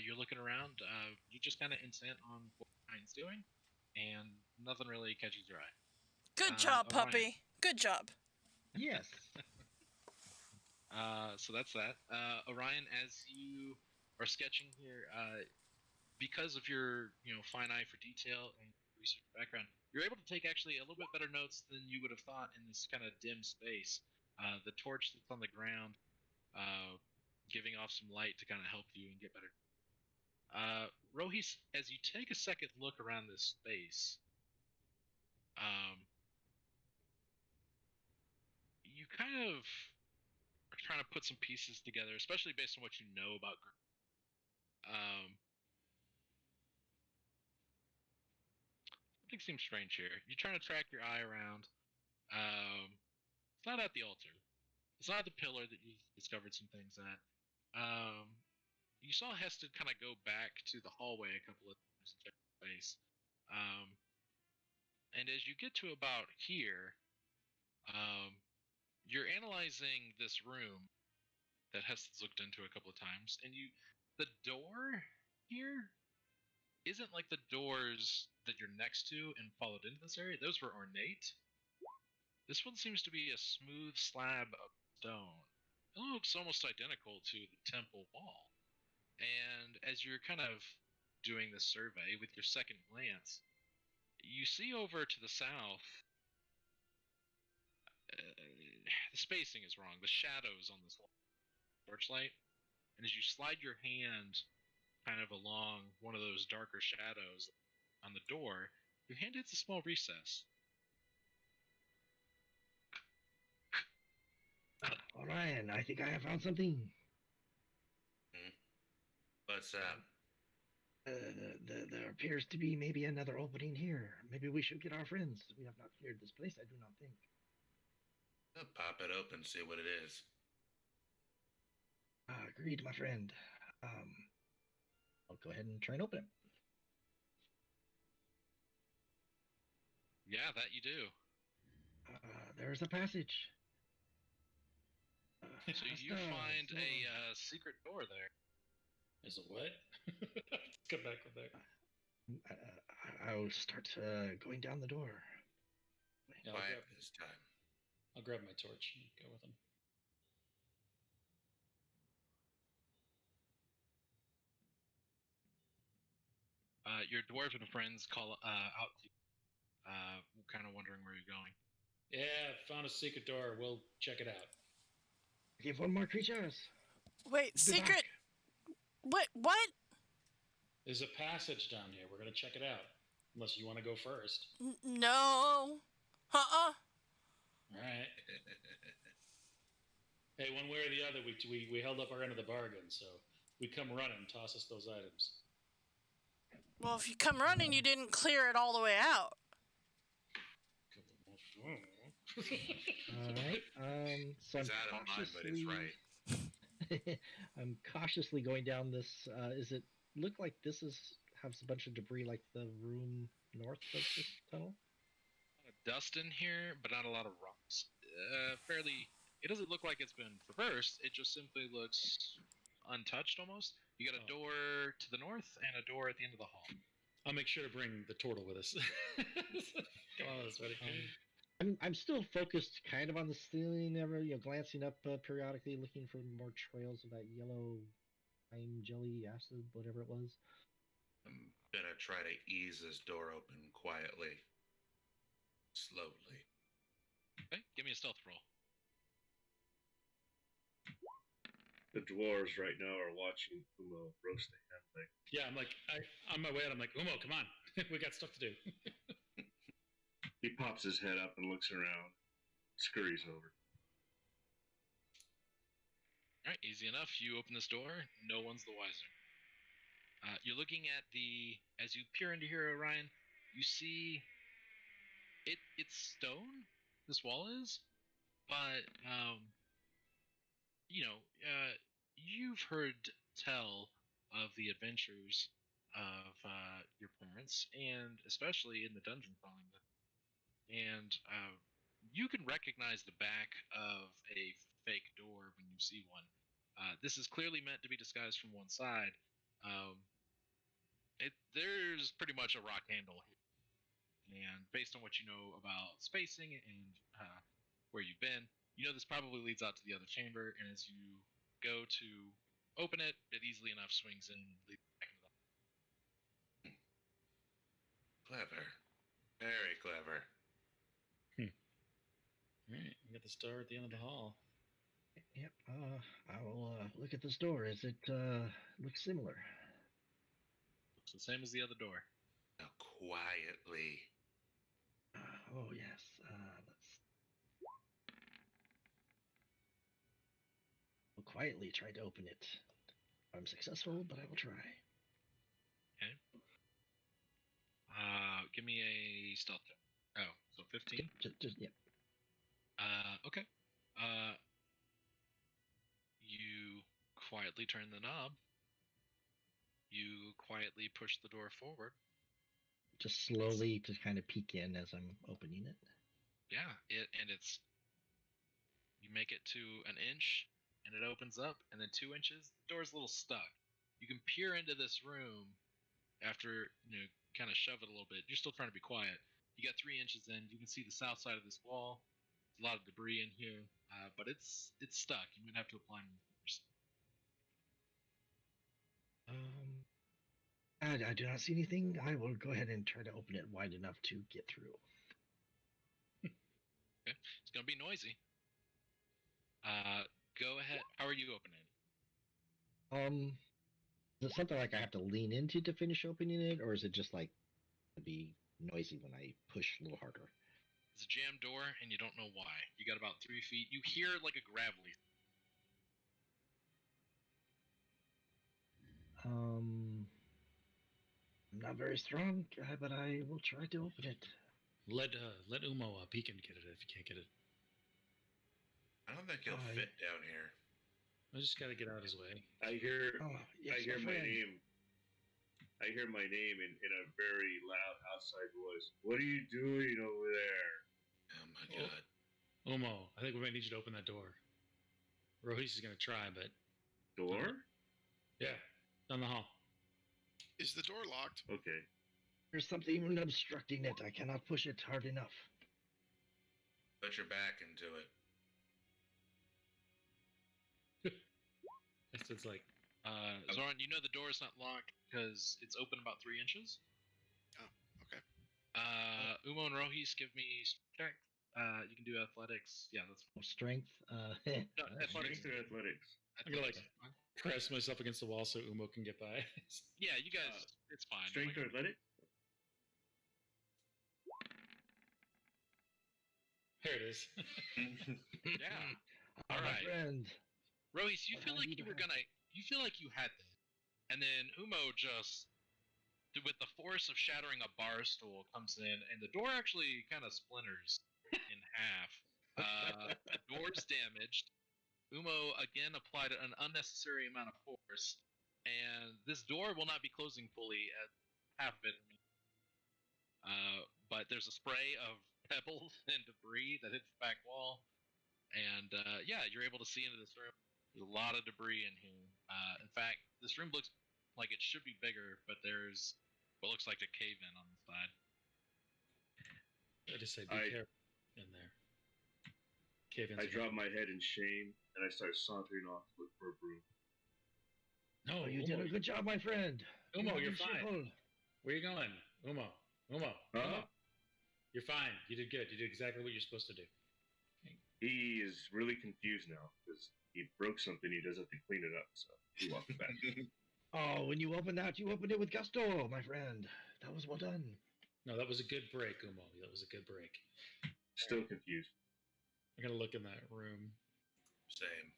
you're looking around. You're just kind of intent on what Ryan's doing, and nothing really catches your eye. Good job, Orion. puppy. Good job. Yes. So that's that. Orion, as you are sketching here, because of your fine eye for detail and research background, you're able to take actually a little bit better notes than you would have thought in this kind of dim space. The torch that's on the ground, giving off some light to kind of help you and get better. Rohis, as you take a second look around this space, you kind of are trying to put some pieces together, especially based on what you know about something seems strange here. You're trying to track your eye around. It's not at the altar. It's not at the pillar that you discovered some things at. You saw Hested kind of go back to the hallway a couple of times and check the space. And as you get to about here, you're analyzing this room that Hested's looked into a couple of times, and the door here isn't like the doors that you're next to and followed into this area. Those were ornate. This one seems to be a smooth slab of stone. It looks almost identical to the temple wall. And as you're kind of doing this survey with your second glance, you see over to the south, the spacing is wrong. The shadows on this torchlight. And as you slide your hand kind of along one of those darker shadows on the door, your hand hits a small recess. Orion, I think I have found something. What's that? There appears to be maybe another opening here. Maybe we should get our friends. We have not cleared this place, I do not think. I'll pop it open, see what it is. Agreed, my friend. I'll go ahead and try and open it. Yeah, that you do. There's a passage. So you find a secret door there. Is it what? Let's come back with that. I'll start going down the door. Yeah, Quiet this time. I'll grab my torch and go with him. Your dwarven friends call out to you, kind of wondering where you're going. Yeah, found a secret door. We'll check it out. Give one more creatures. Wait, secret? What? There's a passage down here. We're going to check it out. Unless you want to go first. No. All right. Hey, one way or the other, we held up our end of the bargain, so we come running, toss us those items. Well, if you come running, you didn't clear it all the way out. All right. So It's out of mind, but it's right. I'm cautiously going down this. Is it look like this has a bunch of debris like the room north of this tunnel? A lot of dust in here, but not a lot of rocks. Fairly. It doesn't look like it's been traversed. It just simply looks untouched almost. You got a door to the north and a door at the end of the hall. I'll make sure to bring the turtle with us. Come on, let's ready. I'm still focused kind of on the ceiling, glancing up periodically, looking for more trails of that yellow lime jelly acid, whatever it was. I'm gonna try to ease this door open quietly. Slowly. Okay, give me a stealth roll. The dwarves right now are watching Umo roast the ham leg. Yeah, I'm like, on my way out, I'm like, Umo, come on. We got stuff to do. He pops his head up and looks around, scurries over. All right, easy enough. You open this door. No one's the wiser. You're looking at as you peer into here, Orion, you see it's stone. This wall is, but you've heard tell of the adventures of your parents, and especially in the dungeon crawling. And you can recognize the back of a fake door when you see one. This is clearly meant to be disguised from one side. There's pretty much a rock handle here. And based on what you know about spacing and where you've been, you know this probably leads out to the other chamber, and as you go to open it, it easily enough swings in and leads back into the... Clever. Very clever. All right, we got the star at the end of the hall. Yep. I will look at this door. Is it looks similar? Looks the same as the other door. Now quietly. Oh yes. Let's. I'll quietly try to open it. I'm successful, but I will try. Okay. Give me a stealth check. Oh, so 15? Just yeah. Okay. You quietly turn the knob. You quietly push the door forward. Just slowly to kind of peek in as I'm opening it. Yeah, it's you make it to an inch and it opens up, and then 2 inches, the door's a little stuck. You can peer into this room after, kind of shove it a little bit. You're still trying to be quiet. You got 3 inches in, you can see the south side of this wall. There's a lot of debris in here, but it's stuck. You might have to apply more force. I do not see anything. I will go ahead and try to open it wide enough to get through. Okay. It's going to be noisy. Go ahead. How are you opening? Is it something like I have to lean into to finish opening it, or is it just like be noisy when I push a little harder? It's a jammed door, and you don't know why. You got about 3 feet. You hear like a gravelly. I'm not very strong, but I will try to open it. Let Umo peek and get it if you can't get it. I don't think he'll fit down here. I just got to get out of his way. I hear Yes, I hear my friend. name. I hear my name in a very loud outside voice. What are you doing over there? Oh my god. Umo, I think we might need you to open that door. Rohis is going to try, but... Door? Yeah, down the hall. Is the door locked? Okay. There's something obstructing it. I cannot push it hard enough. Put your back into it. It's like... Zoran, you know the door is not locked because it's open about 3 inches. Oh, okay. Umo and Rohis, give me strength. You can do athletics. Yeah, that's Strength. no, athletics. Strength or athletics? I'm going to press myself against the wall so Umo can get by. Yeah, you guys, it's fine. Strength or athletics? There it is. Yeah. All All right, right. friend. Rohis, you What feel I like need you to were have. you feel like you had this, and then Umo just, with the force of shattering a bar stool, comes in, and the door actually kind of splinters in half. The door's damaged. Umo again applied an unnecessary amount of force, and this door will not be closing fully at half of it. But there's a spray of pebbles and debris that hits the back wall, and yeah, you're able to see into this room. There's a lot of debris in here. In fact, this room looks like it should be bigger, but there's what looks like a cave-in on the side. I just say be careful in there. Cave-ins. I drop my head in shame and I start sauntering off to look for a broom. No, you did a good job, my friend. Umo, you're fine. Where are you going? Umo. You're fine. You did good. You did exactly what you're supposed to do. He is really confused now because he broke something. He doesn't have to clean it up, so he walks back. Oh, when you opened that, you opened it with gusto, my friend. That was well done. No, that was a good break, Umo. That was a good break. Still confused. I'm going to look in that room. Same.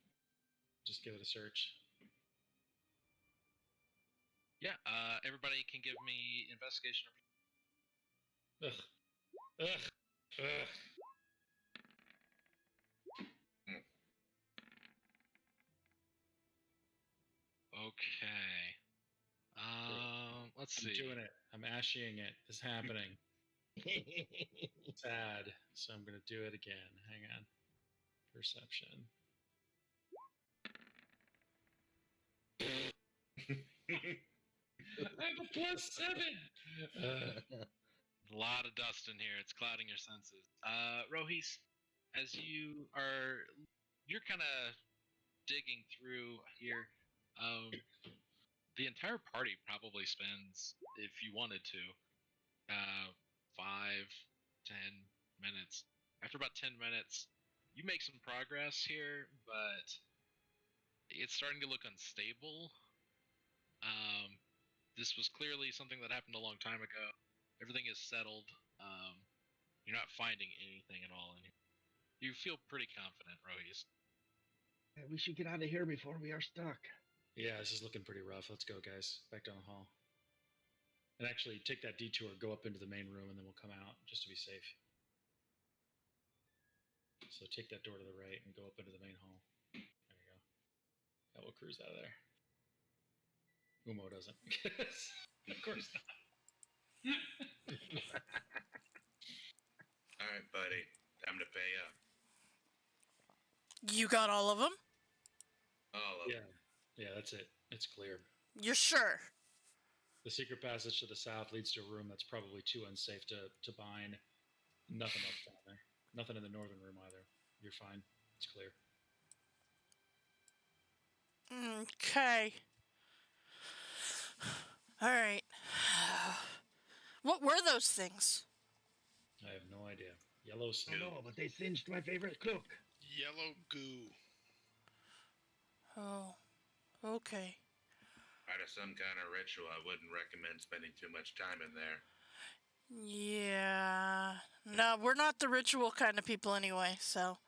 Just give it a search. Yeah, everybody can give me investigation. Ugh. Okay. Let's see. I'm doing it. I'm ashing it. It's happening. Sad. So I'm going to do it again. Hang on. Perception. I have a +7. A lot of dust in here. It's clouding your senses. Rohis, as you're kind of digging through here, the entire party probably spends, if you wanted to, 5, 10 minutes. After about 10 minutes, you make some progress here, but it's starting to look unstable. This was clearly something that happened a long time ago. Everything is settled. You're not finding anything at all in here. You feel pretty confident, Rohis. We should get out of here before we are stuck. Yeah, this is looking pretty rough. Let's go, guys. Back down the hall. And actually, take that detour, go up into the main room, and then we'll come out, just to be safe. So take that door to the right and go up into the main hall. There we go. Yeah, we'll cruise out of there. Umo doesn't. Of course not. All right, buddy. Time to pay up. You got all of them? All of them. Yeah, that's it. It's clear. You're sure? The secret passage to the south leads to a room that's probably too unsafe to bind. Nothing else down there. Nothing in the northern room either. You're fine. It's clear. Okay. All right. What were those things? I have no idea. Yellow I snow. know, but they singed my favorite cloak. Yellow goo. Oh, okay. Part of some kind of ritual. I wouldn't recommend spending too much time in there. Yeah. No, we're not the ritual kind of people anyway, so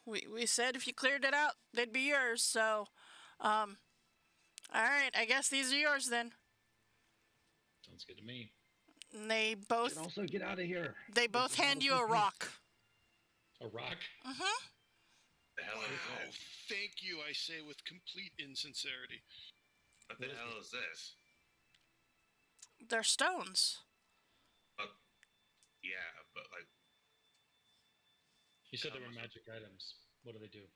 we said if you cleared it out, they'd be yours, so all right, I guess these are yours then. Sounds good to me. And they Should both also get out of here. hand you a rock. A rock? Uh-huh. The hell is Wow, this? thank you, I say with complete insincerity. What the hell is this? They're stones. Yeah, but like, You said they were magic items. What do they do?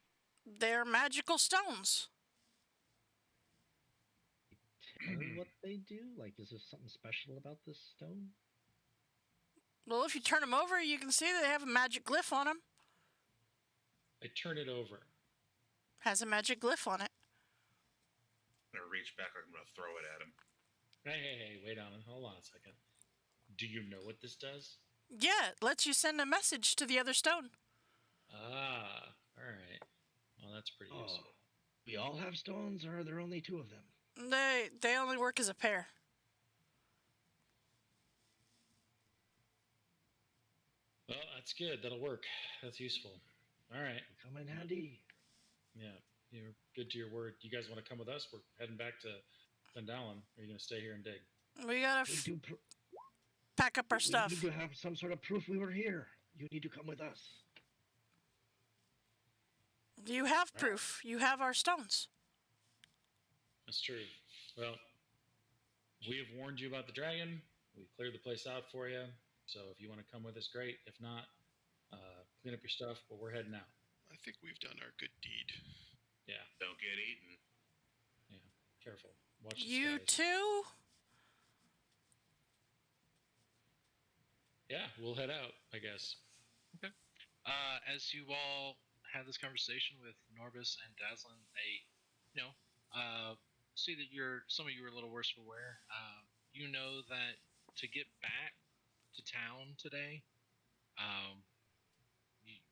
They're magical stones. Tell me what they do? Like, is there something special about this stone? Well, if you turn them over, you can see they have a magic glyph on them. I turn it over. Has a magic glyph on it. I'm gonna reach back like I'm gonna throw it at him. Hey, wait on. Hold on a second. Do you know what this does? Yeah, it lets you send a message to the other stone. Ah, all right. Well, that's pretty useful. We all have stones, or are there only 2 of them? They only work as a pair. Well, that's good. That'll work. That's useful. All right. Come in handy. Yeah, you're good to your word. You guys want to come with us? We're heading back to Vendalen. Or are you going to stay here and dig? We gotta We do pack up our we stuff. need to have some sort of proof we were here. You need to come with us. You have proof. You have our stones. That's true. Well, we have warned you about the dragon. We cleared the place out for you. So if you want to come with us, great. If not, clean up your stuff. But we're heading out. I think we've done our good deed. Yeah, Don't get eaten. careful. Watch the You skies. too? Yeah, we'll head out, I guess. As you all have this conversation with Norbus and Dazzlin, they, see that some of you are a little worse for wear. You know that to get back to town today,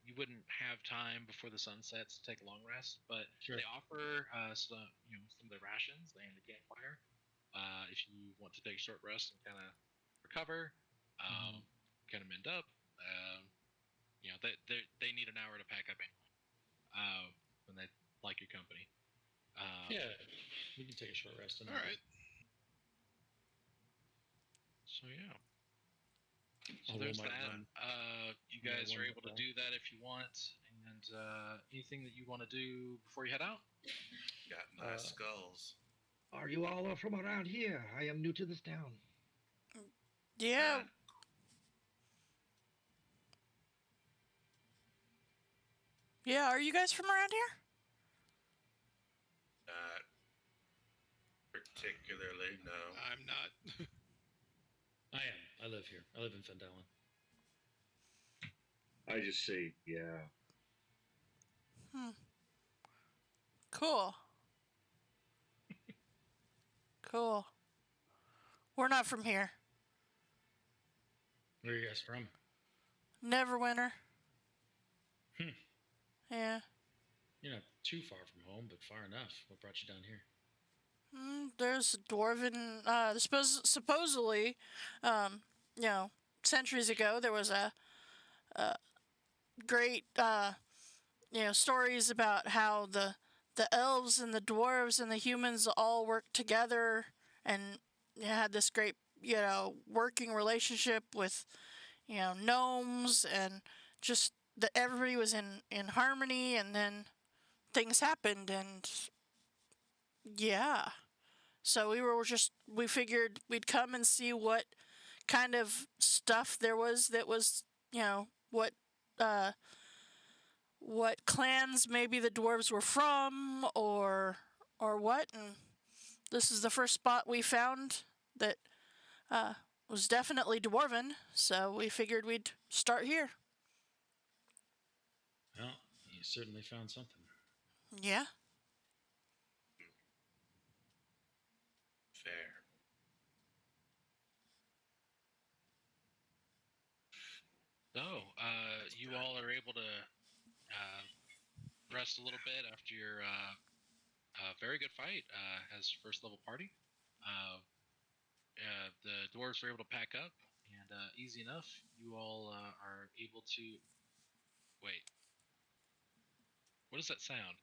you wouldn't have time before the sun sets to take a long rest, but Sure. they offer some of the rations and the campfire if you want to take a short rest and kind of recover, kind of mend up. They need an hour to pack up anyway, when they like your company. Yeah, we can take a short rest. All right. So yeah. So I'll there's roll my that. one. You guys one are able to die. do that if you want. And anything that you want to do before you head out? Got nice skulls. Are you all from around here? I am new to this town. Yeah. Yeah, are you guys from around here? Not particularly, no. I'm not. I am. I live here. I live in Fendalen. I just say, yeah. Cool. Cool. We're not from here. Where are you guys from? Neverwinter. Hmm. Yeah. You're not too far from home, but far enough. What brought you down here? There's Dwarven. Supposedly, centuries ago there was a great, stories about how the elves and the dwarves and the humans all worked together and had this great, working relationship with, gnomes, and just that everybody was in harmony, and then things happened, and yeah. So we figured we'd come and see what kind of stuff there was that was, what clans maybe the dwarves were from, or what. And this is the first spot we found that was definitely Dwarven, so we figured we'd start here. Well, you certainly found something. Yeah. Fair. So, you all are able to rest a little bit after your very good fight as first level party. The dwarves were able to pack up, and easy enough, you all are able to... Wait. What does that sound?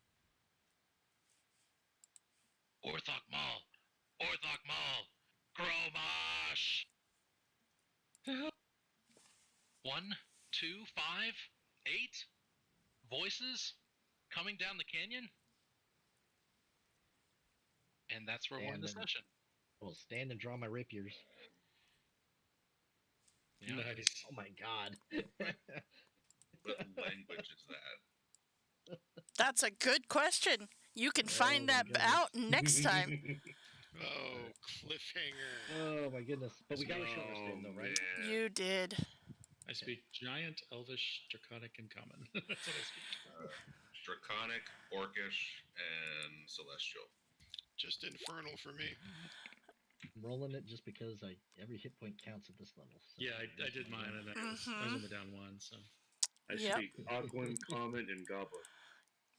Orthok Mall! Orthok Mall! Gromosh! 1, 2, 5, 8 voices coming down the canyon, and that's where we're in the session. I'll stand and draw my rapiers. Yeah. Nice. Oh my god. What language is that? That's a good question. You can find my that goodness. out next time. Oh, cliffhanger. Oh my goodness. But we got a short rest in though, right? Man. You did. I speak Giant, Elvish, Draconic, and Common. That's what I speak. Draconic, Orcish, and Celestial. Just infernal for me. I'm rolling it just because every hit point counts at this level. So Yeah, I did mine, and I was only down one, so... I Yep. speak Aquan, Common, and Goblin.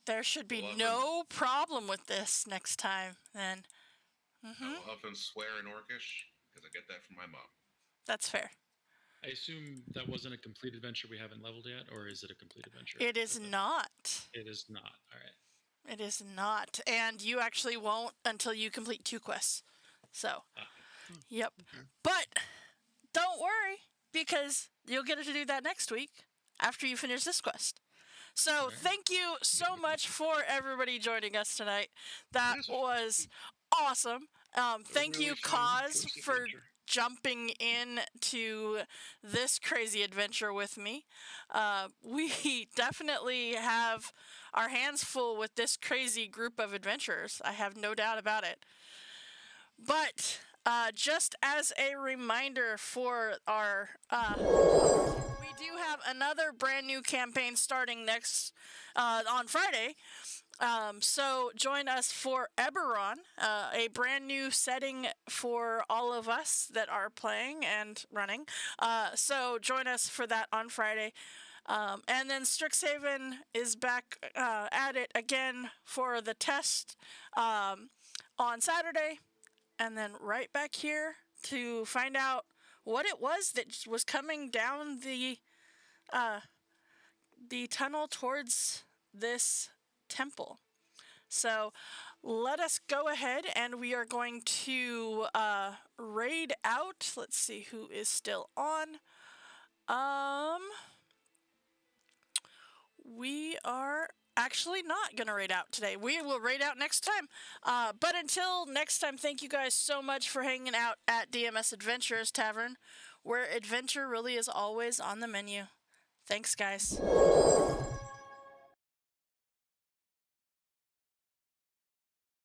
There should be Well, no problem with this next time, then. I will often swear in Orcish because I get that from my mom. That's fair. I assume that wasn't a complete adventure we haven't leveled yet, or is it a complete adventure? It is not. It is not. All right. It is not. And you actually won't until you complete 2 quests. So, yep. Okay. But don't worry, because you'll get to do that next week. after you finish this quest. So Okay. thank you so much for everybody joining us tonight. That Yes. was awesome. Thank really you, fun Kaz, post for adventure. jumping in to this crazy adventure with me. We definitely have our hands full with this crazy group of adventurers. I have no doubt about it. But just as a reminder for our, we do have another brand new campaign starting next on Friday. So join us for Eberron, a brand new setting for all of us that are playing and running. So join us for that on Friday. And then Strixhaven is back at it again for the test on Saturday. And then right back here to find out what it was that was coming down the tunnel towards this temple. So let us go ahead and we are going to raid out. Let's see who is still on. We are actually not going to raid out today. We will raid out next time. But until next time, thank you guys so much for hanging out at DMS Adventures Tavern, where adventure really is always on the menu. Thanks, guys.